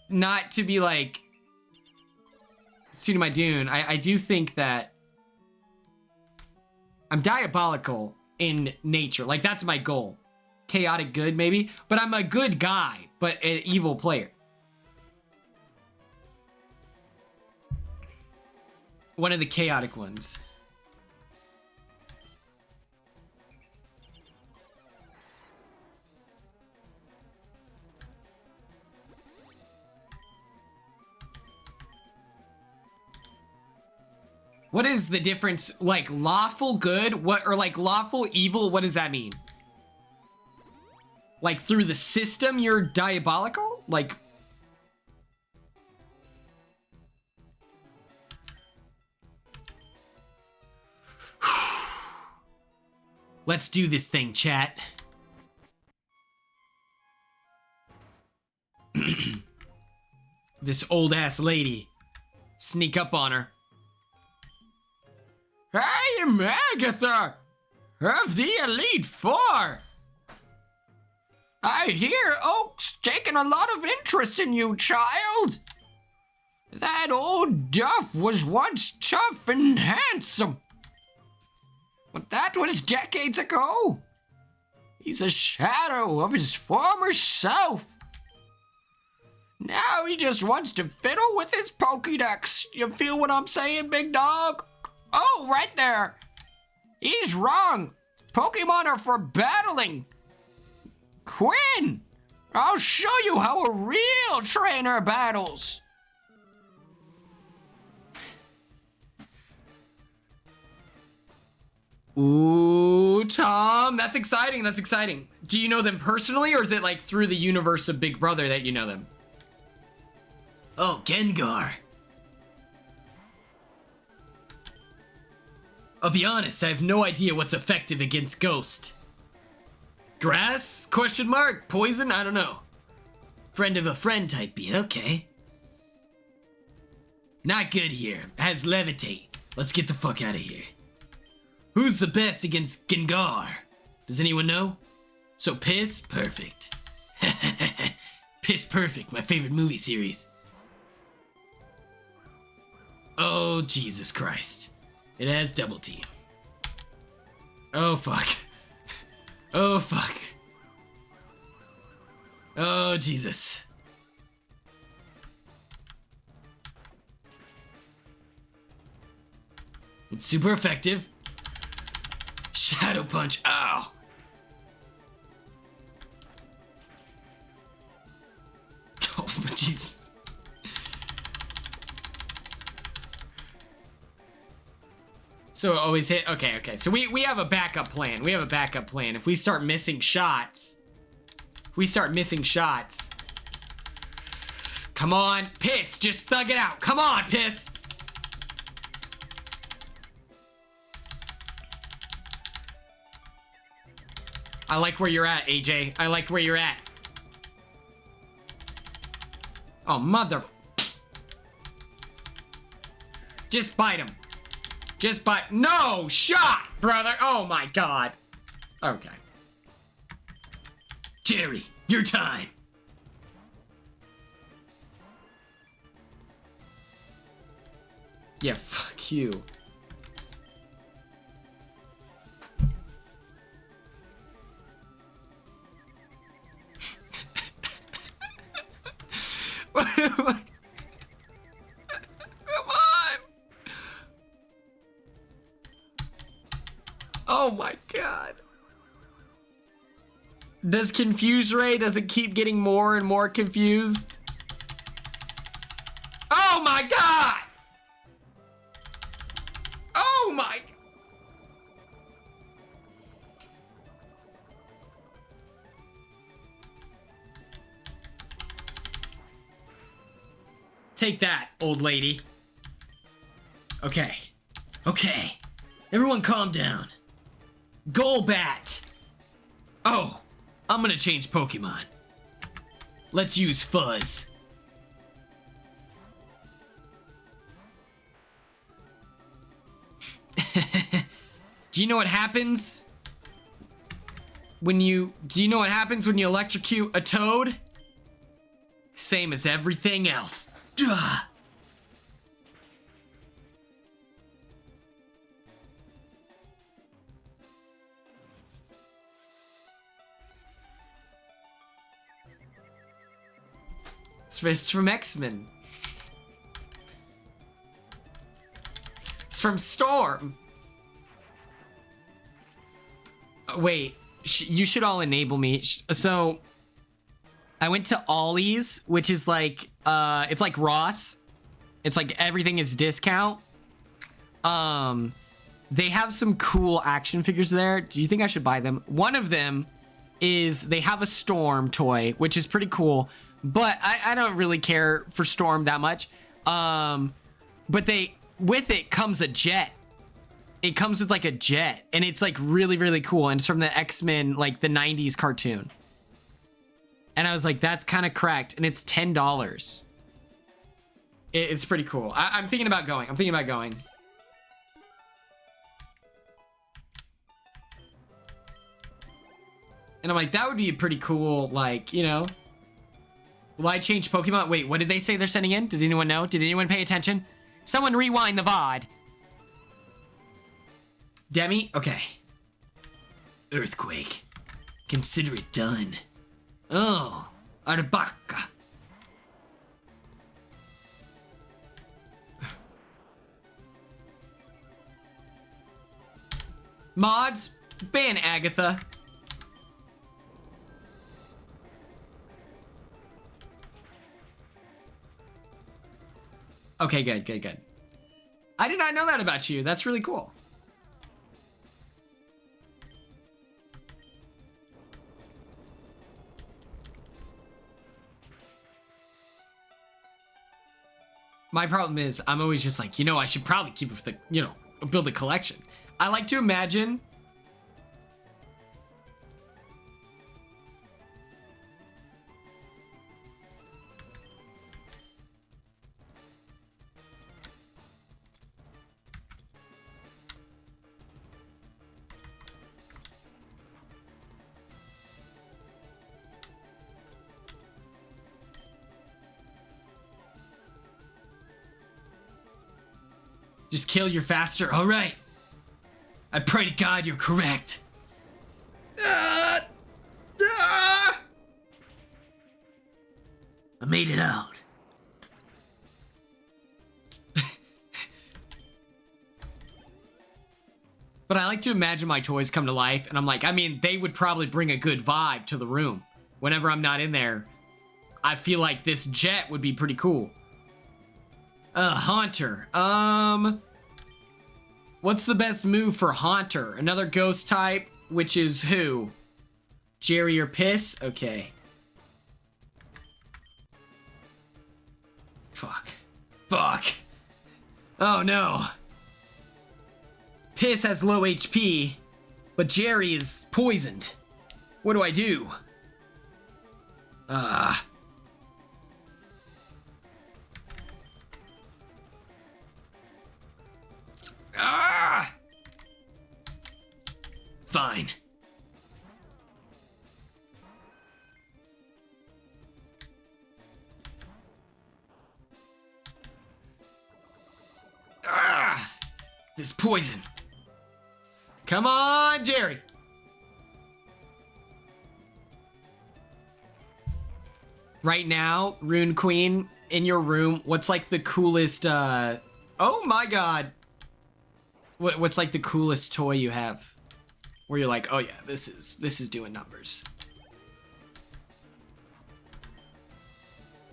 not to be, like, suiting my dune. I do think that I'm diabolical in nature. Like, that's my goal. Chaotic good, maybe. But I'm a good guy, but an evil player. One of the chaotic ones. What is the difference? Like lawful good? What, or like lawful evil? What does that mean? Like through the system you're diabolical? Like let's do this thing, chat. This old ass lady. Sneak up on her. I am Agatha of the Elite Four. I hear Oak's taken a lot of interest in you, child. That old Duff was once tough and handsome. But that was decades ago. He's a shadow of his former self. Now he just wants to fiddle with his Pokédex. You feel what I'm saying, big dog? Oh, right there. He's wrong. Pokemon are for battling. Quinn, I'll show you how a real trainer battles. Ooh, Tom, that's exciting, that's exciting. Do you know them personally, or is it like through the universe of Big Brother that you know them? Oh, Gengar. I'll be honest, I have no idea what's effective against Ghost. Grass? Question mark? Poison? I don't know. Friend of a friend type beat, okay. Not good here. Has Levitate. Let's get the fuck out of here. Who's the best against Gengar? Does anyone know? So Piss? Perfect. Piss Perfect, my favorite movie series. Oh, Jesus Christ. It has Double Team. Oh, fuck. Oh, fuck. Oh, Jesus. It's super effective. Shadow Punch. Ow. Oh, Jesus. So it always hit. Okay. So we have a backup plan. We have a backup plan. If we start missing shots. Come on, Piss. Just thug it out. Come on, Piss. I like where you're at, AJ. I like where you're at. Oh, mother. Just bite him. Just bite. No shot, brother. Oh my god. Okay. Jerry, your time. Yeah, fuck you. Come on. Oh my god. Does confuse Ray? Does it keep getting more and more confused? Oh my god! Oh my... Take that, old lady. Okay. Okay. Everyone calm down. Golbat! Oh, I'm gonna change Pokemon. Let's use Fuzz. Do you know what happens when you... Do you know what happens when you electrocute a toad? Same as everything else. Duh. It's from X-Men. It's from Storm. Wait, you should all enable me. So, I went to Ollie's, which is like, it's like Ross. It's like everything is discount. They have some cool action figures there. Do you think I should buy them? One of them is they have a Storm toy, which is pretty cool. But I don't really care for Storm that much. But with it comes a jet. It comes with like a jet, and it's like really, really cool. And it's from the X-Men, like the 90s cartoon. And I was like, that's kind of cracked. And it's $10. It's pretty cool. I'm thinking about going. And I'm like, that would be a pretty cool, like, you know. Will I change Pokemon? Wait, what did they say they're sending in? Did anyone know? Did anyone pay attention? Someone rewind the VOD. Demi? Okay. Earthquake. Consider it done. Oh, Arabaka. Mods, ban Agatha. Okay, good. I did not know that about you. That's really cool. My problem is I'm always just like, you know, I should probably keep with the, you know, build a collection. I like to imagine just kill your faster. All right. I pray to God you're correct. I made it out. But I like to imagine my toys come to life, and I'm like, I mean, they would probably bring a good vibe to the room. Whenever I'm not in there, I feel like this jet would be pretty cool. Haunter. What's the best move for Haunter? Another ghost type, which is who? Jerry or Piss? Okay. Fuck. Oh no. Piss has low HP, but Jerry is poisoned. What do I do? fine. Ah, this poison. Come on, Jerry. Right now, Rune Queen, in your room, what's like the coolest, oh my god. What's like the coolest toy you have? Where you're like, oh yeah, this is doing numbers.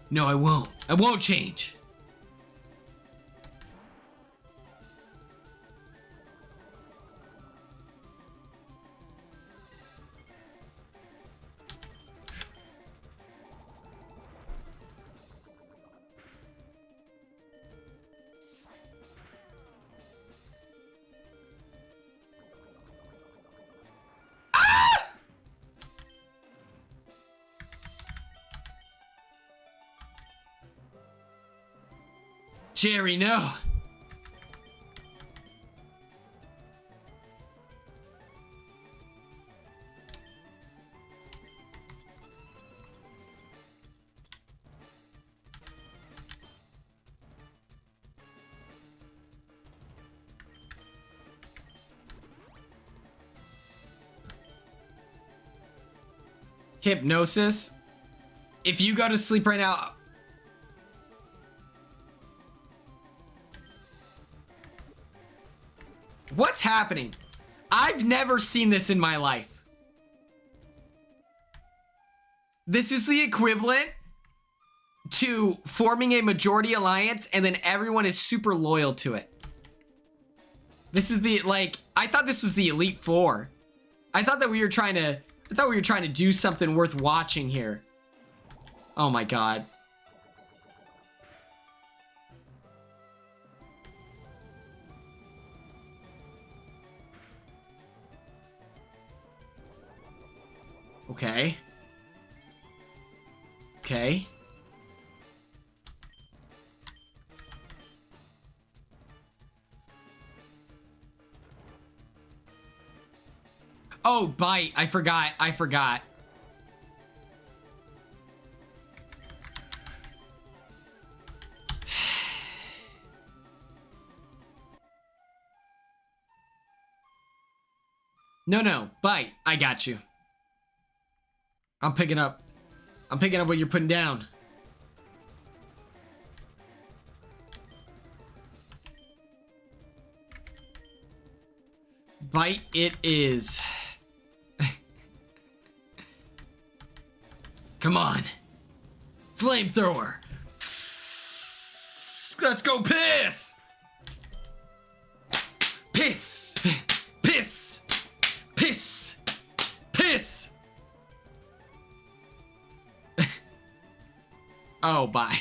No, I won't. I won't change. Jerry, no. Hypnosis? If you go to sleep right now... What's happening? I've never seen this in my life. This is the equivalent to forming a majority alliance and then everyone is super loyal to it. This is the, like, I thought this was the Elite Four. I thought we were trying to do something worth watching here. Oh my god. Okay. Okay. Oh, bite. I forgot. No, bite. I got you. I'm picking up what you're putting down. Bite it is. Come on. Flamethrower. Let's go piss. Piss. Piss. Piss. Piss. Oh, bye.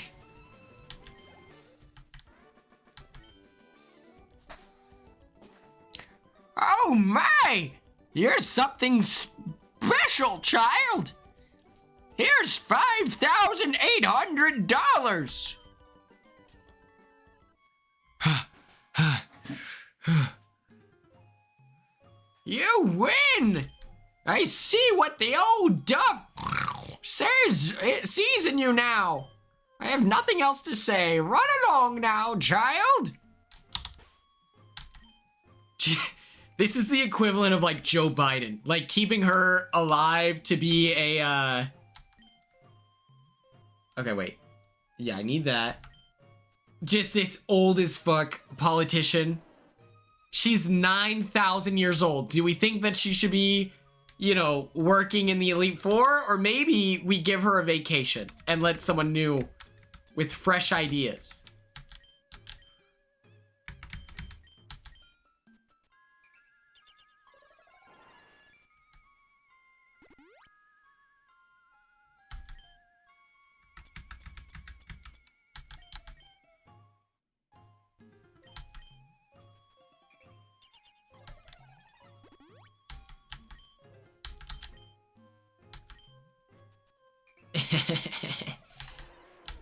Oh my! You're something special, child! Here's $5,800! You win! I see what the old duff sees in you now. I have nothing else to say. Run along now, child. This is the equivalent of like Joe Biden, like keeping her alive to be a, okay, wait. Yeah, I need that. Just this old as fuck politician. She's 9,000 years old. Do we think that she should be, you know, working in the Elite Four? Or maybe we give her a vacation and let someone new with fresh ideas.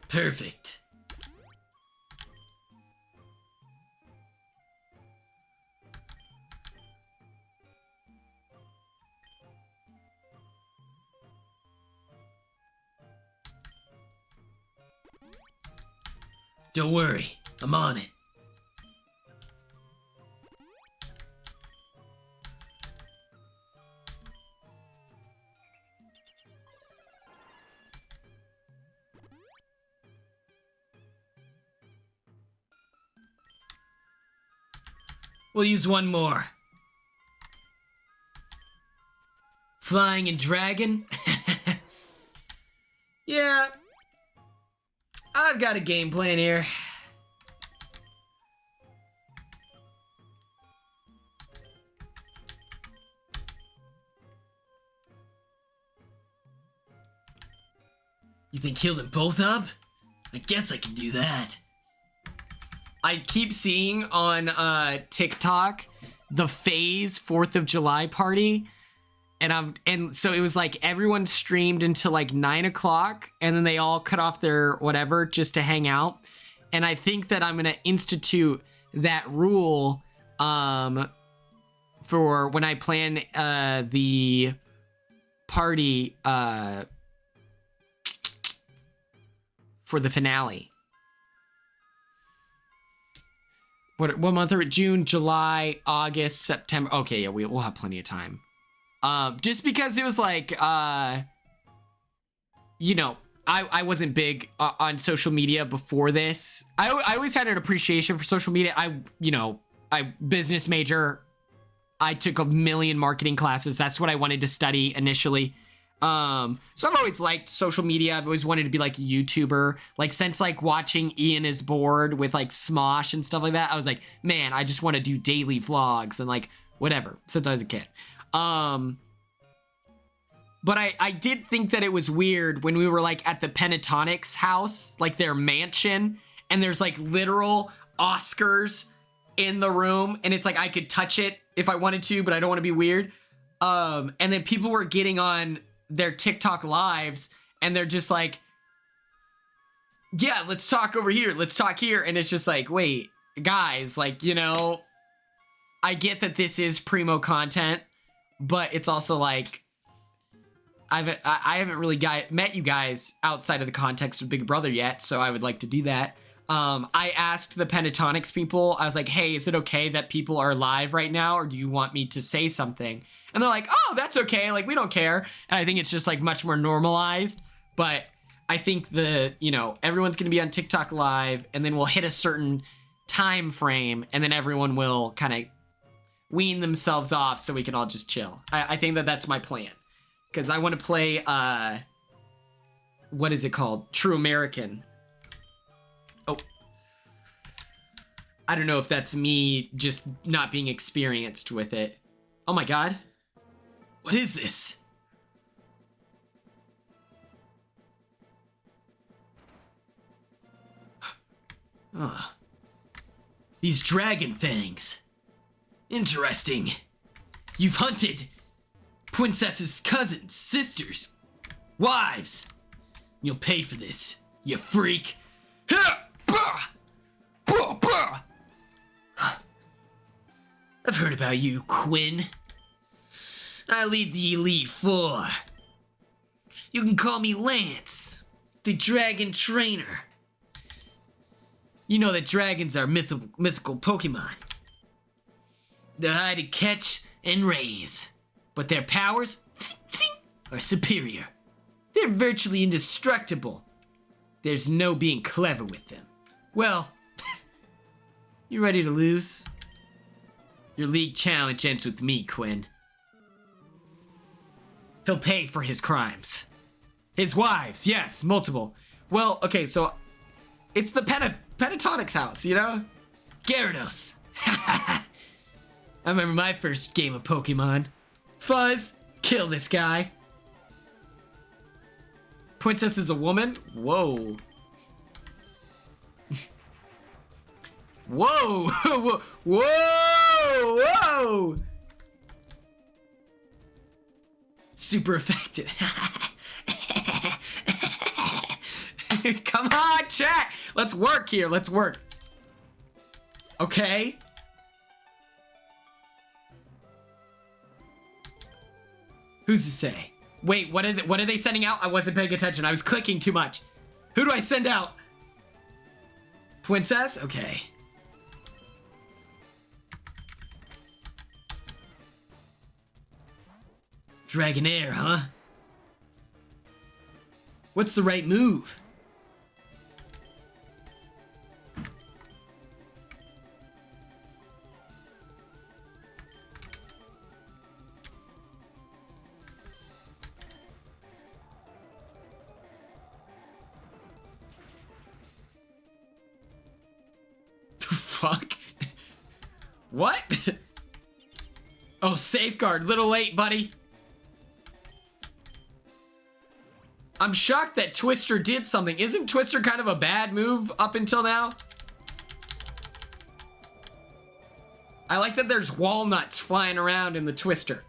Perfect. Don't worry, I'm on it. We'll use one more. Flying and dragon? Yeah. I've got a game plan here. You think heal them both up? I guess I can do that. I keep seeing on TikTok the Phase 4th of July party, and so it was like everyone streamed until like 9 o'clock, and then they all cut off their whatever just to hang out. And I think that I'm gonna institute that rule for when I plan the party for the finale. What month are we? June, July, August, September. Okay, yeah, we'll have plenty of time. Just because it was like, you know, I wasn't big on social media before this. I always had an appreciation for social media. I business major. I took a million marketing classes. That's what I wanted to study initially. So I've always liked social media. I've always wanted to be like a YouTuber. Like since like watching Ian is Bored with like Smosh and stuff like that, I was like, man, I just want to do daily vlogs and like whatever since I was a kid. But I did think that it was weird when we were like at the Pentatonics house, like their mansion, and there's like literal Oscars in the room, and it's like I could touch it if I wanted to, but I don't want to be weird. And then people were getting on their TikTok lives, and they're just like, yeah, let's talk over here, let's talk here, and it's just like, wait, guys, like, you know, I get that this is primo content, but it's also like, I haven't really met you guys outside of the context of Big Brother yet, so I would like to do that. I asked the Pentatonics people, I was like, hey, is it okay that people are live right now, or do you want me to say something? And they're like, oh, that's okay, like, we don't care. And I think it's just, like, much more normalized. But I think everyone's gonna be on TikTok live, and then we'll hit a certain time frame, and then everyone will kind of wean themselves off so we can all just chill. I think that that's my plan. Because I want to play, what is it called? True American. Oh. I don't know if that's me just not being experienced with it. Oh my god. What is this? Ah. These dragon fangs. Interesting. You've hunted Princess's cousins, sisters, wives. You'll pay for this, you freak. I've heard about you, Quinn. I lead the Elite Four. You can call me Lance, the Dragon Trainer. You know that dragons are mythical Pokemon. They're hard to catch and raise, but their powers are superior. They're virtually indestructible. There's no being clever with them. Well, you ready to lose? Your league challenge ends with me, Quinn. He'll pay for his crimes. His wives, yes, multiple. Well, okay, so it's the Pentatonics house, you know? Gyarados. I remember my first game of Pokemon. Fuzz, kill this guy. Princess is a woman? Whoa. Whoa! Whoa! Whoa! Super effective. Come on, chat! Let's work here, let's work. Okay. Who's to say? Wait, what are they sending out? I wasn't paying attention. I was clicking too much. Who do I send out? Princess? Okay. Dragonair, huh? What's the right move? The fuck? What? Oh, safeguard. Little late, buddy. I'm shocked that Twister did something. Isn't Twister kind of a bad move up until now? I like that there's walnuts flying around in the Twister.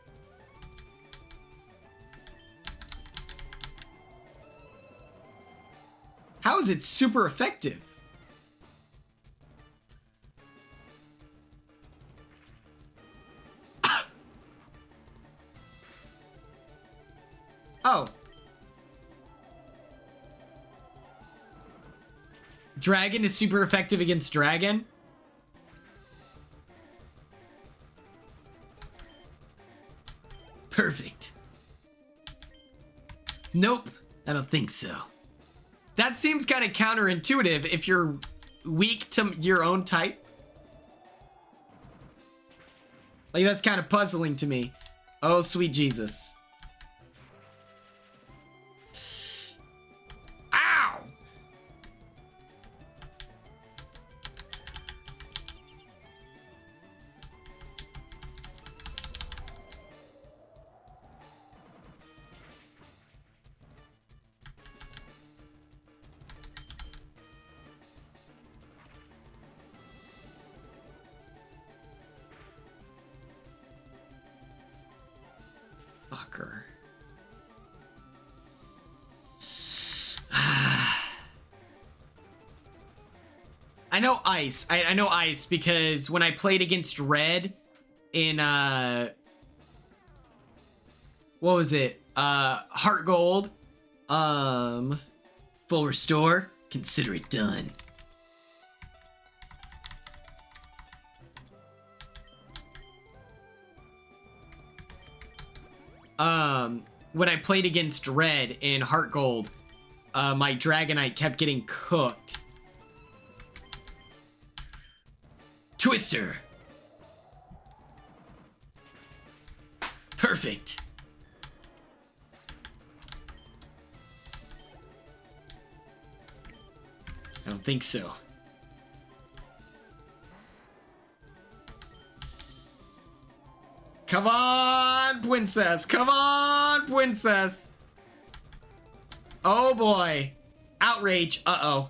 How is it super effective? Oh. Dragon is super effective against dragon? Perfect. Nope, I don't think so. That seems kind of counterintuitive if you're weak to your own type. Like, that's kind of puzzling to me. Oh, sweet Jesus. Ow! Fucker. I know ice. I know ice because when I played against red in what was it? Heart Gold. Full restore. Consider it done. When I played against red in Heart Gold, my Dragonite kept getting cooked. Twister. Perfect. I don't think so. Come on, princess. Come on, princess. Oh boy. Outrage. Uh-oh.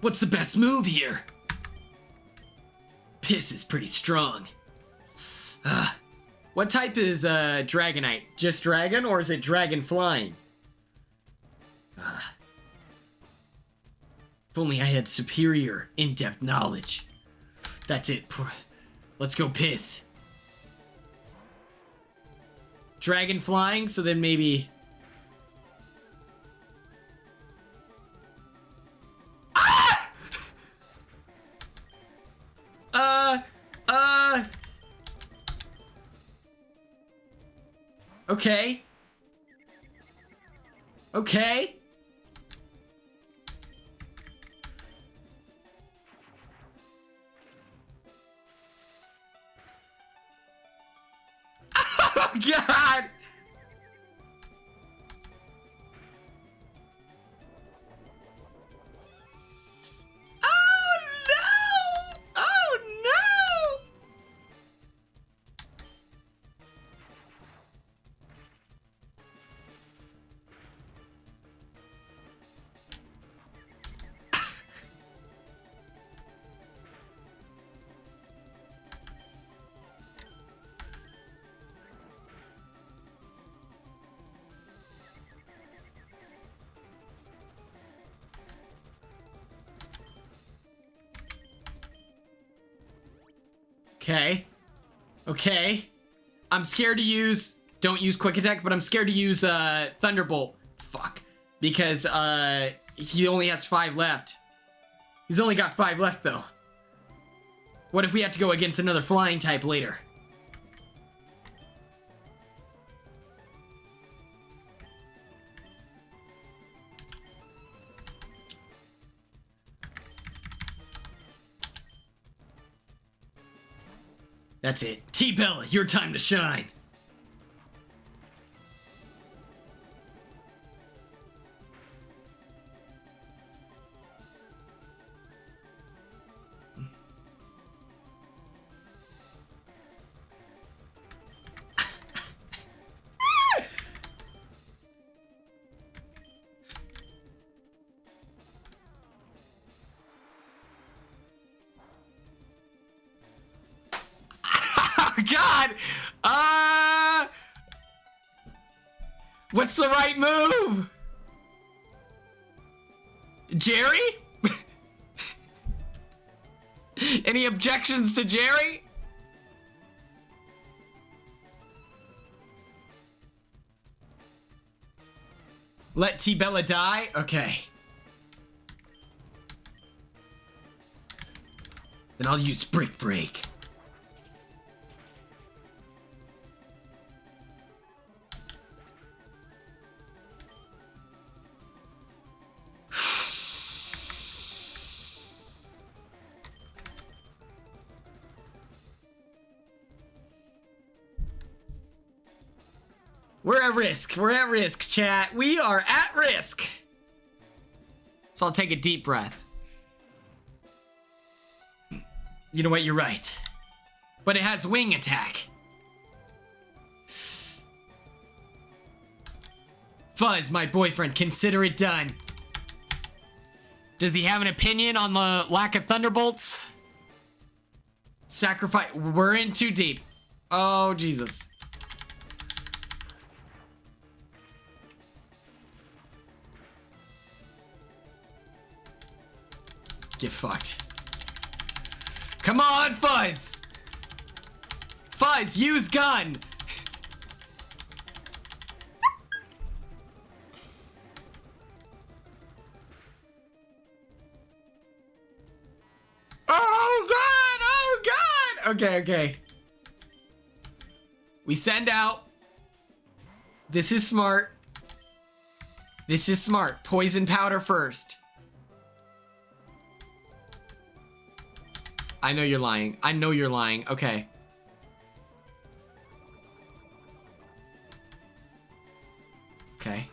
What's the best move here? Piss is pretty strong. What type is Dragonite? Just dragon or is it dragon flying? If only I had superior in-depth knowledge. That's it. Let's go piss. Dragon flying, so then maybe... Okay. Okay. Oh, God. Oh, no. Oh, no. Okay. Okay. I'm scared to use... Don't use quick attack, but I'm scared to use Thunderbolt. Fuck. Because he only has 5 left. He's only got 5 left, though. What if we have to go against another flying type later? That's it. T-Bella, your time to shine. God! What's the right move? Jerry? Any objections to Jerry? Let T-Bella die? Okay. Then I'll use Brick Break. We're at risk. We're at risk, chat. We are at risk. So I'll take a deep breath. You know what? You're right. But it has wing attack. Fuzz, my boyfriend, consider it done. Does he have an opinion on the lack of thunderbolts? Sacrifice. We're in too deep. Oh, Jesus. Get fucked. Come on, Fuzz! Fuzz, use gun! Oh God! Oh God! Okay, okay. We send out. This is smart. This is smart. Poison powder first. I know you're lying. I know you're lying. Okay. Okay.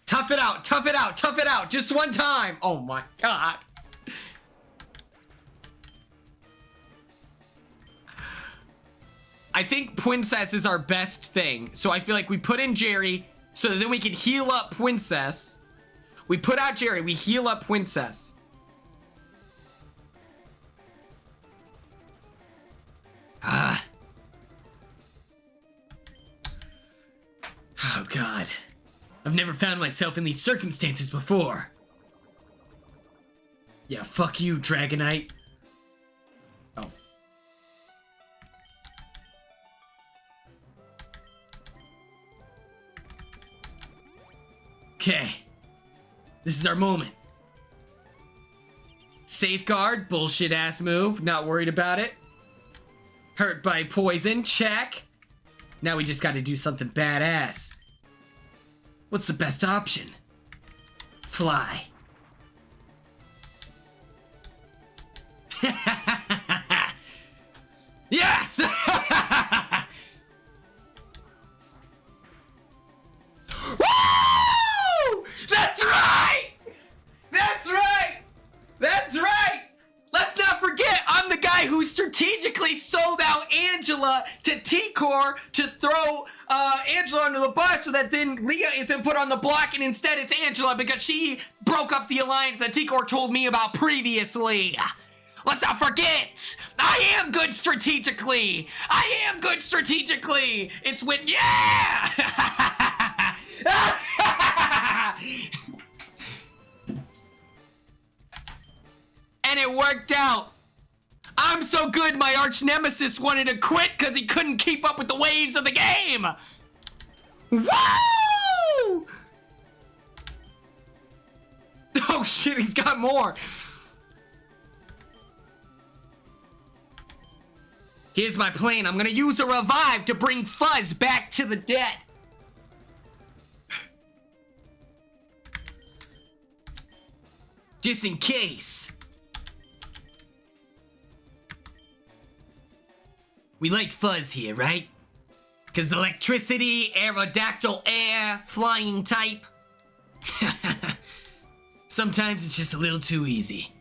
Tough it out. Tough it out. Tough it out. Just one time. Oh my God. I think Princess is our best thing. So I feel like we put in Jerry so that then we can heal up Princess. We put out Jerry. We heal up Princess. Ah. Oh God. I've never found myself in these circumstances before. Yeah, fuck you, Dragonite. Oh. Okay. This is our moment. Safeguard, bullshit ass move, not worried about it. Hurt by poison, check. Now we just gotta do something badass. What's the best option? Fly. Yes! Woo! That's right! That's right! That's right! Let's not forget, I'm the guy who strategically sold out Angela to T-Core to throw Angela under the bus so that then Leah isn't put on the block and instead it's Angela because she broke up the alliance that T-Core told me about previously. Let's not forget, I am good strategically. I am good strategically. It's when, yeah! And it worked out. I'm so good my arch nemesis wanted to quit because he couldn't keep up with the waves of the game! Woo! Oh shit, he's got more! Here's my plan. I'm gonna use a revive to bring Fuzz back to the dead. Just in case. We like Fuzz here, right? Because electricity, aerodactyl air, flying type. Sometimes it's just a little too easy.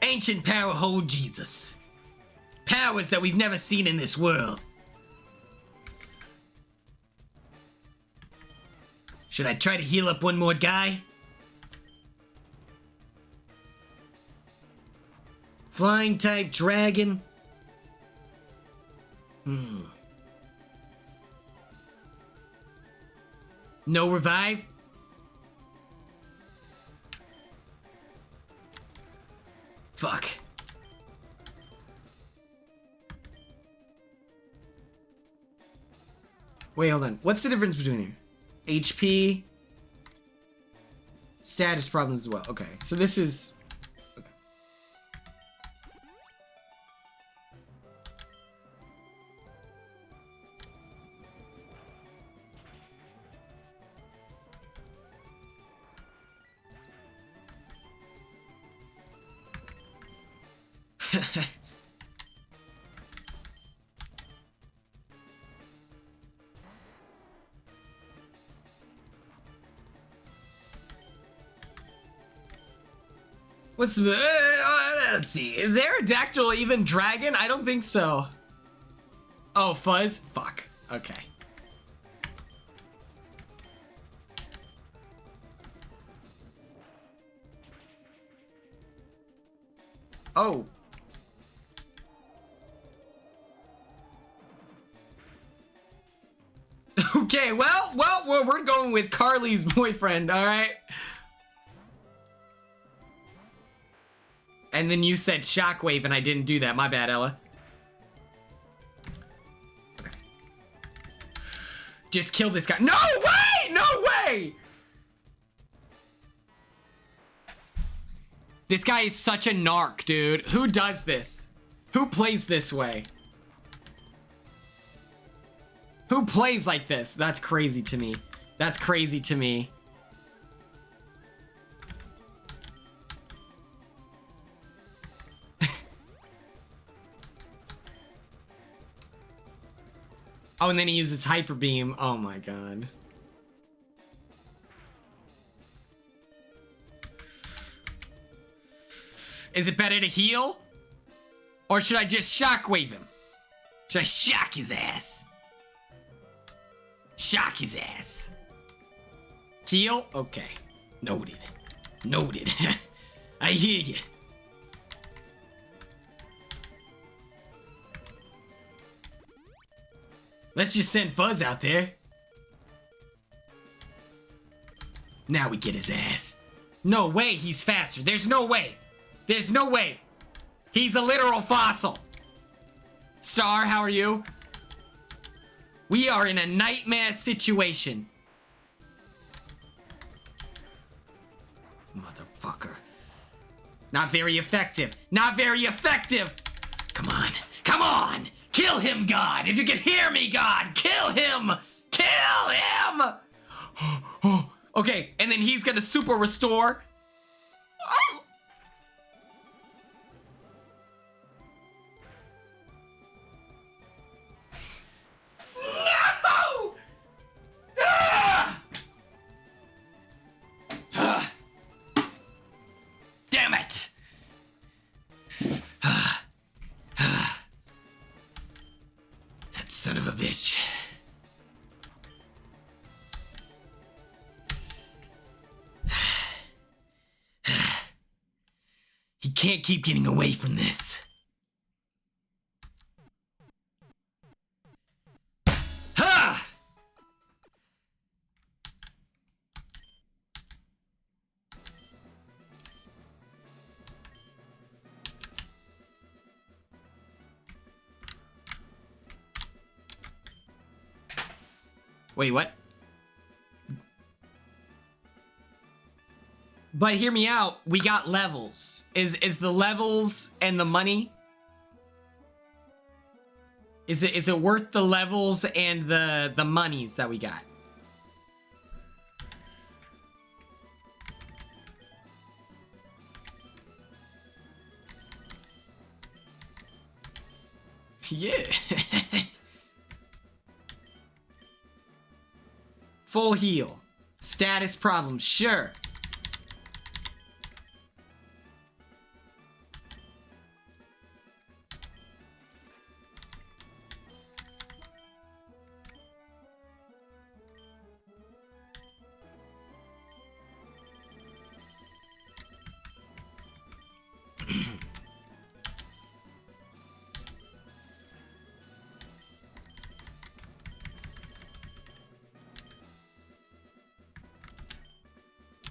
Ancient power hold Jesus. Powers that we've never seen in this world. Should I try to heal up one more guy? Flying type dragon. No revive? Fuck. Wait, hold on. What's the difference between here? HP. Status problems as well. Okay, so this is... Okay. What's the... let's see. Is Aerodactyl even dragon? I don't think so. Oh, Fuzz? Fuck. Okay. Oh. Okay, well, we're going with Carly's boyfriend, all right? And then you said shockwave and I didn't do that. My bad, Ella. Okay. Just kill this guy. No way! No way! This guy is such a narc, dude. Who does this? Who plays this way? Who plays like this? That's crazy to me. That's crazy to me. Oh, and then he uses Hyper Beam. Oh my god. Is it better to heal? Or should I just shockwave him? Should I shock his ass? Shock his ass. Heal? Okay. Noted. Noted. I hear you. Let's just send Fuzz out there. Now we get his ass. No way he's faster. There's no way. There's no way. He's a literal fossil. Star, how are you? We are in a nightmare situation. Motherfucker. Not very effective. Not very effective. Come on. Come on. Kill him, God! If you can hear me, God! Kill him! Kill him! Okay, and then he's gonna super restore. No! Damn it! Son of a bitch. He can't keep getting away from this. Ha! Wait, what? But hear me out. We got levels. Is the levels and the money? Is it worth the levels and the monies that we got? Yeah. Full heal. Status problem, sure.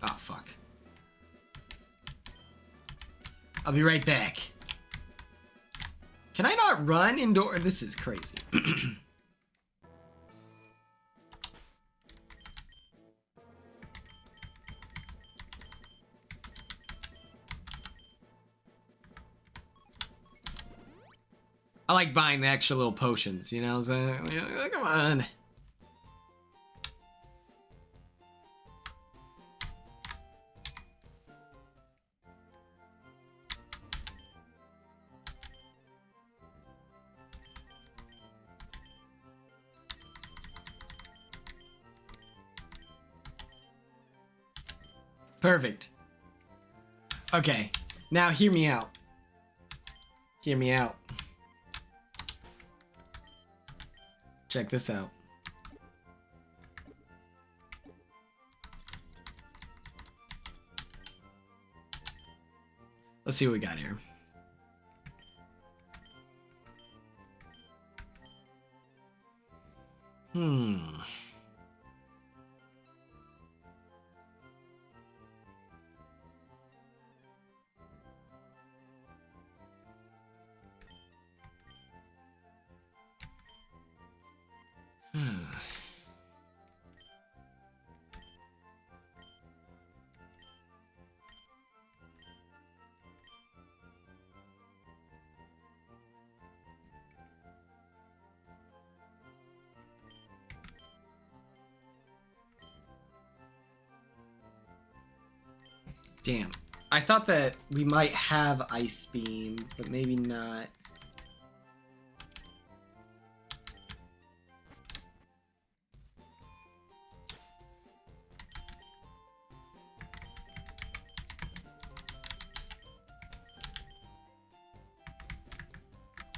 Oh, fuck. I'll be right back. Can I not run indoor? This is crazy. I like buying the extra little potions, you know? So, come on. Perfect. Okay, now hear me out. Hear me out. Check this out. Let's see what we got here. Damn. I thought that we might have Ice Beam, but maybe not.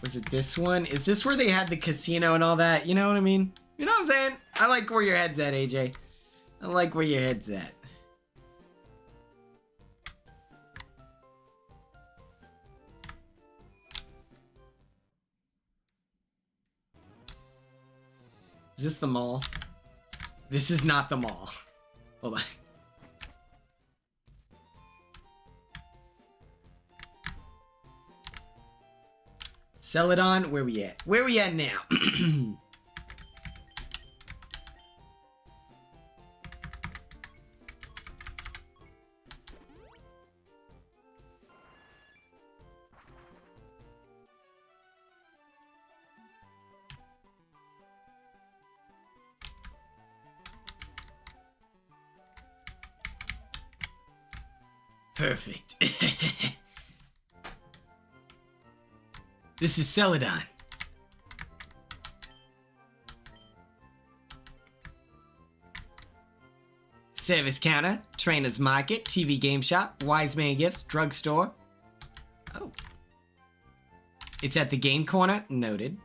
Was it this one? Is this where they had the casino and all that? You know what I mean? You know what I'm saying? I like where your head's at, AJ. I like where your head's at. Is this the mall? This is not the mall. Hold on. Celadon, where we at? Where we at now? Perfect. This is Celadon. Service counter, trainer's market, TV game shop, wise man gifts, drugstore. Oh. It's at the game corner. Noted.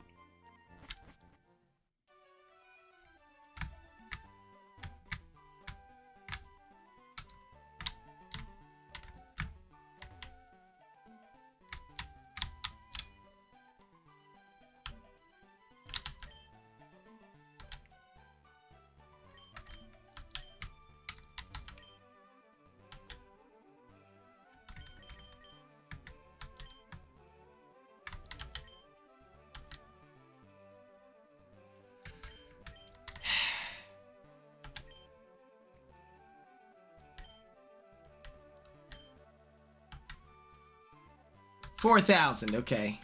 4,000, okay.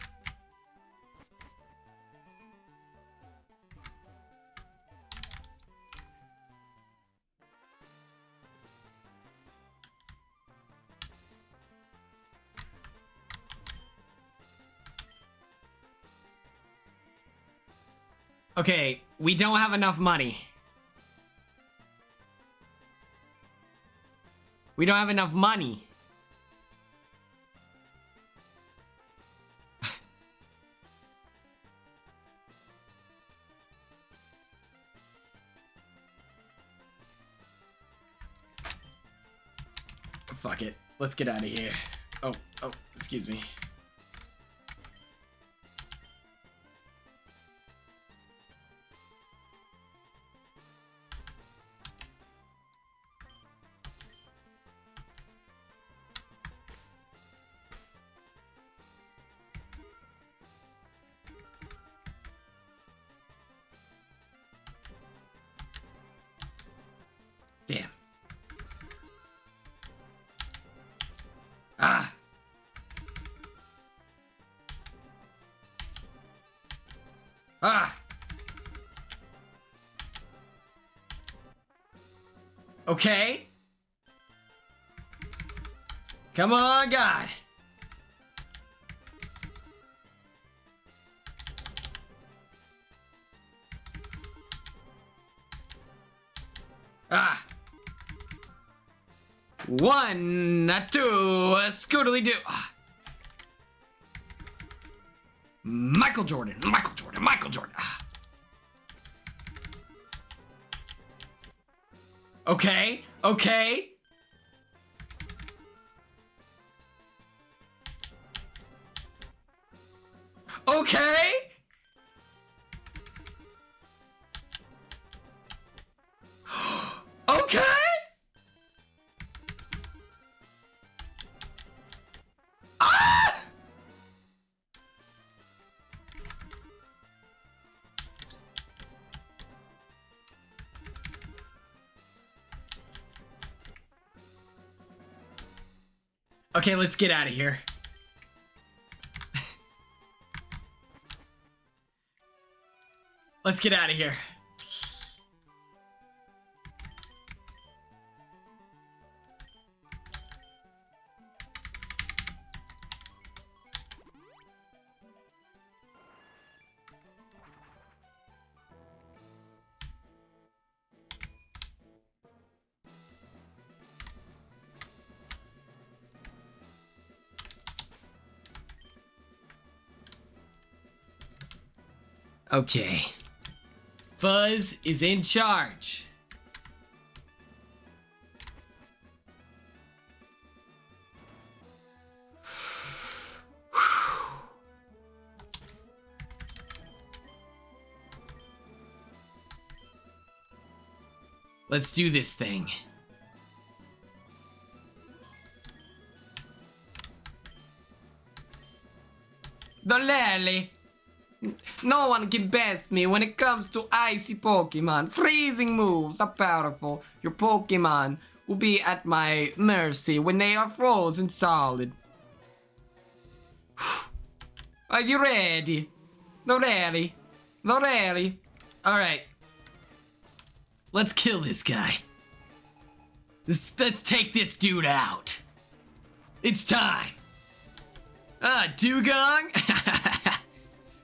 Okay, we don't have enough money. We don't have enough money. Fuck it. Let's get out of here. Oh, excuse me. Damn. Ah! Ah! Okay. Come on, God. Ah! One, two, scootily do. Ah. Michael Jordan, Michael Jordan, Michael Jordan. Ah. Okay, okay. Okay. Okay. Ah! Okay, let's get out of here. Let's get out of here. Okay. Fuzz is in charge. Let's do this thing. Dolele. No one can best me when it comes to icy Pokemon. Freezing moves are powerful. Your Pokemon will be at my mercy when they are frozen solid. Are you ready? No ready. No ready. Alright. Let's kill this guy. Let's take this dude out. It's time. Dugong?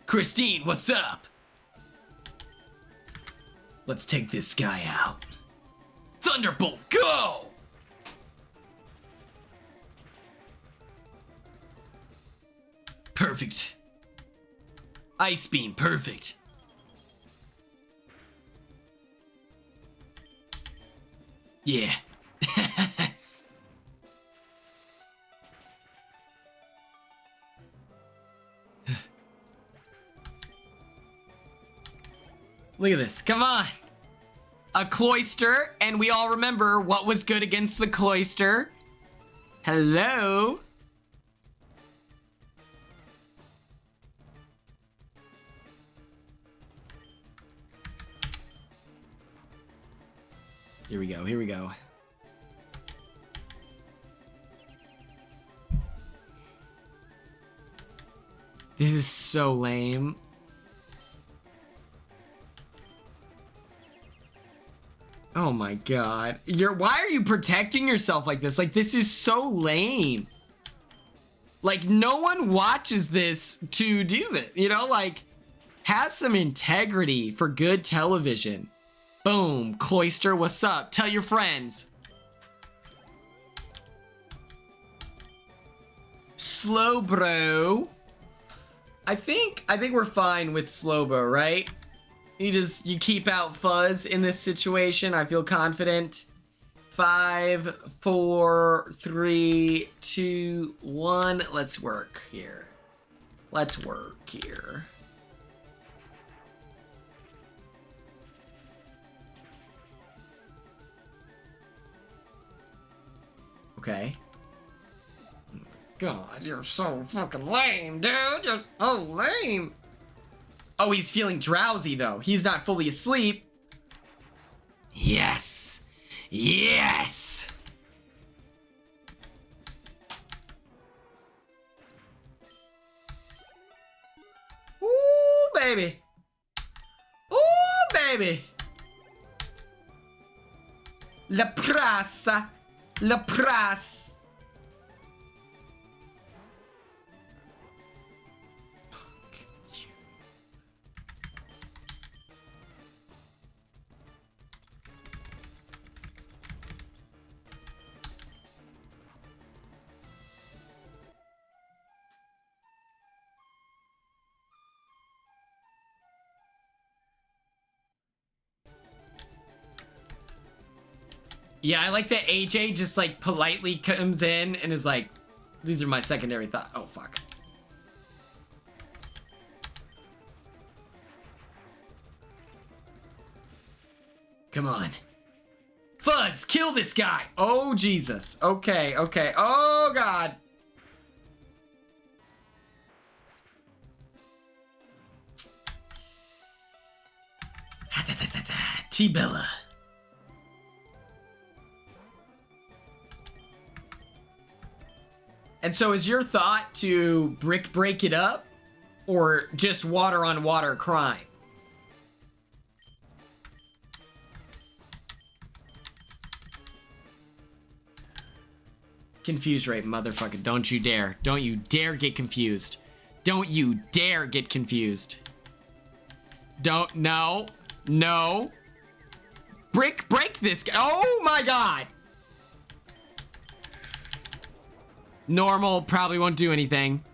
Christine, what's up? Let's take this guy out. Thunderbolt, go! Perfect. Ice Beam, perfect. Yeah. Look at this. Come on. A cloister, and we all remember what was good against the cloister. Hello? Here we go. Here we go. This is so lame. Oh my god. Why are you protecting yourself like this? Like, this is so lame. Like, no one watches this to do this. You know, like, have some integrity for good television. Boom. Cloister, what's up? Tell your friends. Slow bro. I think we're fine with slow bro, right? You keep out fuzz in this situation. I feel confident. 5, 4, 3, 2, 1. Let's work here. Let's work here. Okay. God, you're so fucking lame, dude. You're so lame. Oh, he's feeling drowsy, though. He's not fully asleep. Yes. Yes. Ooh, baby. Ooh, baby. La prassa. La prasse. Yeah, I like that AJ just like politely comes in and is like, these are my secondary thoughts. Oh, fuck. Come on. Fuzz, kill this guy. Oh, Jesus. Okay, okay. Oh, God. T-Bella. And so is your thought to break it up or just water on water crime? Confused rate, motherfucker. Don't you dare. Don't you dare get confused. Don't you dare get confused. Don't, no, no. Break this guy. Oh my God. Normal probably won't do anything.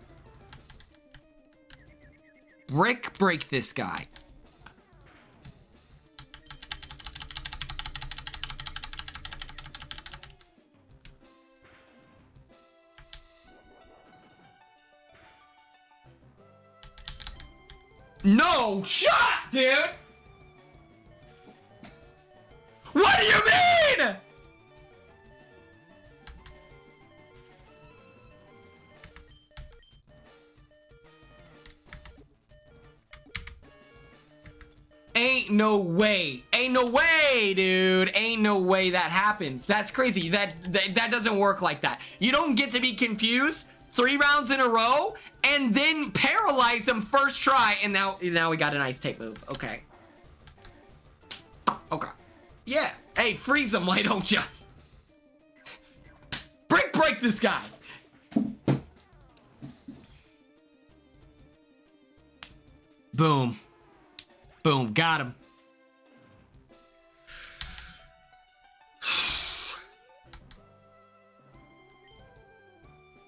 Break this guy. No shot, dude. What do you mean? Ain't no way. Ain't no way, dude. Ain't no way that happens. That's crazy. That doesn't work like that. You don't get to be confused 3 rounds in a row and then paralyze them first try. And now we got a nice take move. Okay. Okay. Yeah. Hey, freeze him, why don't ya? Break this guy. Boom. Boom, got him.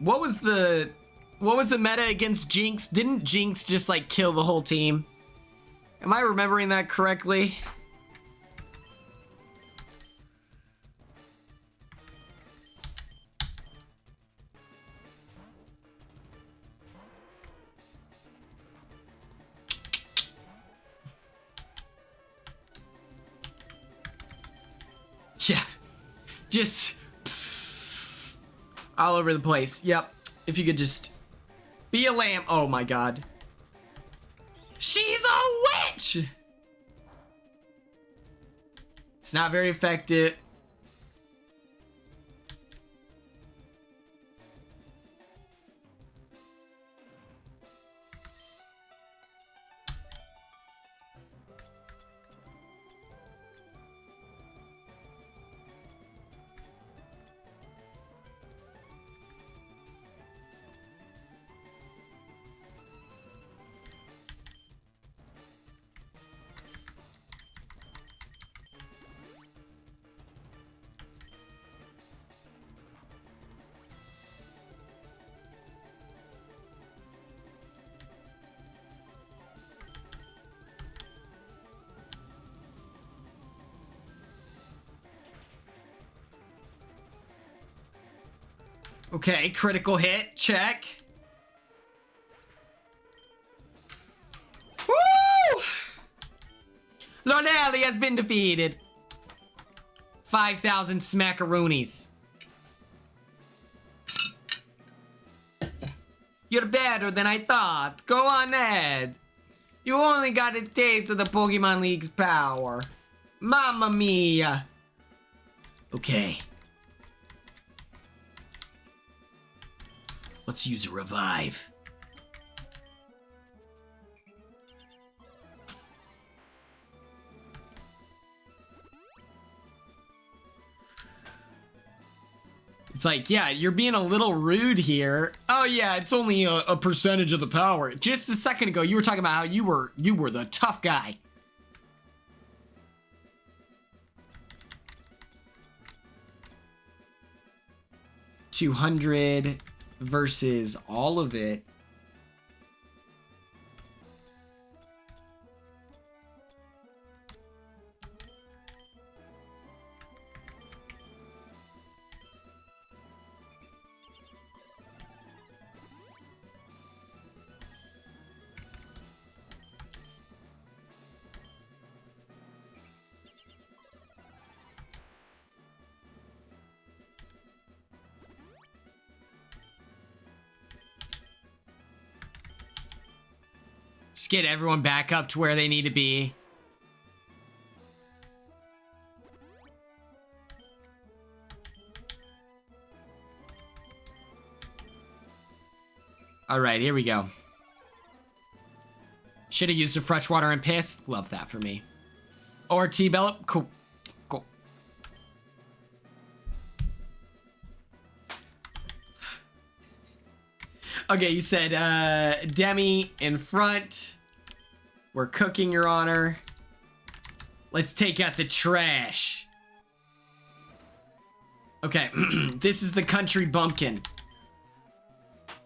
What was the meta against Jinx? Didn't Jinx just like kill the whole team? Am I remembering that correctly? Yeah, just psst, all over the place. Yep, if you could just be a lamb. Oh my God. She's a witch! It's not very effective. Okay, critical hit. Check. Woo! Lord Alley has been defeated. 5,000 smackaroonies. You're better than I thought. Go on, Ed. You only got a taste of the Pokemon League's power. Mamma mia. Okay. Let's use a revive. It's like, yeah, you're being a little rude here. Oh yeah, it's only a percentage of the power. Just a second ago, you were talking about how you were the tough guy. $200 versus all of it. Just get everyone back up to where they need to be. All right, here we go. Should have used a freshwater and piss. Love that for me. Or T-Bella. Cool. Cool. Okay, you said Demi in front. We're cooking, Your Honor. Let's take out the trash. Okay, this is the country bumpkin.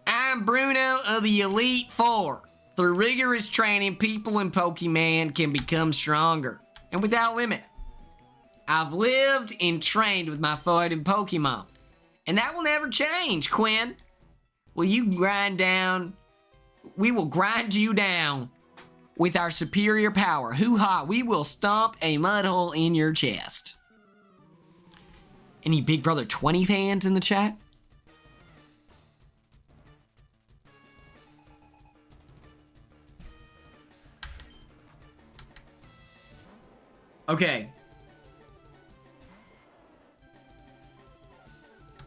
I'm Bruno of the Elite Four. Through rigorous training, people in Pokemon can become stronger and without limit. I've lived and trained with my fighting Pokemon, and that will never change, Quinn. Will you grind down? We will grind you down with our superior power. Hoo-ha, we will stomp a mud hole in your chest. Any Big Brother 20 fans in the chat? Okay.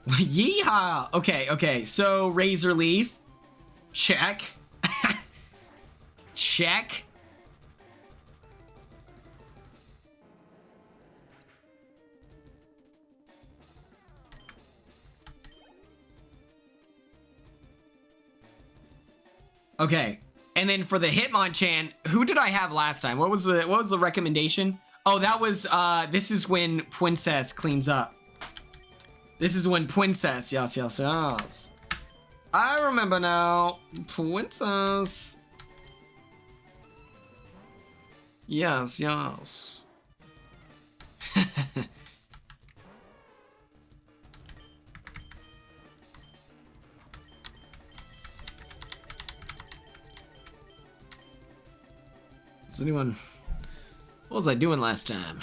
Yeehaw! Okay. So, Razor Leaf. Check. Check. Okay. And then for the Hitmonchan, who did I have last time? What was the recommendation? Oh, that was this is when Princess cleans up. This is when Princess, yes. I remember now. Princess. Yes. Does anyone... What was I doing last time?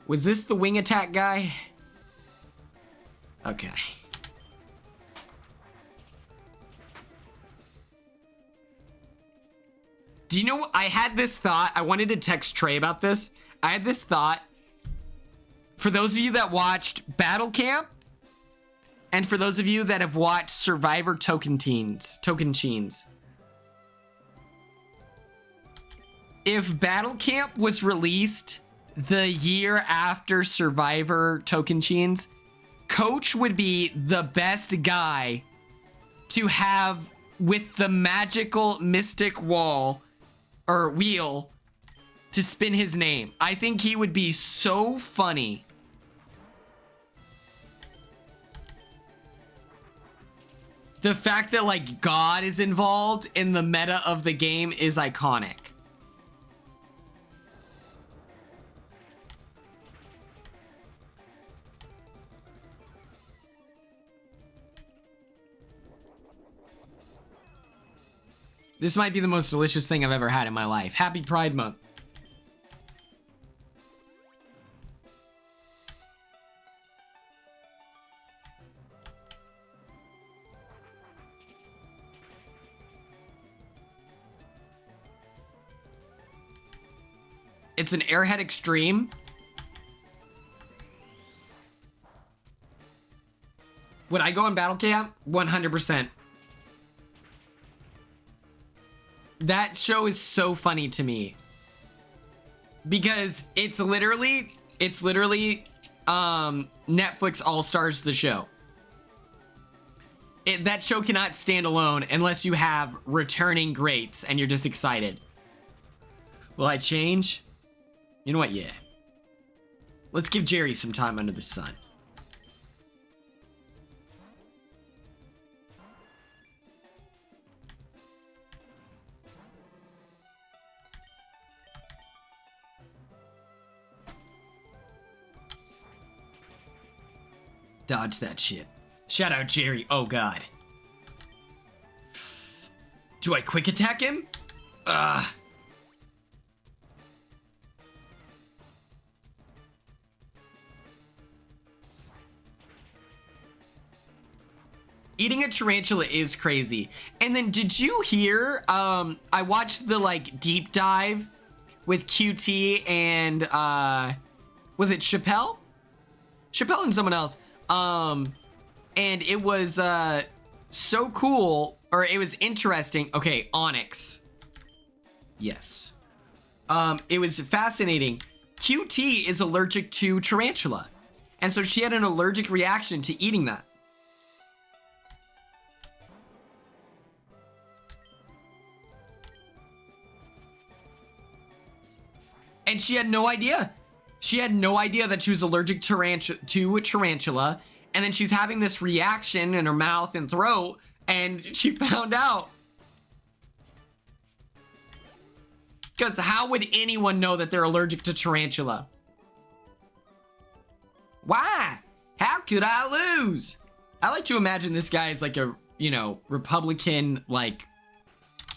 Was this the wing attack guy? Okay. Do you know what? I had this thought. I wanted to text Trey about this. I had this thought. For those of you that watched Battle Camp, and for those of you that have watched Survivor Tokens. If Battle Camp was released the year after Survivor Tokens, Coach would be the best guy to have with the magical mystic wall or wheel to spin his name. I think he would be so funny. The fact that like God is involved in the meta of the game is iconic. This might be the most delicious thing I've ever had in my life. Happy Pride Month. It's an Airhead Extreme. Would I go in battle camp? 100%. That show is so funny to me. Because it's literally Netflix All-Stars the show. That show cannot stand alone unless you have returning greats and you're just excited. Will I change? You know what? Yeah. Let's give Jerry some time under the sun. Dodge that shit. Shout out Jerry. Oh god. Do I quick attack him? Eating a tarantula is crazy. And then did you hear, I watched the like deep dive with QT and, was it Chappelle? Chappelle and someone else. And it was, so cool, or it was interesting. Okay, Onyx. Yes. It was fascinating. QT is allergic to tarantula. And so she had an allergic reaction to eating that. And she had no idea. She had no idea that she was allergic to a tarantula. And then she's having this reaction in her mouth and throat. And she found out. Because how would anyone know that they're allergic to tarantula? Why? How could I lose? I like to imagine this guy is like a, you know, Republican, like,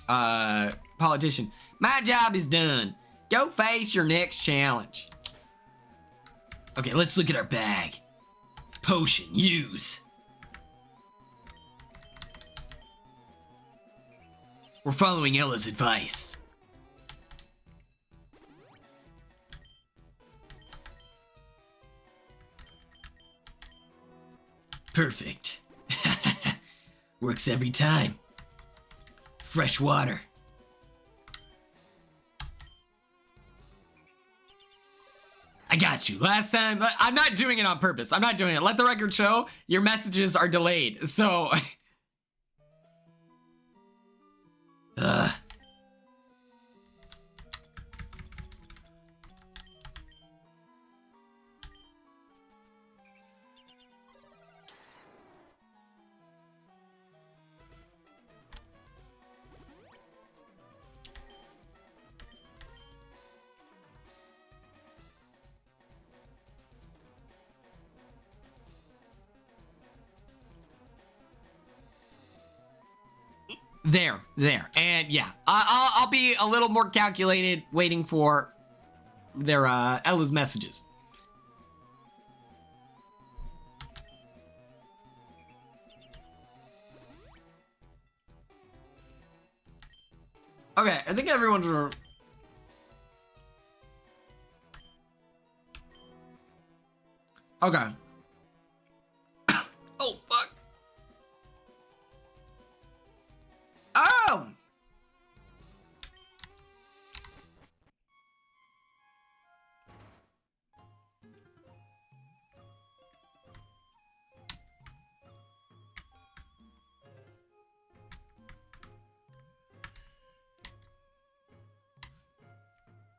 politician. My job is done. Go face your next challenge. Okay, let's look at our bag. Potion, use. We're following Ella's advice. Perfect. Works every time. Fresh water. I got you. Last time, I'm not doing it on purpose. I'm not doing it. Let the record show your messages are delayed. So, there. And yeah, I'll be a little more calculated waiting for their, Ella's messages. Okay, I think everyone's... Okay. Oh, fuck. Oh!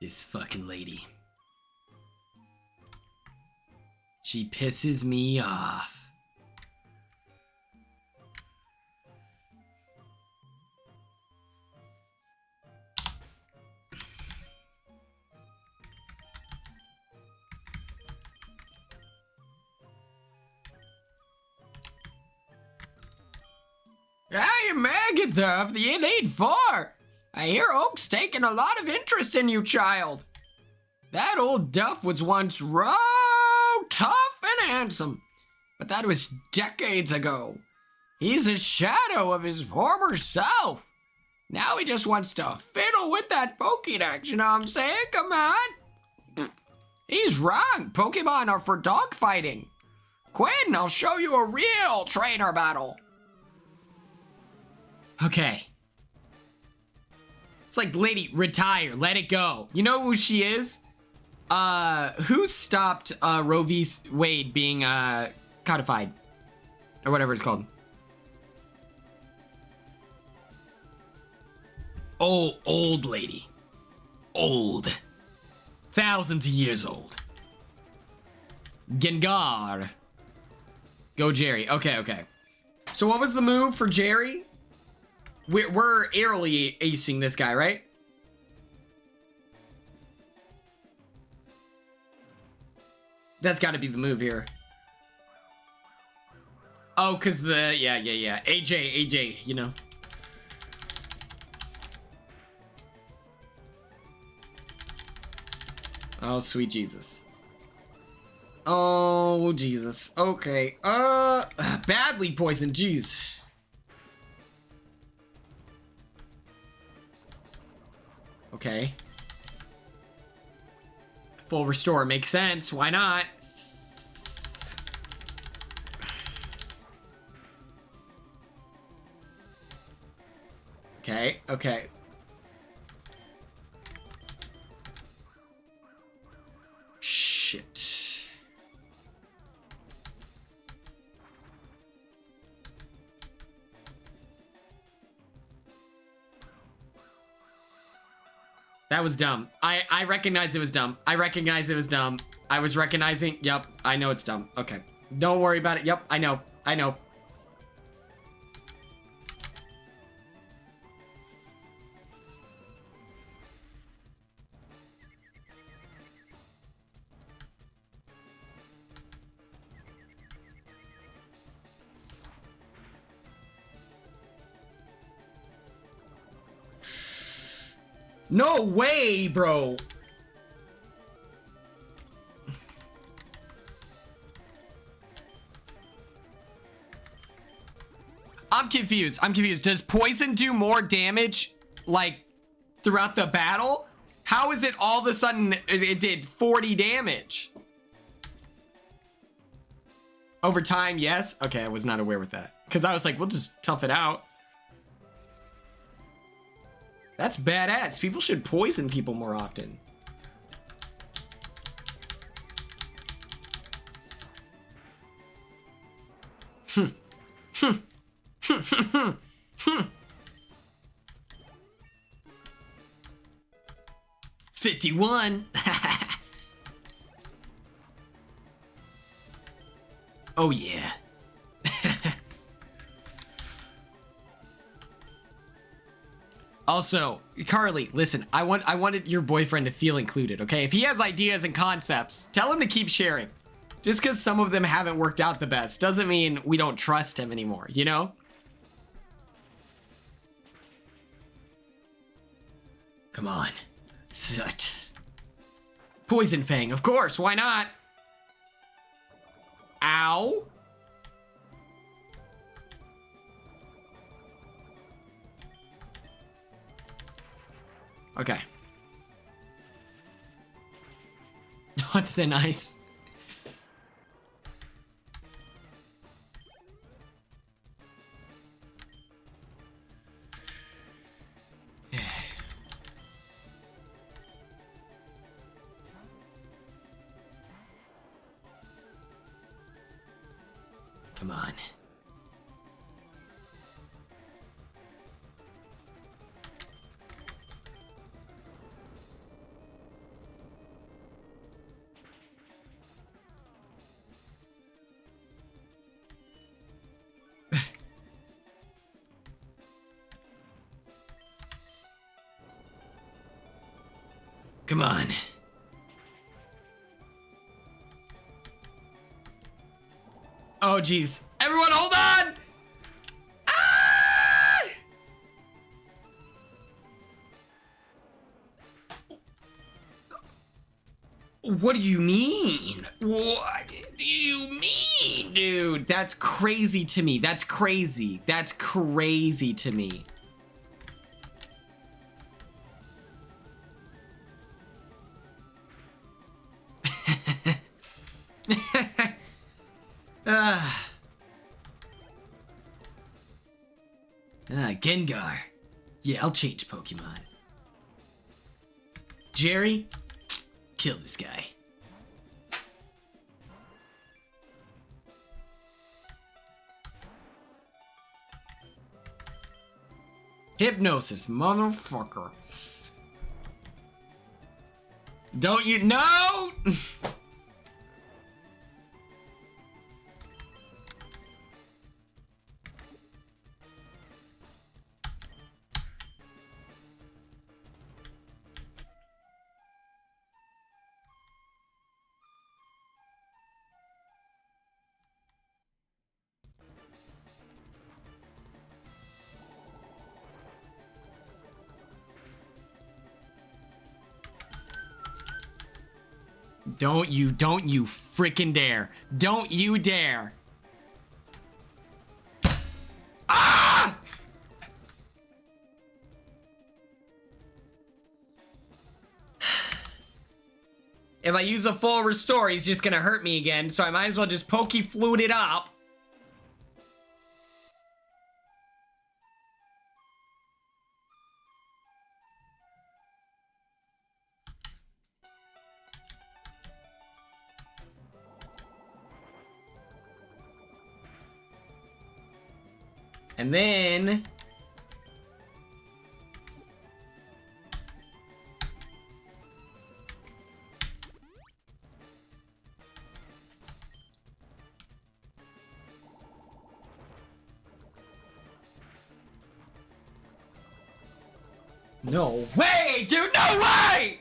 This fucking lady. She pisses me off. I am Agatha of the Innate Four. I hear Oak's taking a lot of interest in you, child. That old Duff was once raw, tough, and handsome. But that was decades ago. He's a shadow of his former self. Now he just wants to fiddle with that Pokédex, you know what I'm saying? Come on. He's wrong. Pokemon are for dogfighting. Quinn, I'll show you a real trainer battle. Okay. It's like, lady, retire. Let it go. You know who she is? Who stopped Roe v. Wade being codified? Or whatever it's called. Oh, old lady. Old. Thousands of years old. Gengar. Go Jerry. Okay. So what was the move for Jerry? We're airily acing this guy, right? That's got to be the move here. Oh, because the... Yeah. AJ, you know. Oh, sweet Jesus. Oh, Jesus. Okay. Badly poisoned. Jeez. Okay. Full restore makes sense. Why not? Okay. Shit. That was dumb. I recognize it was dumb. I was recognizing. Yep, I know it's dumb. Okay. Don't worry about it. Yep, I know. No way, bro. I'm confused. Does poison do more damage, like, throughout the battle? How is it all of a sudden it did 40 damage? Over time, yes? Okay, I was not aware with that. Because I was like, we'll just tough it out. That's badass. People should poison people more often. Hmm. 51. Oh yeah. Also, Carly, listen, I wanted your boyfriend to feel included, okay? If he has ideas and concepts, tell him to keep sharing. Just because some of them haven't worked out the best doesn't mean we don't trust him anymore, you know? Come on. Zut. Poison Fang, of course, why not? Ow. Okay. On thin ice. Come on. Come on. Oh, geez. Everyone, hold on! Ah! What do you mean? What do you mean, dude? That's crazy to me. That's crazy. That's crazy to me. Gengar. Yeah, I'll change Pokemon. Jerry, kill this guy. Hypnosis, motherfucker. Don't you know? Don't you frickin' dare. Don't you dare. Ah! If I use a full restore, he's just gonna hurt me again, so I might as well just Poke-Flute it up. And then... No way, dude, no way!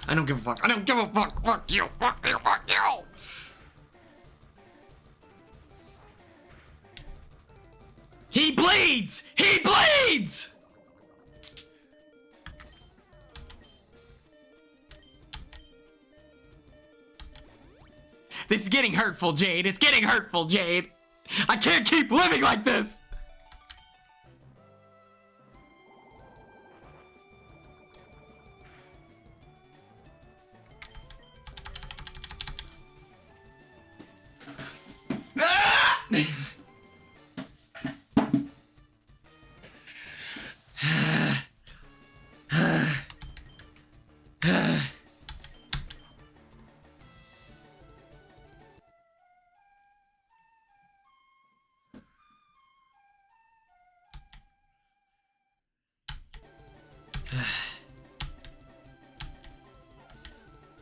I don't give a fuck. I don't give a fuck. Fuck you. Fuck you. Fuck you. He bleeds! He bleeds! This is getting hurtful, Jade. It's getting hurtful, Jade. I can't keep living like this. Ah!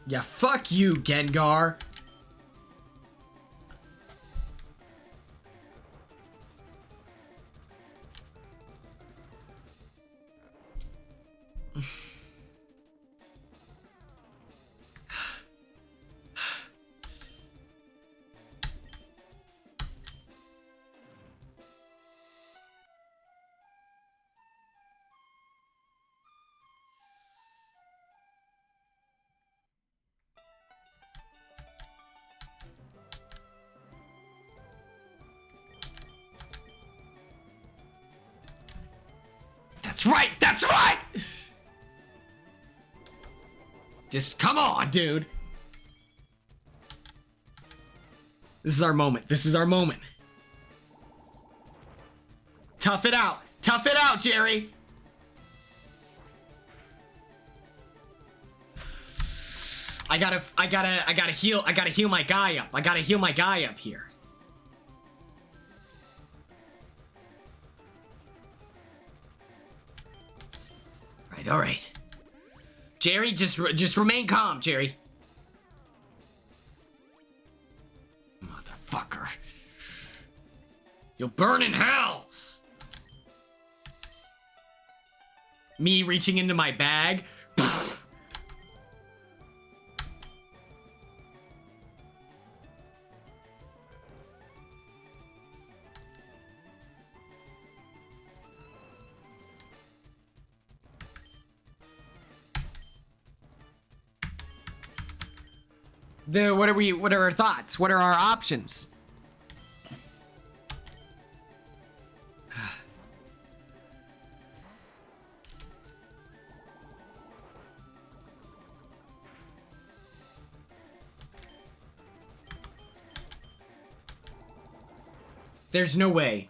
Yeah, fuck you, Gengar. That's right! That's right! Just come on, dude. This is our moment. This is our moment. Tough it out. Tough it out, Jerry. I gotta heal my guy up. I gotta heal my guy up here. All right. Jerry, just remain calm, Jerry. Motherfucker. You'll burn in hell. Me reaching into my bag. What are our thoughts? What are our options? There's no way.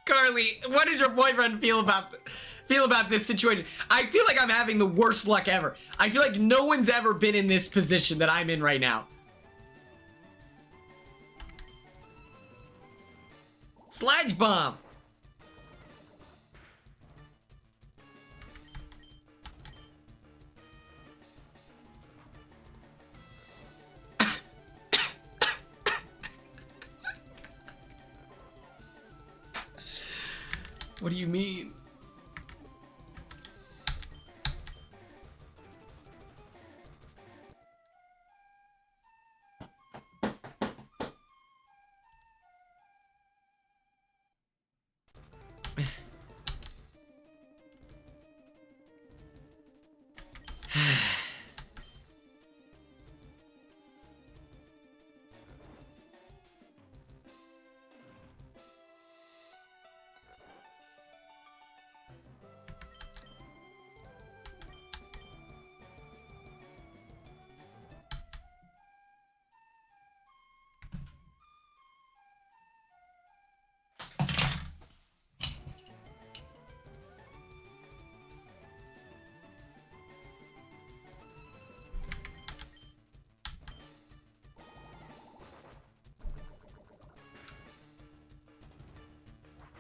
Carly, what does your boyfriend feel about this situation? I feel like I'm having the worst luck ever. I feel like no one's ever been in this position that I'm in right now. Sledge bomb. What do you mean?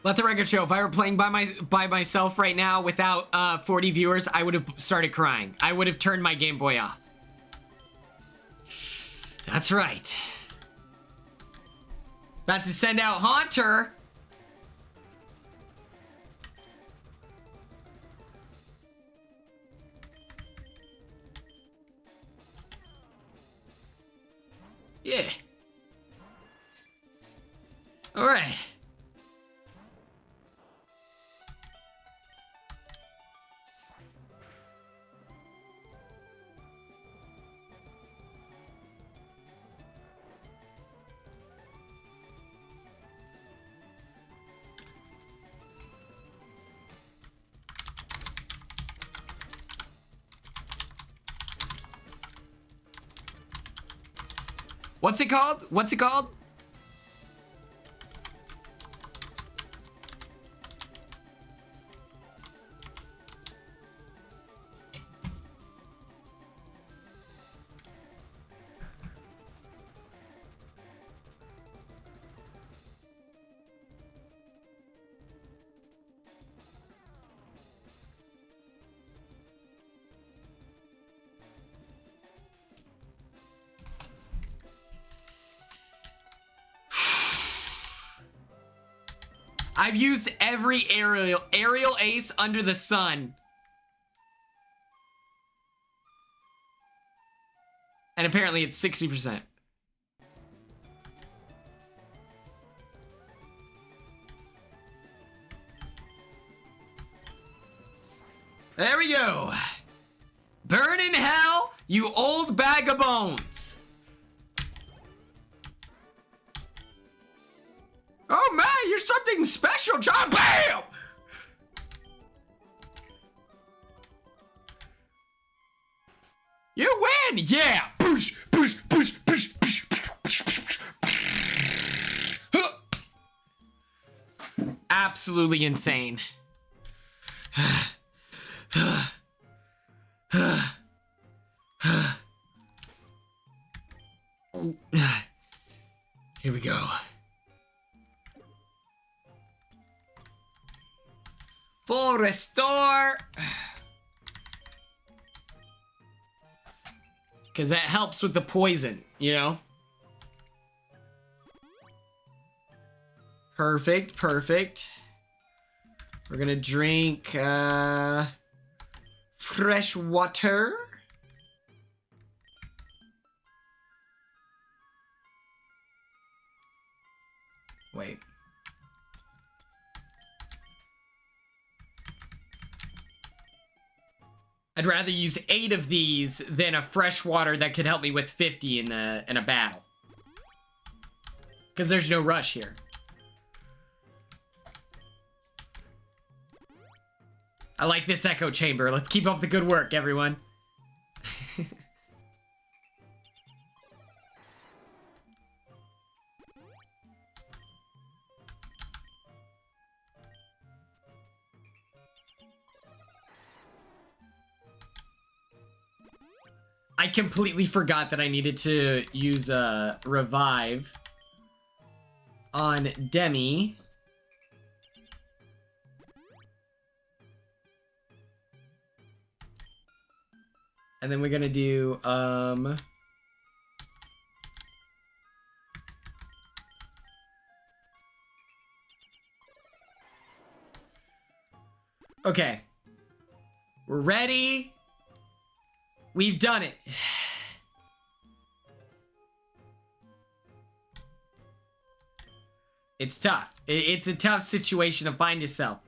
Let the record show, if I were playing by myself right now without 40 viewers, I would have started crying. I would have turned my Game Boy off. That's right. About to send out Haunter. Yeah. All right. What's it called? What's it called? I've used every aerial ace under the sun. And apparently it's 60%. There we go. Burn in hell, you old bag of bones. Oh man, you're something special, John. Bam! You win! Yeah! Push, push, push, push, push, push, push, push. Absolutely insane. Here we go. Full restore. Because that helps with the poison, you know? Perfect, perfect. We're gonna drink fresh water. Wait. I'd rather use 8 of these than a freshwater that could help me with 50 in a battle. Because there's no rush here. I like this echo chamber. Let's keep up the good work, everyone. I completely forgot that I needed to use a revive on Demi. And then we're gonna do, okay. We're ready. We've done it. It's tough. It's a tough situation to find yourself.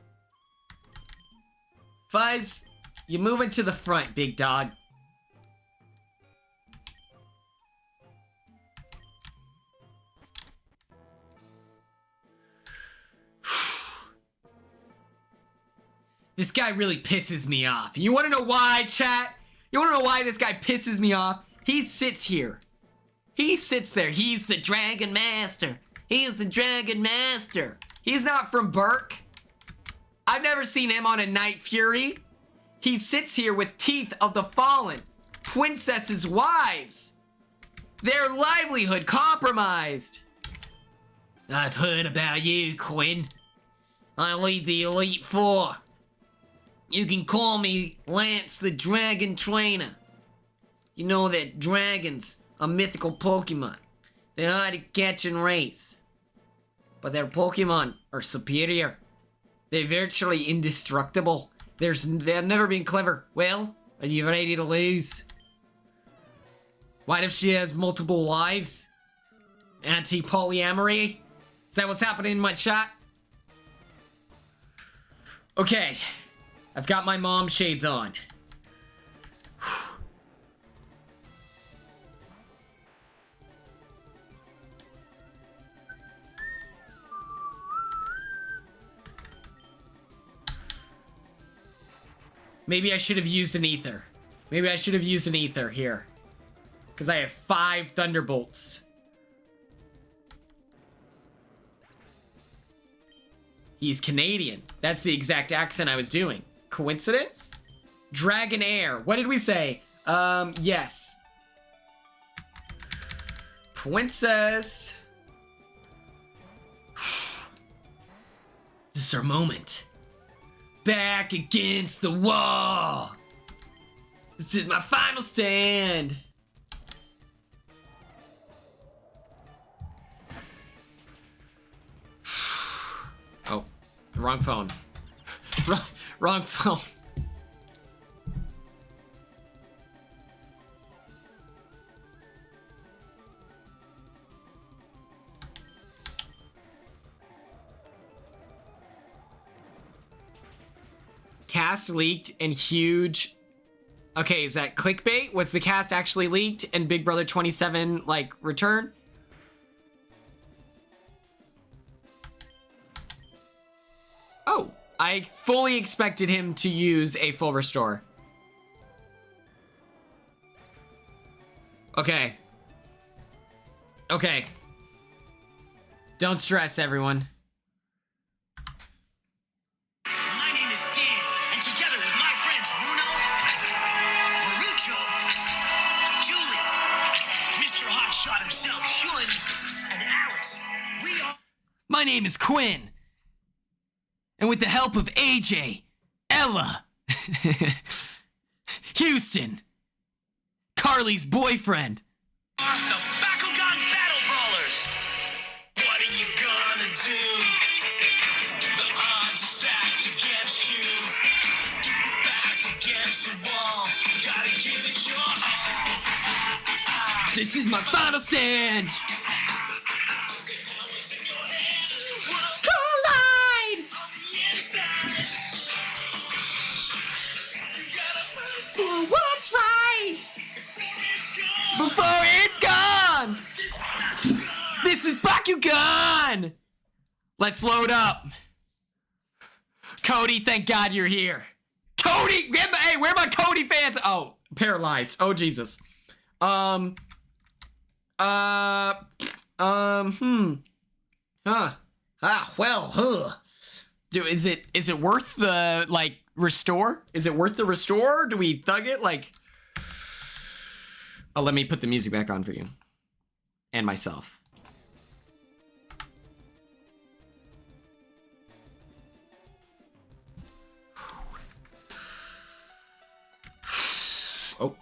Fuzz, you're moving to the front, big dog. This guy really pisses me off. You want to know why, chat? You want to know why this guy pisses me off? He sits here. He sits there. He's the Dragon Master. He's the Dragon Master. He's not from Burke. I've never seen him on a Night Fury. He sits here with Teeth of the Fallen, princesses' wives. Their livelihood compromised. I've heard about you, Quinn. I lead the Elite Four. You can call me Lance the Dragon Trainer. You know that dragons are mythical Pokemon. They're hard to catch and race. But their Pokemon are superior. They're virtually indestructible. They've never been clever. Well, are you ready to lose? What if she has multiple lives? Anti-polyamory? Is that what's happening in my chat? Okay. I've got my mom shades on. Maybe I should have used an ether. Maybe I should have used an ether here. Because I have 5 thunderbolts. He's Canadian. That's the exact accent I was doing. Coincidence? Dragonair. What did we say? Yes. Princess. This is our moment. Back against the wall. This is my final stand. Oh, wrong phone. Wrong phone. Cast leaked and huge. Okay, is that clickbait? Was the cast actually leaked and Big Brother 27 like return? Oh, I fully expected him to use a full restore. Okay. Okay. Don't stress, everyone. My name is Dan, and together with my friends Bruno, Marucho, Julie, Mr. Hotshot himself, Shun, and Alice, we are... My name is Quinn. And with the help of AJ, Ella, Houston, Carly's boyfriend, the Bakugan Battle Brawlers. What are you gonna do? The odds are stacked against you. Back against the wall. Gotta give it your all. this is my final stand. Bakugan! Let's load up. Cody, thank God you're here. Cody, hey, where are my Cody fans? Oh, paralyzed. Oh, Jesus. Huh. Dude, is it worth the, like, restore? Is it worth the restore? Do we thug it? Like, oh, let me put the music back on for you. And myself. Oh.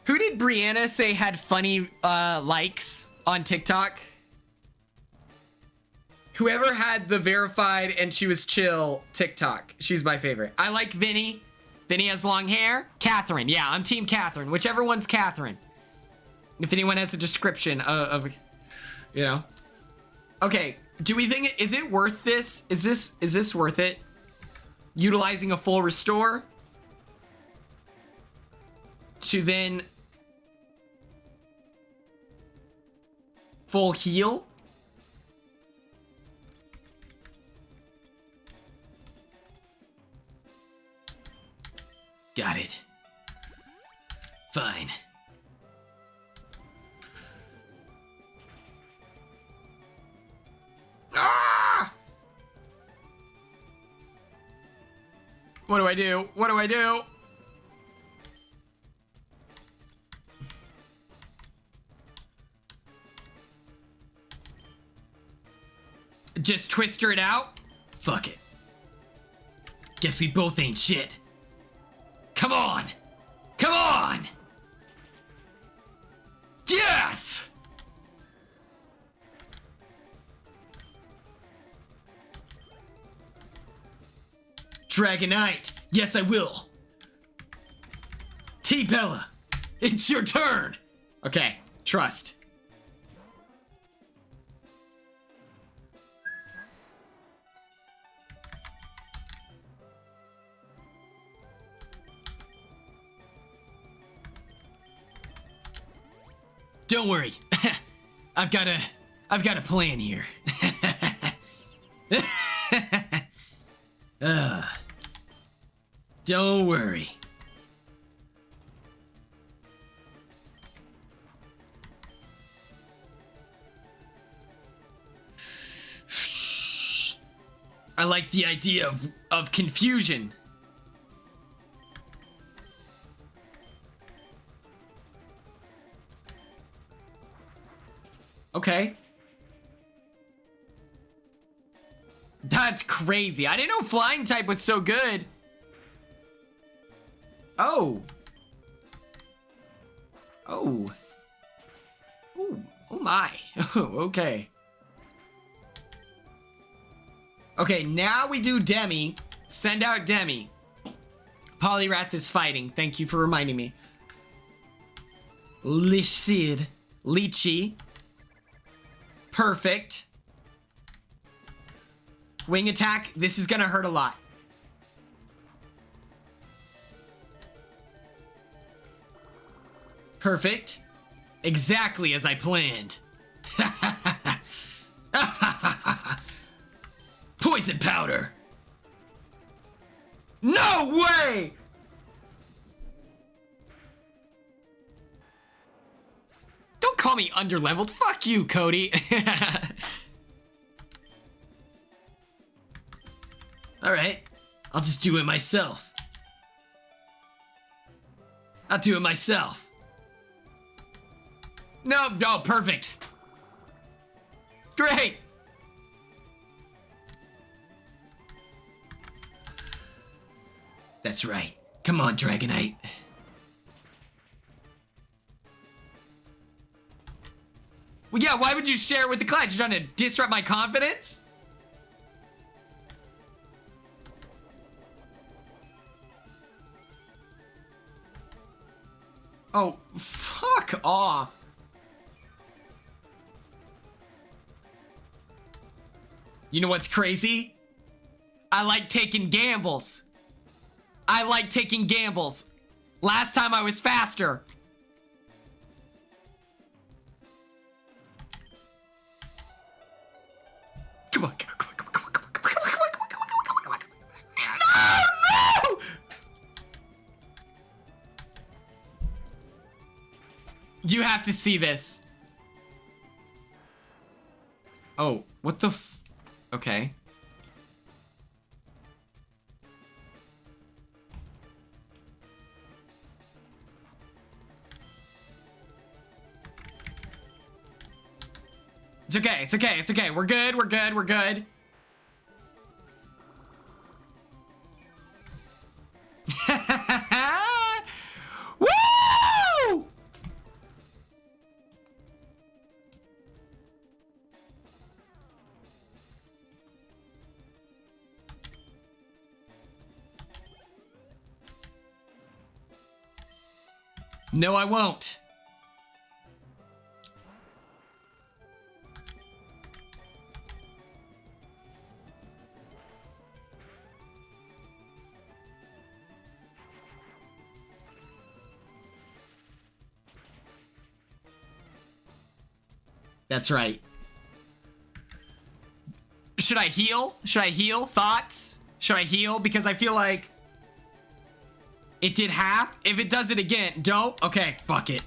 Who did Brianna say had funny likes on TikTok? Whoever had the verified and she was chill TikTok. She's my favorite. I like Vinny. Vinny has long hair. Catherine. Yeah, I'm team Catherine. Whichever one's Catherine. If anyone has a description of you know. Okay, do we think is it worth this? Is this worth it? Utilizing a full restore to then full heal? Got it. Fine. Ah! What do I do? What do I do? Just twister it out? Fuck it. Guess we both ain't shit. Come on! Come on! Yes! Dragonite! Yes, I will! T-Bella! It's your turn! Okay, trust. Don't worry. I've got a plan here. Don't worry. I like the idea of confusion. Okay. That's crazy. I didn't know flying type was so good. Oh. Oh. Oh. Oh my. Oh, okay. Okay, now we do Demi. Send out Demi. Polyrath is fighting. Thank you for reminding me. Lychid. Lychee. Perfect. Wing attack. This is gonna hurt a lot. Perfect. Exactly as I planned. Poison powder. No way! Don't call me underleveled. Fuck you, Cody. Alright. I'll just do it myself. I'll do it myself. No, perfect. Great. That's right. Come on, Dragonite. Well, yeah, why would you share it with the class? You're trying to disrupt my confidence? Oh, fuck off. You know what's crazy? I like taking gambles. I like taking gambles. Last time I was faster. Come on, come on, come on, come on, come on, come on, come on, come on, come on, come on, come on. No, no! You have to see this. Oh, what the f... Okay. It's okay, it's okay, it's okay. We're good, we're good, we're good. Woo! No, I won't. That's right. Should I heal? Should I heal? Thoughts? Should I heal? Because I feel like it did half. If it does it again, don't. Okay, fuck it.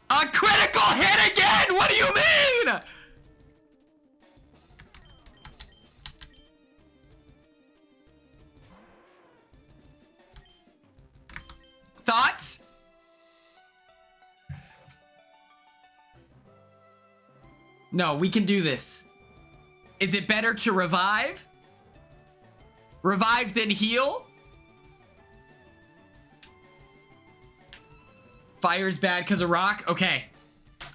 A critical hit again! What do you mean? Thoughts? No, we can do this. Is it better to revive? Revive then heal? Fire's bad because of rock? Okay.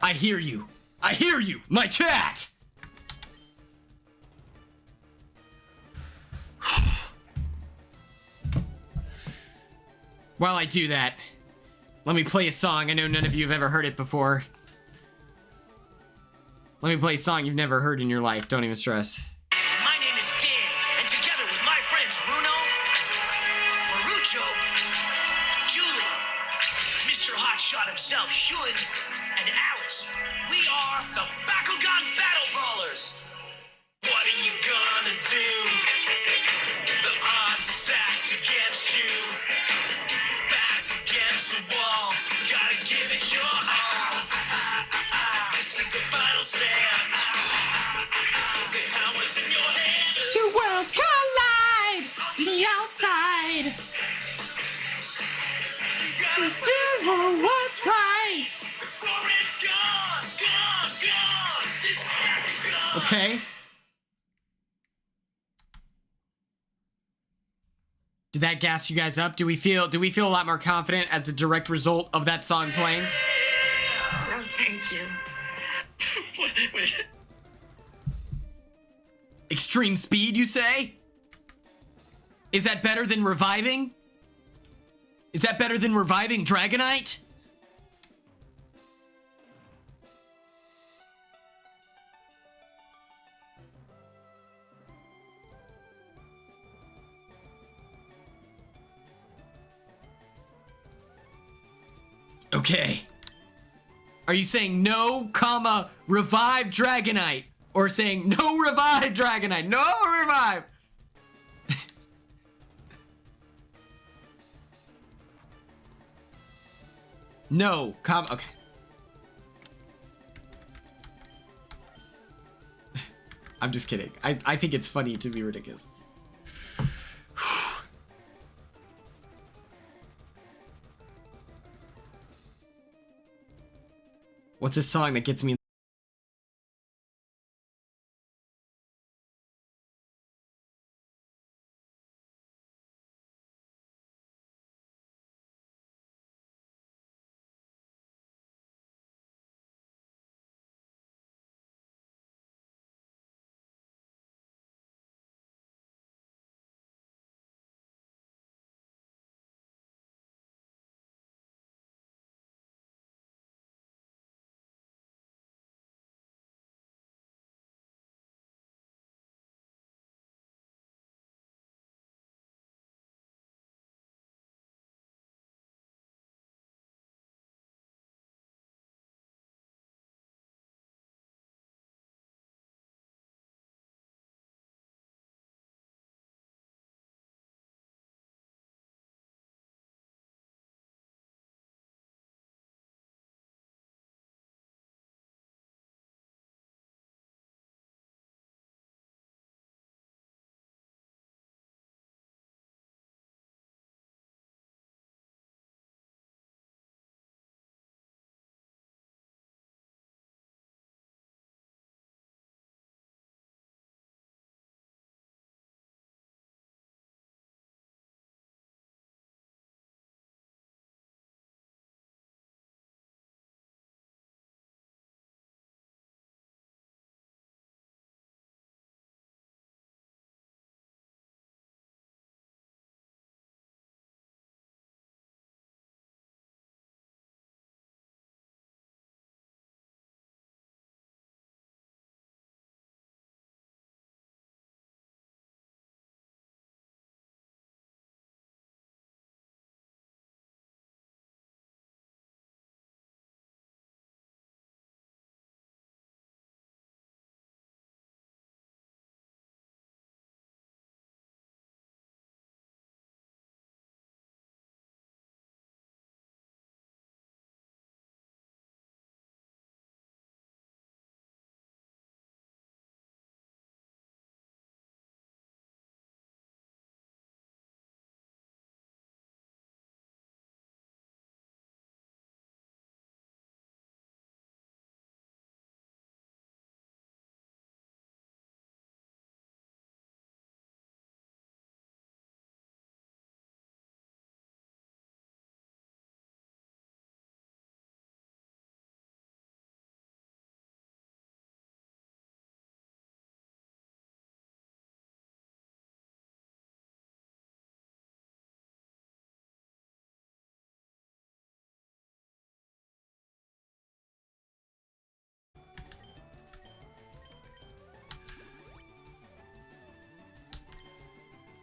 I hear you. I hear you. My chat. While I do that, let me play a song. I know none of you have ever heard it before. Let me play a song you've never heard in your life. Don't even stress. My name is Dan, and together with my friends Bruno, Marucho, Julie, Mr. Hotshot himself, Shun, and Alice, we are the Bakugan Battle Brawlers. What are you gonna do? The odds are stacked against you. Back against the wall, gotta give it your all. This is the final stand. The power's in your hands. Two worlds collide. The outside. Do what's right. Before it's gone, gone, gone. This is Bakugan. Okay. Did that gas you guys up? Do we feel a lot more confident as a direct result of that song playing? No, thank you. Wait. Extreme speed, you say? Is that better than reviving? Is that better than reviving Dragonite? Okay. Are you saying no, comma, revive Dragonite? Or saying no, revive Dragonite? No, revive! No, comma, okay. I'm just kidding. I think it's funny to be ridiculous. What's a song that gets me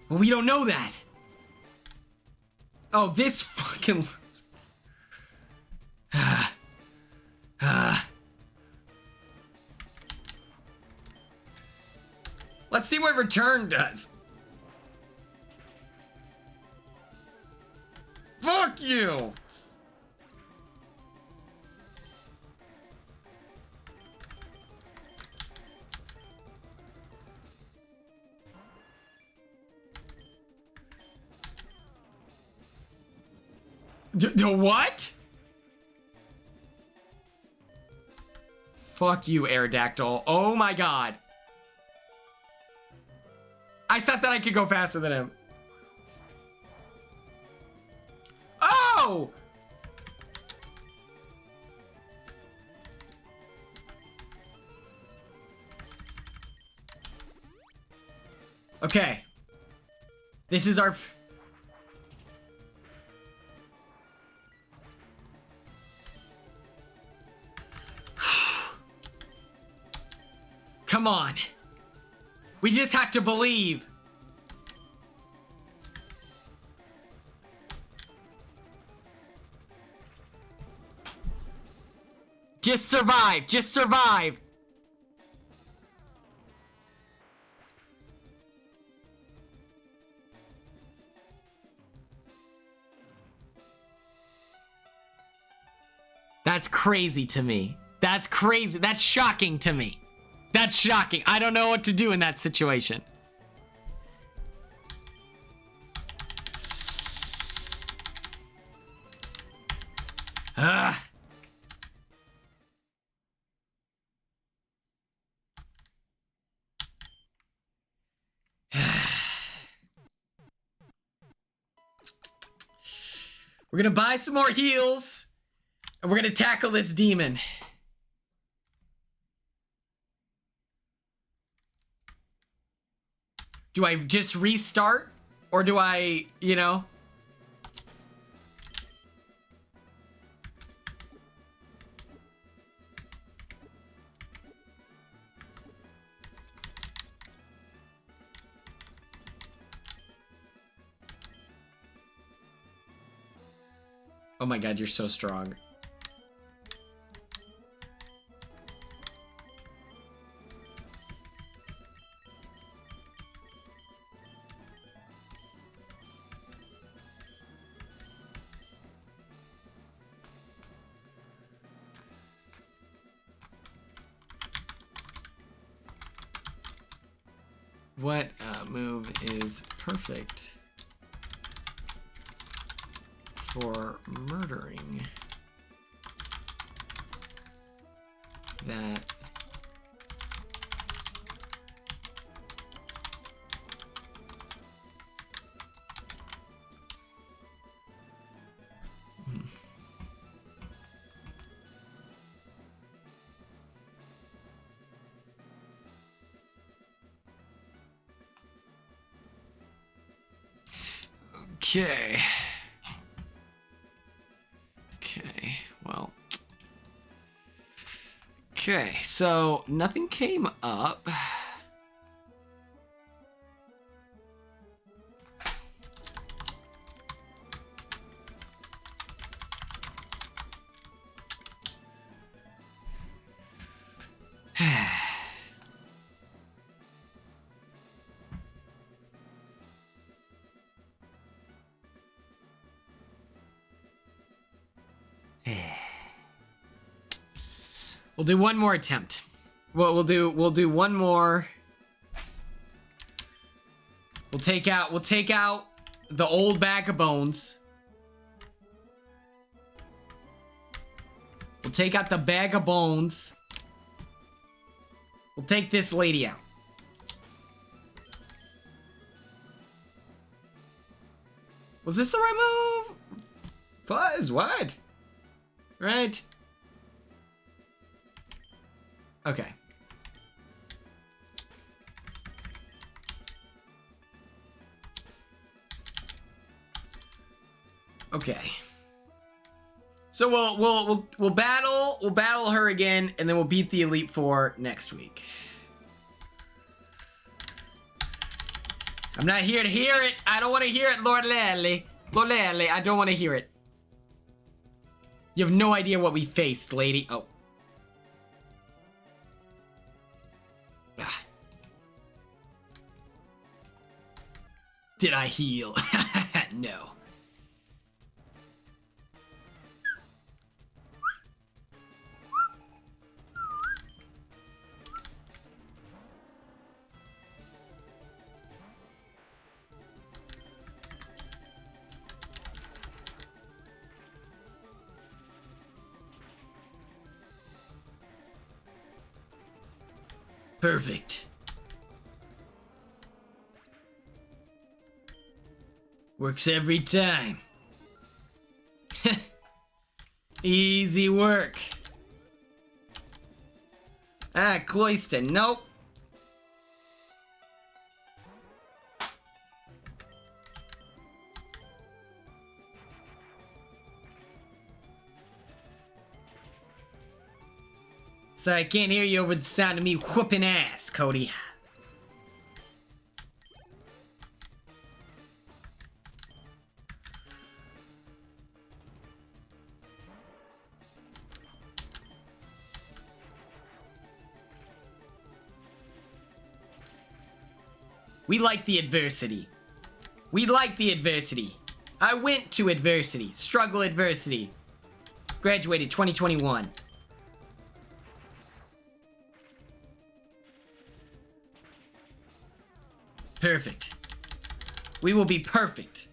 Well, we don't know that. Oh, this fucking... Let's see what return does. Fuck you! What? Fuck you, Aerodactyl. Oh my god. I thought that I could go faster than him. Oh! Okay. This is our... Come on. We just have to believe. Just survive. Just survive. That's crazy to me. That's crazy. That's shocking to me. That's shocking. I don't know what to do in that situation. Ugh. We're gonna buy some more heals, and we're gonna tackle this demon. Do I just restart? Or do I, you know? Oh my god, you're so strong. What move is perfect for murdering that Okay. Okay, well. Okay, so nothing came up. We'll do one more attempt. Well, we'll do one more. We'll take out the old bag of bones. We'll take out the bag of bones. We'll take this lady out. Was this the right move? Fuzz, what? Right. Okay. Okay. So we'll battle her again, and then we'll beat the Elite Four next week. I'm not here to hear it. I don't want to hear it, Lord Lally. Lord Lally, I don't want to hear it. You have no idea what we faced, lady. Oh. Ah. Did I heal? No. Perfect. Works every time. Easy work. Ah, Cloyster, nope. Sorry, I can't hear you over the sound of me whooping ass, Cody. We like the adversity. We like the adversity. I went to adversity. Struggle adversity. Graduated 2021. Perfect. We will be perfect.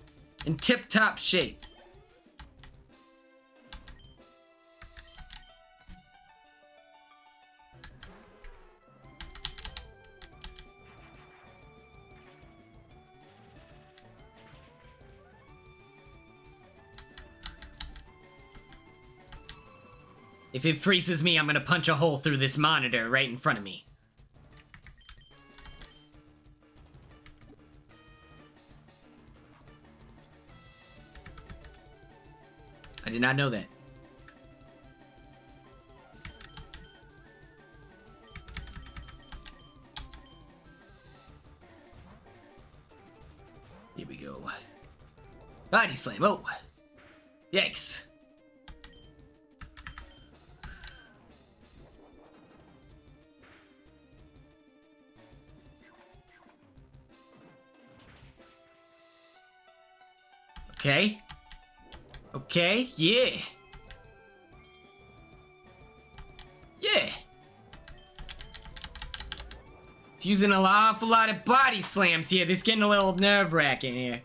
In tip-top shape. If it freezes me, I'm gonna punch a hole through this monitor right in front of me. I did not know that. Here we go. Body slam. Oh. Yikes. Okay. Okay, yeah. Yeah. It's using an awful lot of body slams here. This is getting a little nerve-wracking here.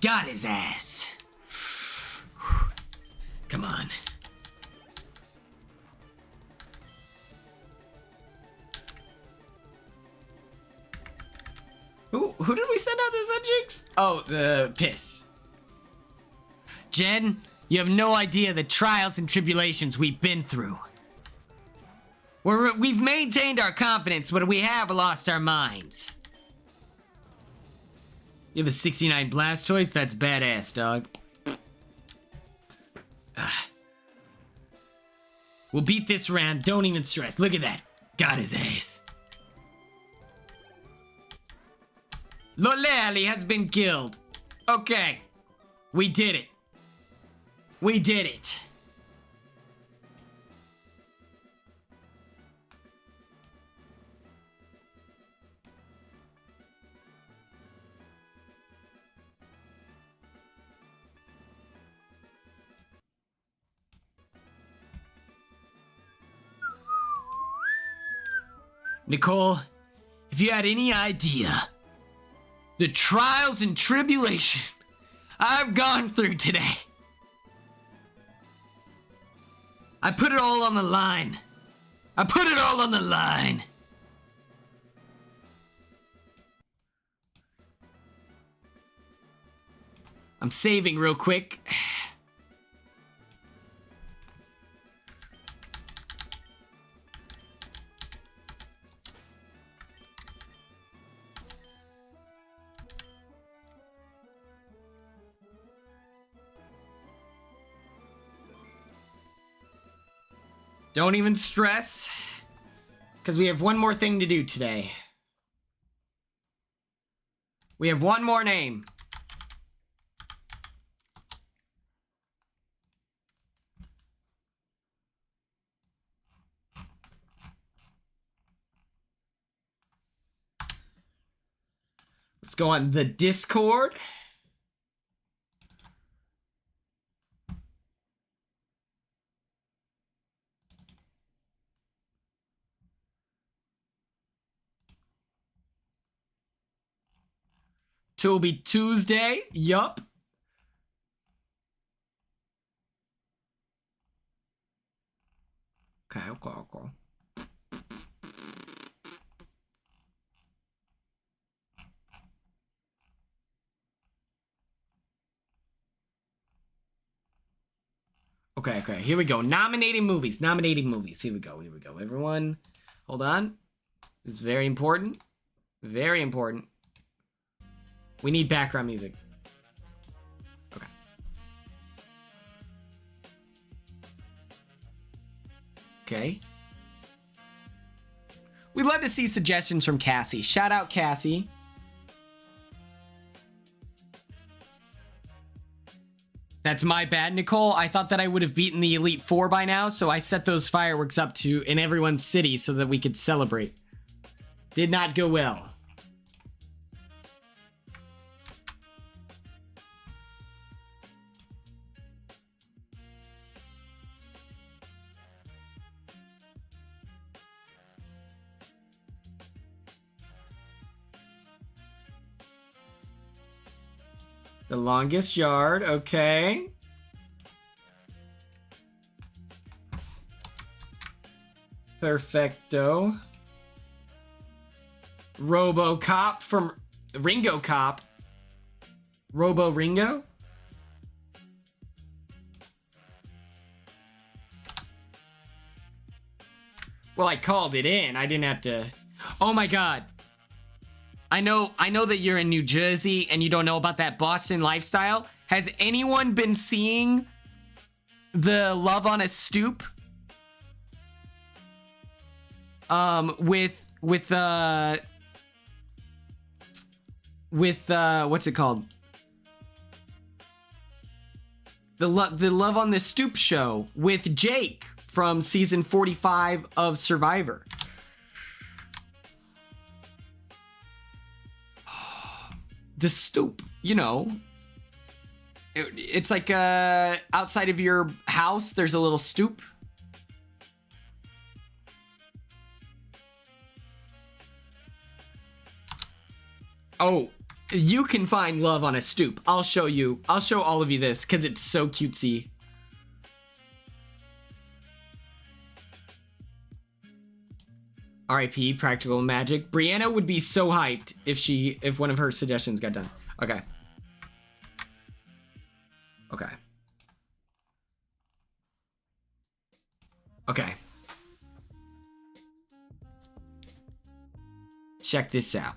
Got his ass. Come on. Who did we send out the subjects? Oh, the piss. Jen, you have no idea the trials and tribulations we've been through. We've maintained our confidence, but we have lost our minds. You have a 69 Blastoise? That's badass, dog. We'll beat this round, don't even stress. Look at that. Got his ass. Lolali has been killed. Okay. We did it. We did it. Nicole, if you had any idea the trials and tribulation I've gone through today. I put it all on the line. I put it all on the line. I'm saving real quick. Don't even stress, because we have one more thing to do today. We have one more name. Let's go on the Discord. Will be Tuesday. Yup. Okay. Okay. Here we go. Nominating movies. Here we go. Everyone, hold on. This is very important. Very important. We need background music. Okay. Okay. We'd love to see suggestions from Cassie. Shout out Cassie. That's my bad, Nicole. I thought that I would have beaten the Elite Four by now, so I set those fireworks up in everyone's city so that we could celebrate. Did not go well. The Longest Yard, okay. Perfecto. RoboCop from Ringo Cop. Robo Ringo? Well, I called it in. I didn't have to. Oh my God. I know that you're in New Jersey and you don't know about that Boston lifestyle. Has anyone been seeing the Love on a Stoop? With what's it called? The Love on the Stoop show with Jake from season 45 of Survivor. The stoop, you know, it's like outside of your house, there's a little stoop. Oh, you can find Love on a Stoop. I'll show you. I'll show all of you this because it's so cutesy. R.I.P. Practical Magic. Brianna would be so hyped if one of her suggestions got done. Okay. Okay. Okay. Check this out.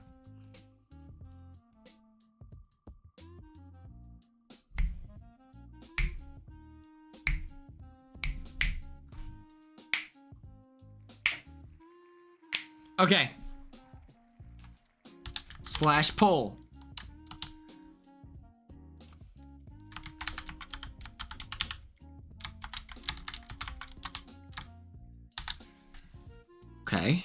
Okay. Slash poll. Okay.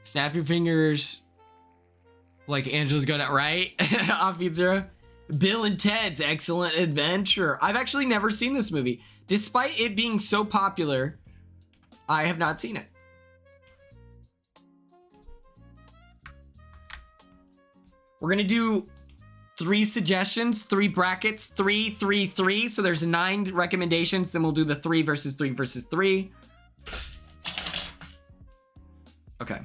Snap your fingers like Angela's got it right. Off Beat Zero. Bill and Ted's Excellent Adventure. I've actually never seen this movie. Despite it being so popular, I have not seen it. We're gonna do 3 suggestions, 3 brackets, 3, 3, 3. So there's 9 recommendations. Then we'll do the 3 versus 3 versus 3. Okay.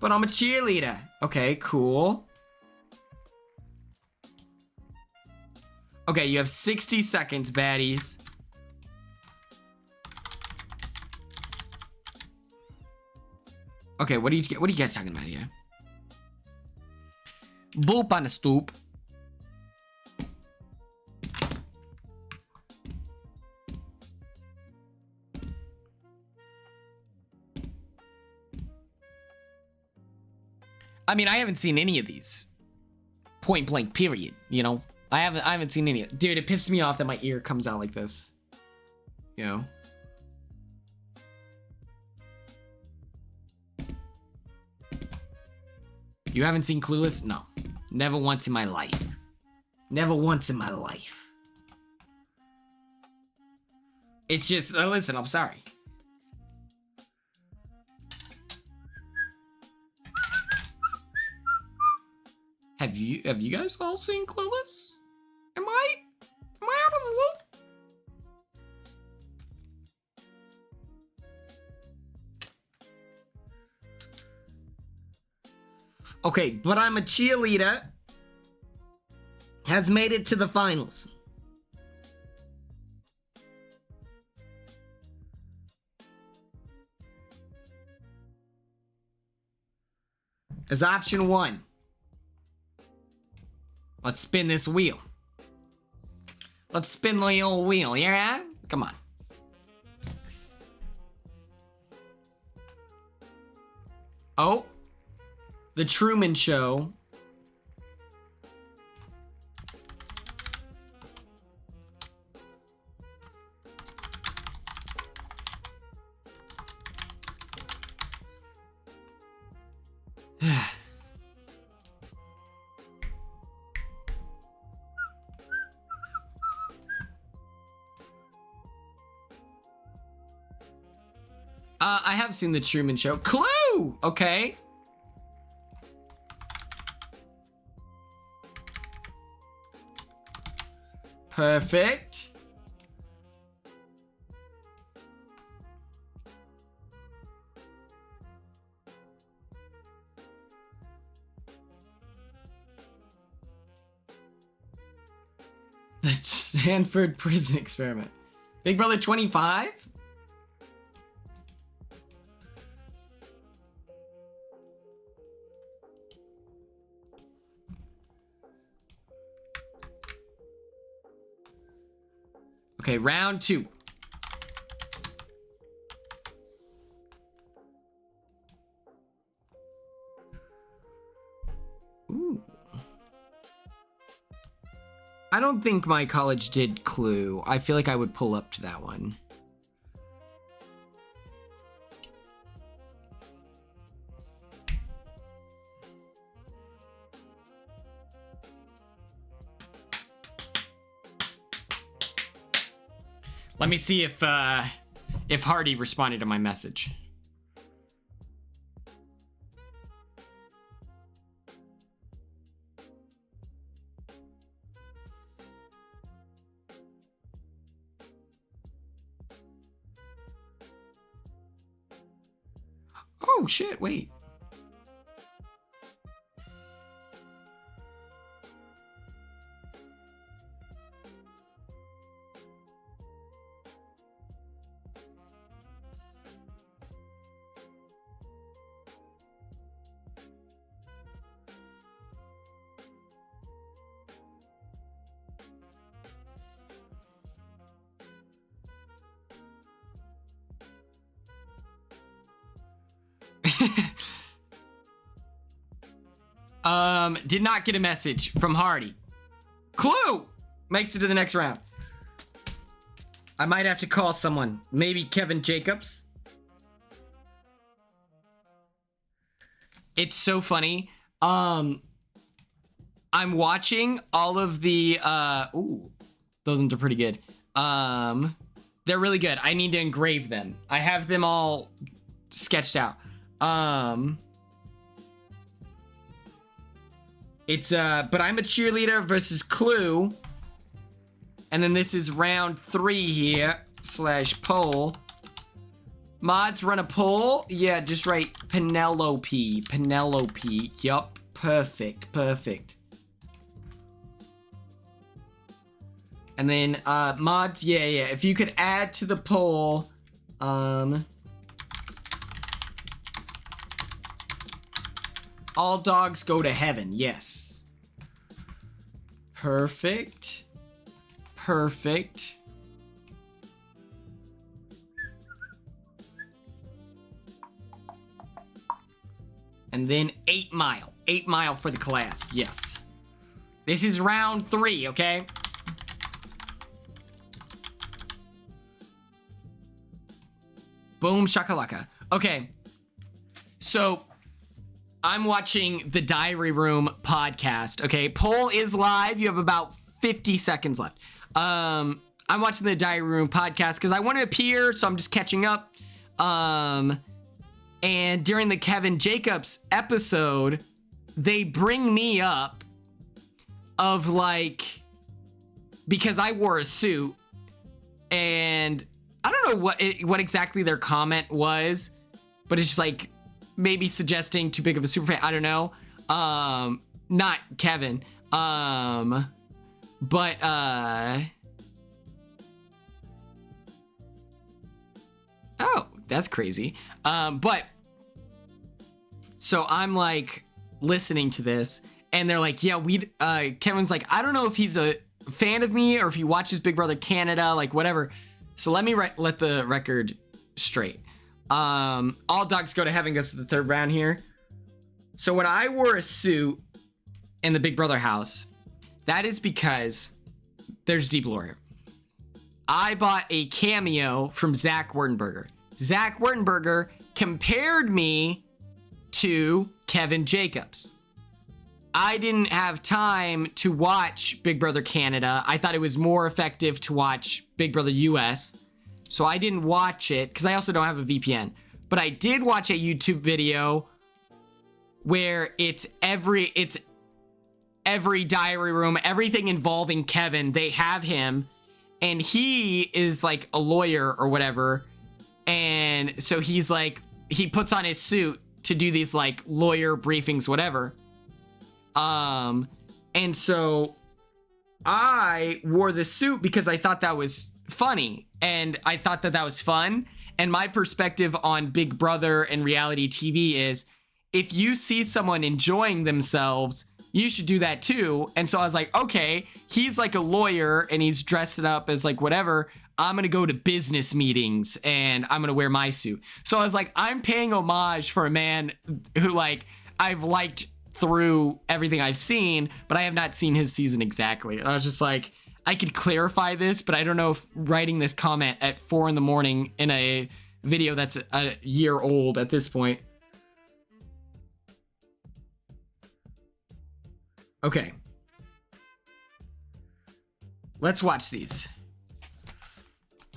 But I'm a cheerleader. Okay, cool. Okay, you have 60 seconds, baddies. Okay, what are you guys talking about here? Boop on the stoop. I mean, I haven't seen any of these. Point blank, period. You know, I haven't seen any. Dude, it pisses me off that my ear comes out like this. You know. You haven't seen Clueless? No. Never once in my life. Never once in my life. It's just, listen, I'm sorry. Have you guys all seen Clueless? Am I out of the loop? Okay, but I'm a Cheerleader has made it to the finals. As option 1. Let's spin this wheel. Let's spin the old wheel, yeah? Come on. Oh. The Truman Show. I have seen The Truman Show. Clue! Okay. Perfect. The Stanford Prison Experiment. Big Brother 25? Okay, round 2. Ooh. I don't think my college did Clue. I feel like I would pull up to that one. Let me see if Hardy responded to my message. Oh shit, wait. Did not get a message from Hardy. Clue! Makes it to the next round. I might have to call someone. Maybe Kevin Jacobs. It's so funny. I'm watching all of the, ooh, those ones are pretty good. They're really good. I need to engrave them. I have them all sketched out. It's, but I'm a Cheerleader versus Clue. And then this is round 3 here, / poll. Mods, run a poll. Yeah, just write Penelope. Penelope. Yup. Perfect. Perfect. And then, mods, yeah. If you could add to the poll, all dogs go to heaven. Yes. Perfect. Perfect. And then 8 Mile. 8 Mile for the class. Yes. This is round 3, okay? Boom shakalaka. Okay. So I'm watching the Diary Room podcast. Okay. Poll is live. You have about 50 seconds left. I'm watching the Diary Room podcast because I want to appear, so I'm just catching up. And during the Kevin Jacobs episode, they bring me up of like, because I wore a suit, and I don't know what exactly their comment was, but it's just like maybe suggesting too big of a super fan. I don't know. Not Kevin. But oh, that's crazy. But so I'm like listening to this, and they're like, yeah, Kevin's like, I don't know if he's a fan of me or if he watches Big Brother Canada, like whatever. So let me let the record straight. All dogs go to heaven goes to the third round here. So when I wore a suit in the Big Brother house, that is because there's deep lore here. I bought a cameo from Zach Wertenberger. Zach Wertenberger compared me to Kevin Jacobs. I didn't have time to watch Big Brother Canada. I thought it was more effective to watch Big Brother US. So I didn't watch it because I also don't have a VPN. But I did watch a YouTube video where it's every Diary Room, everything involving Kevin, they have him, and he is like a lawyer or whatever. And so he's like, he puts on his suit to do these like lawyer briefings, whatever. And so I wore the suit because I thought that was funny, and I thought that was fun. And my perspective on Big Brother and reality TV is, if you see someone enjoying themselves, you should do that too. And so I was like, okay, he's like a lawyer and he's dressed up as like whatever. I'm going to go to business meetings and I'm going to wear my suit. So I was like, I'm paying homage for a man who like I've liked through everything I've seen, but I have not seen his season exactly. And I was just like, I could clarify this, but I don't know if writing this comment at 4 a.m. in a video that's a year old at this point. Okay. Let's watch these.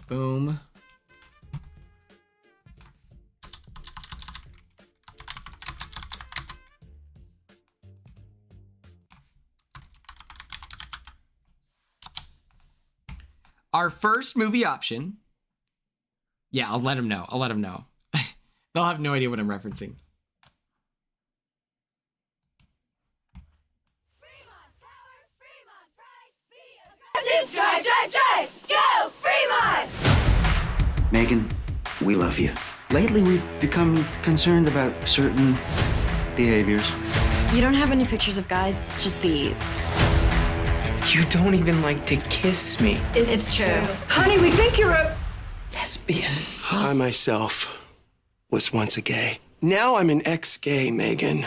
Boom. Our first movie option. Yeah, I'll let them know. They'll have no idea what I'm referencing. Drive, drive, drive! Go, Fremont! Megan, we love you. Lately, we've become concerned about certain behaviors. You don't have any pictures of guys, just these. You don't even like to kiss me. It's true. Honey, we think you're a Lesbian. I myself was once a gay. Now I'm an ex-gay, Megan.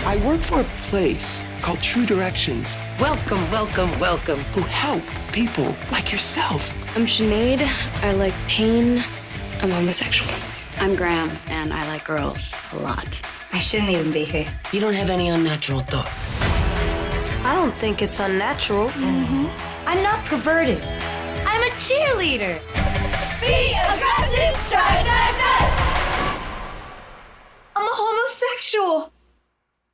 I work for a place called True Directions. Welcome, welcome, welcome. Who help people like yourself. I'm Sinead. I like pain. I'm homosexual. I'm Graham, and I like girls a lot. I shouldn't even be here. You don't have any unnatural thoughts. I don't think it's unnatural. I'm not perverted. I'm a cheerleader. be aggressive! Drive, drive, drive! I'm a homosexual.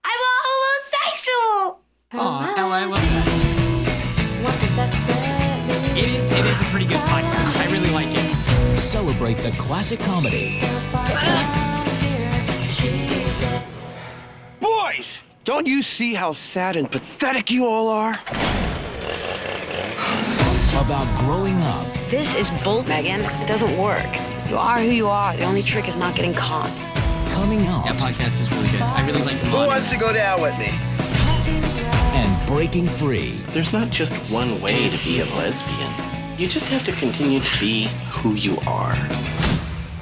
I'm a homosexual. Oh, Ella, I love that. It is a pretty good podcast. I really like it. Celebrate the classic comedy. Boys, don't you see how sad and pathetic you all are? About growing up. This is bull, Megan. It doesn't work. You are who you are. The only trick is not getting caught. Coming out. That podcast is really good. I really like it a lot. Who wants to go down with me? And breaking free. There's not just one way to be a lesbian. You just have to continue to be who you are.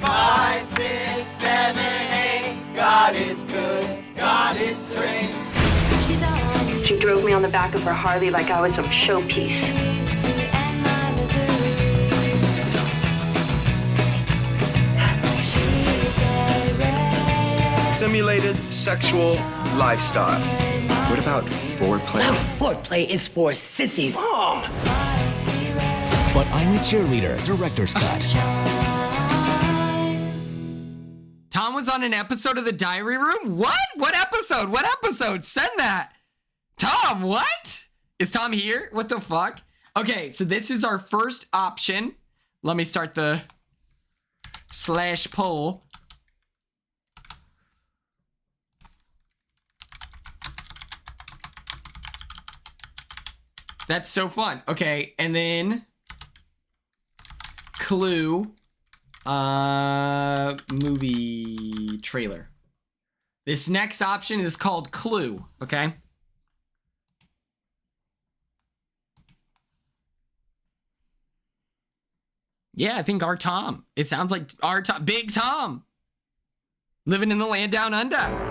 5, 6, 7, 8. God is good. God is strange. She drove me on the back of her Harley like I was some showpiece. Simulated sexual lifestyle. What about foreplay? Foreplay is for sissies. Mom! But I'm a Cheerleader, director's cut. Tom was on an episode of The Diary Room? What? What episode? What episode? Send that. Tom, what? Is Tom here? What the fuck? Okay, so this is our first option. Let me start the slash poll. That's so fun. Okay, and then Clue movie trailer. This next option is called Clue, okay? Yeah, I think our Tom. It sounds like our Tom, Big Tom. Living in the land down under.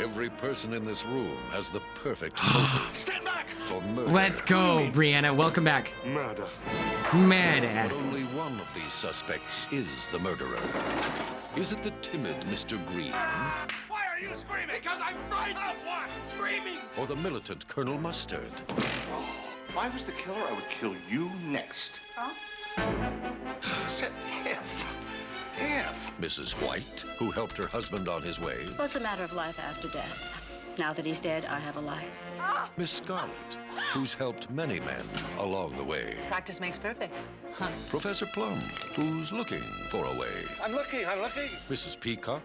Every person in this room has the perfect motive. Stand back! For murder. Let's go, Brianna. Welcome back. Murder. Murder. But only one of these suspects is the murderer. Is it the timid Mr. Green? Why are you screaming? Because I'm frightened of what? Screaming! Or the militant Colonel Mustard? If I was the killer, I would kill you next. Huh? Said if. If. Mrs. White, who helped her husband on his way? Well, it's a matter of life after death. Now that he's dead, I have a life. Miss Scarlet, who's helped many men along the way? Practice makes perfect. Huh. Professor Plum, who's looking for a way? I'm looking. Mrs. Peacock?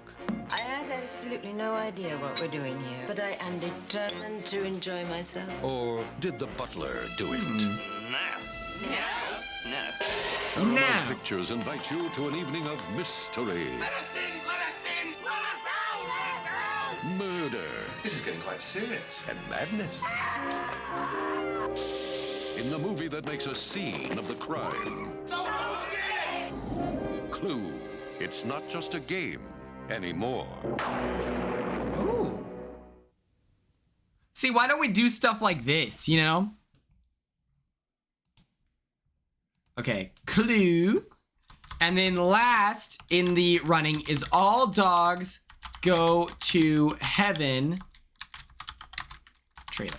I have absolutely no idea what we're doing here, but I am determined to enjoy myself. Or did the butler do it? No. Paramount Pictures invite you to an evening of mystery. Let us in! Let us in! Let us out! Let us out! Murder. This is getting quite serious. And madness. In the movie that makes a scene of the crime. So who did it? Clue. It's not just a game anymore. Ooh. See, why don't we do stuff like this, you know? Okay, Clue. And then last in the running is All Dogs Go to Heaven trailer.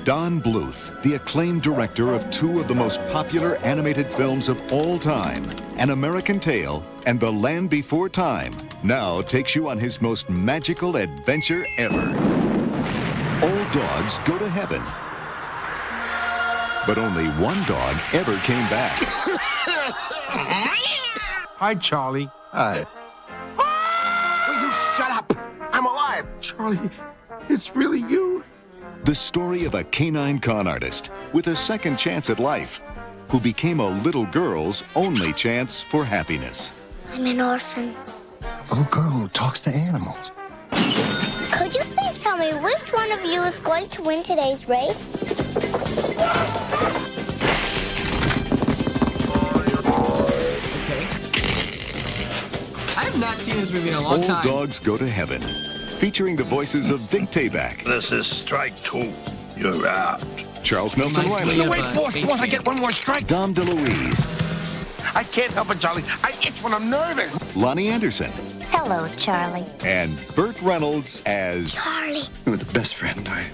Don Bluth, the acclaimed director of two of the most popular animated films of all time, An American Tail and The Land Before Time, now takes you on his most magical adventure ever. All dogs go to heaven. But only one dog ever came back. Hi, Charlie. Hi. Will you shut up? I'm alive. Charlie, it's really you. The story of a canine con artist with a second chance at life who became a little girl's only chance for happiness. I'm an orphan. A little girl who talks to animals. Could you please tell me which one of you is going to win today's race? Okay. I have not seen this movie in a long time. All Dogs Go to Heaven, featuring the voices of Vic Tayback. This is strike two. You're out. Charles Nelson Reminds Riley. me of, Wait, boss, Space boss, I Jam. get one more strike. Dom DeLuise. I can't help it, Charlie. I itch when I'm nervous. Lonnie Anderson. Hello, Charlie. And Burt Reynolds as... Charlie, You were the best friend I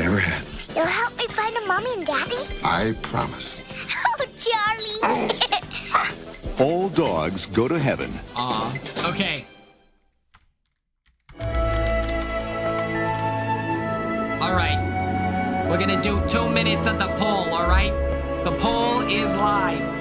ever had. you'll help me find a mommy and daddy? I promise. Oh, Charlie. All Dogs Go to Heaven. Aw. Okay. All right. We're gonna do 2 minutes of the poll, all right? The poll is live.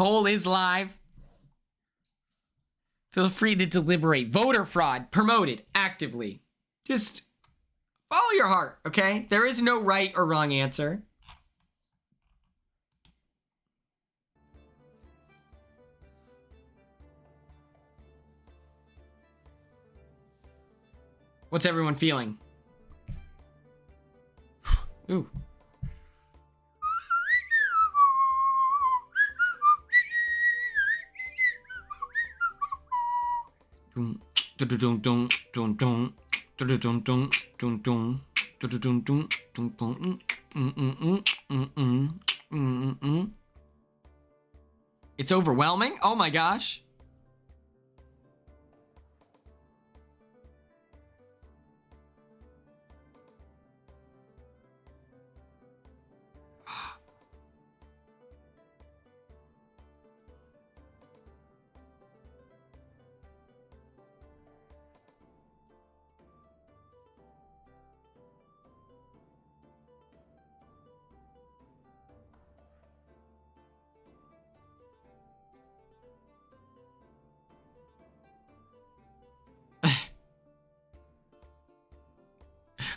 Poll is live. Feel free to deliberate. Voter fraud promoted actively. Just follow your heart, okay? There is no right or wrong answer. What's everyone feeling? Ooh. It's overwhelming. Oh my gosh.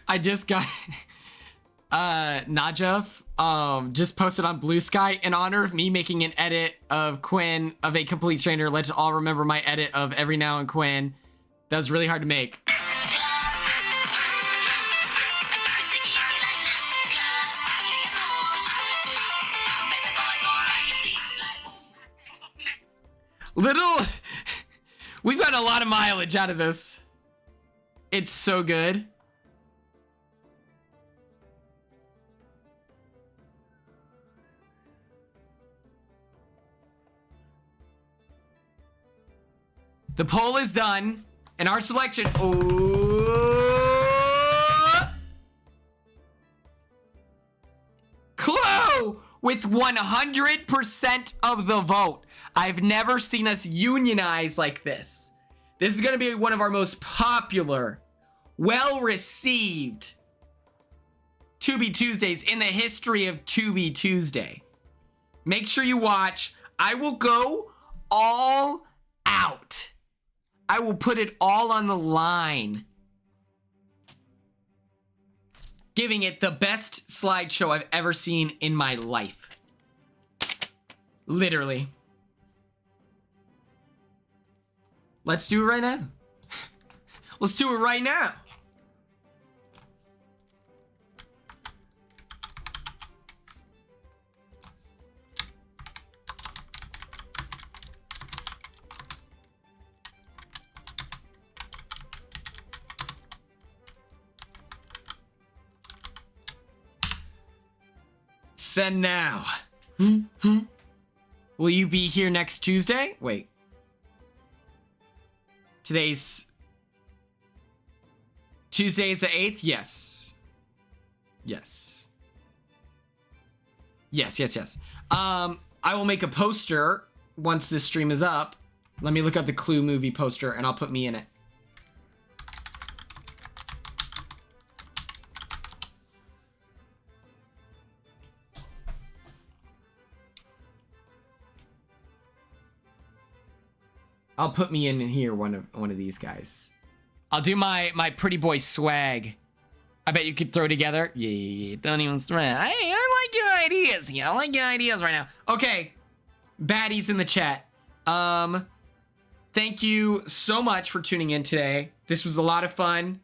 I just got Najaf just posted on Blue Sky in honor of me making an edit of Quinn of A Complete Stranger. Let's all remember my edit of Every Now and Quinn. That was really hard to make. We've got a lot of mileage out of this. It's so good. The poll is done, and our selection. Clue with 100% of the vote. I've never seen us unionize like this. This is going to be one of our most popular, well-received To Be Tuesdays in the history of To Be Tuesday. Make sure you watch. I will go all out. I will put it all on the line. Giving it the best slideshow I've ever seen in my life. Literally. Let's do it right now. Let's do it right now. Send now. Will you be here next Tuesday? Wait. Today's Tuesday is the 8th? Yes. Yes. Yes. I will make a poster once this stream is up. Let me look up the Clue movie poster and I'll put me in it. I'll put me in here, one of these guys. I'll do my pretty boy swag. I bet you could throw together. Yeah, don't even sweat. Hey, I like your ideas. Yeah, I like your ideas right now. Okay, baddies in the chat. Thank you so much for tuning in today. This was a lot of fun.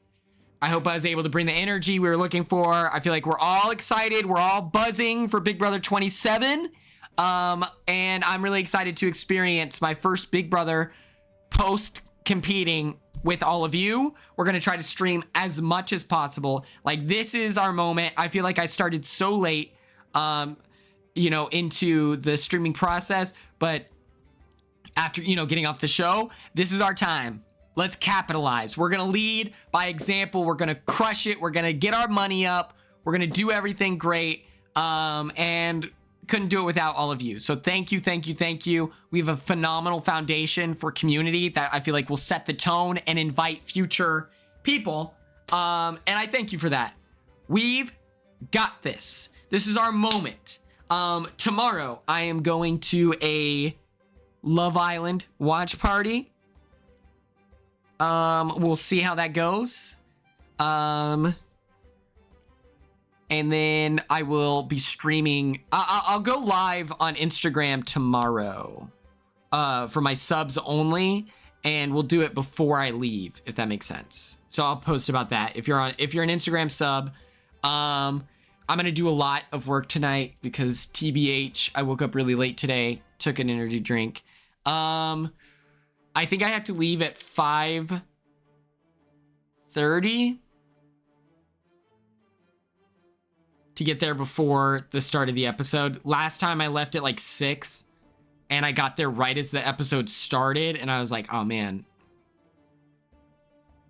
I hope I was able to bring the energy we were looking for. I feel like we're all excited. We're all buzzing for Big Brother 27. And I'm really excited to experience my first Big Brother post competing with all of you. We're going to try to stream as much as possible. Like, this is our moment. I feel like I started so late, into the streaming process, but after, getting off the show, this is our time. Let's capitalize. We're going to lead by example. We're going to crush it. We're going to get our money up. We're going to do everything great. And couldn't do it without all of you. So thank you. We have a phenomenal foundation for community that I feel like will set the tone and invite future people. And I thank you for that. We've got this. This is our moment. Tomorrow I am going to a Love Island watch party. We'll see how that goes. And then I will be streaming. I'll go live on Instagram tomorrow, for my subs only, and we'll do it before I leave, if that makes sense. So I'll post about that. If you're an Instagram sub, I'm gonna do a lot of work tonight because TBH, I woke up really late today, took an energy drink. I think I have to leave at 5:30 to get there before the start of the episode. Last time I left at like 6 and I got there right as the episode started and I was like, oh man.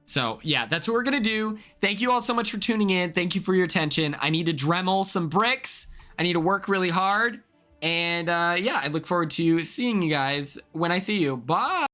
So yeah, that's what we're gonna do. Thank you all so much for tuning in. Thank you for your attention. I need to Dremel some bricks. I need to work really hard. And yeah, I look forward to seeing you guys when I see you. Bye.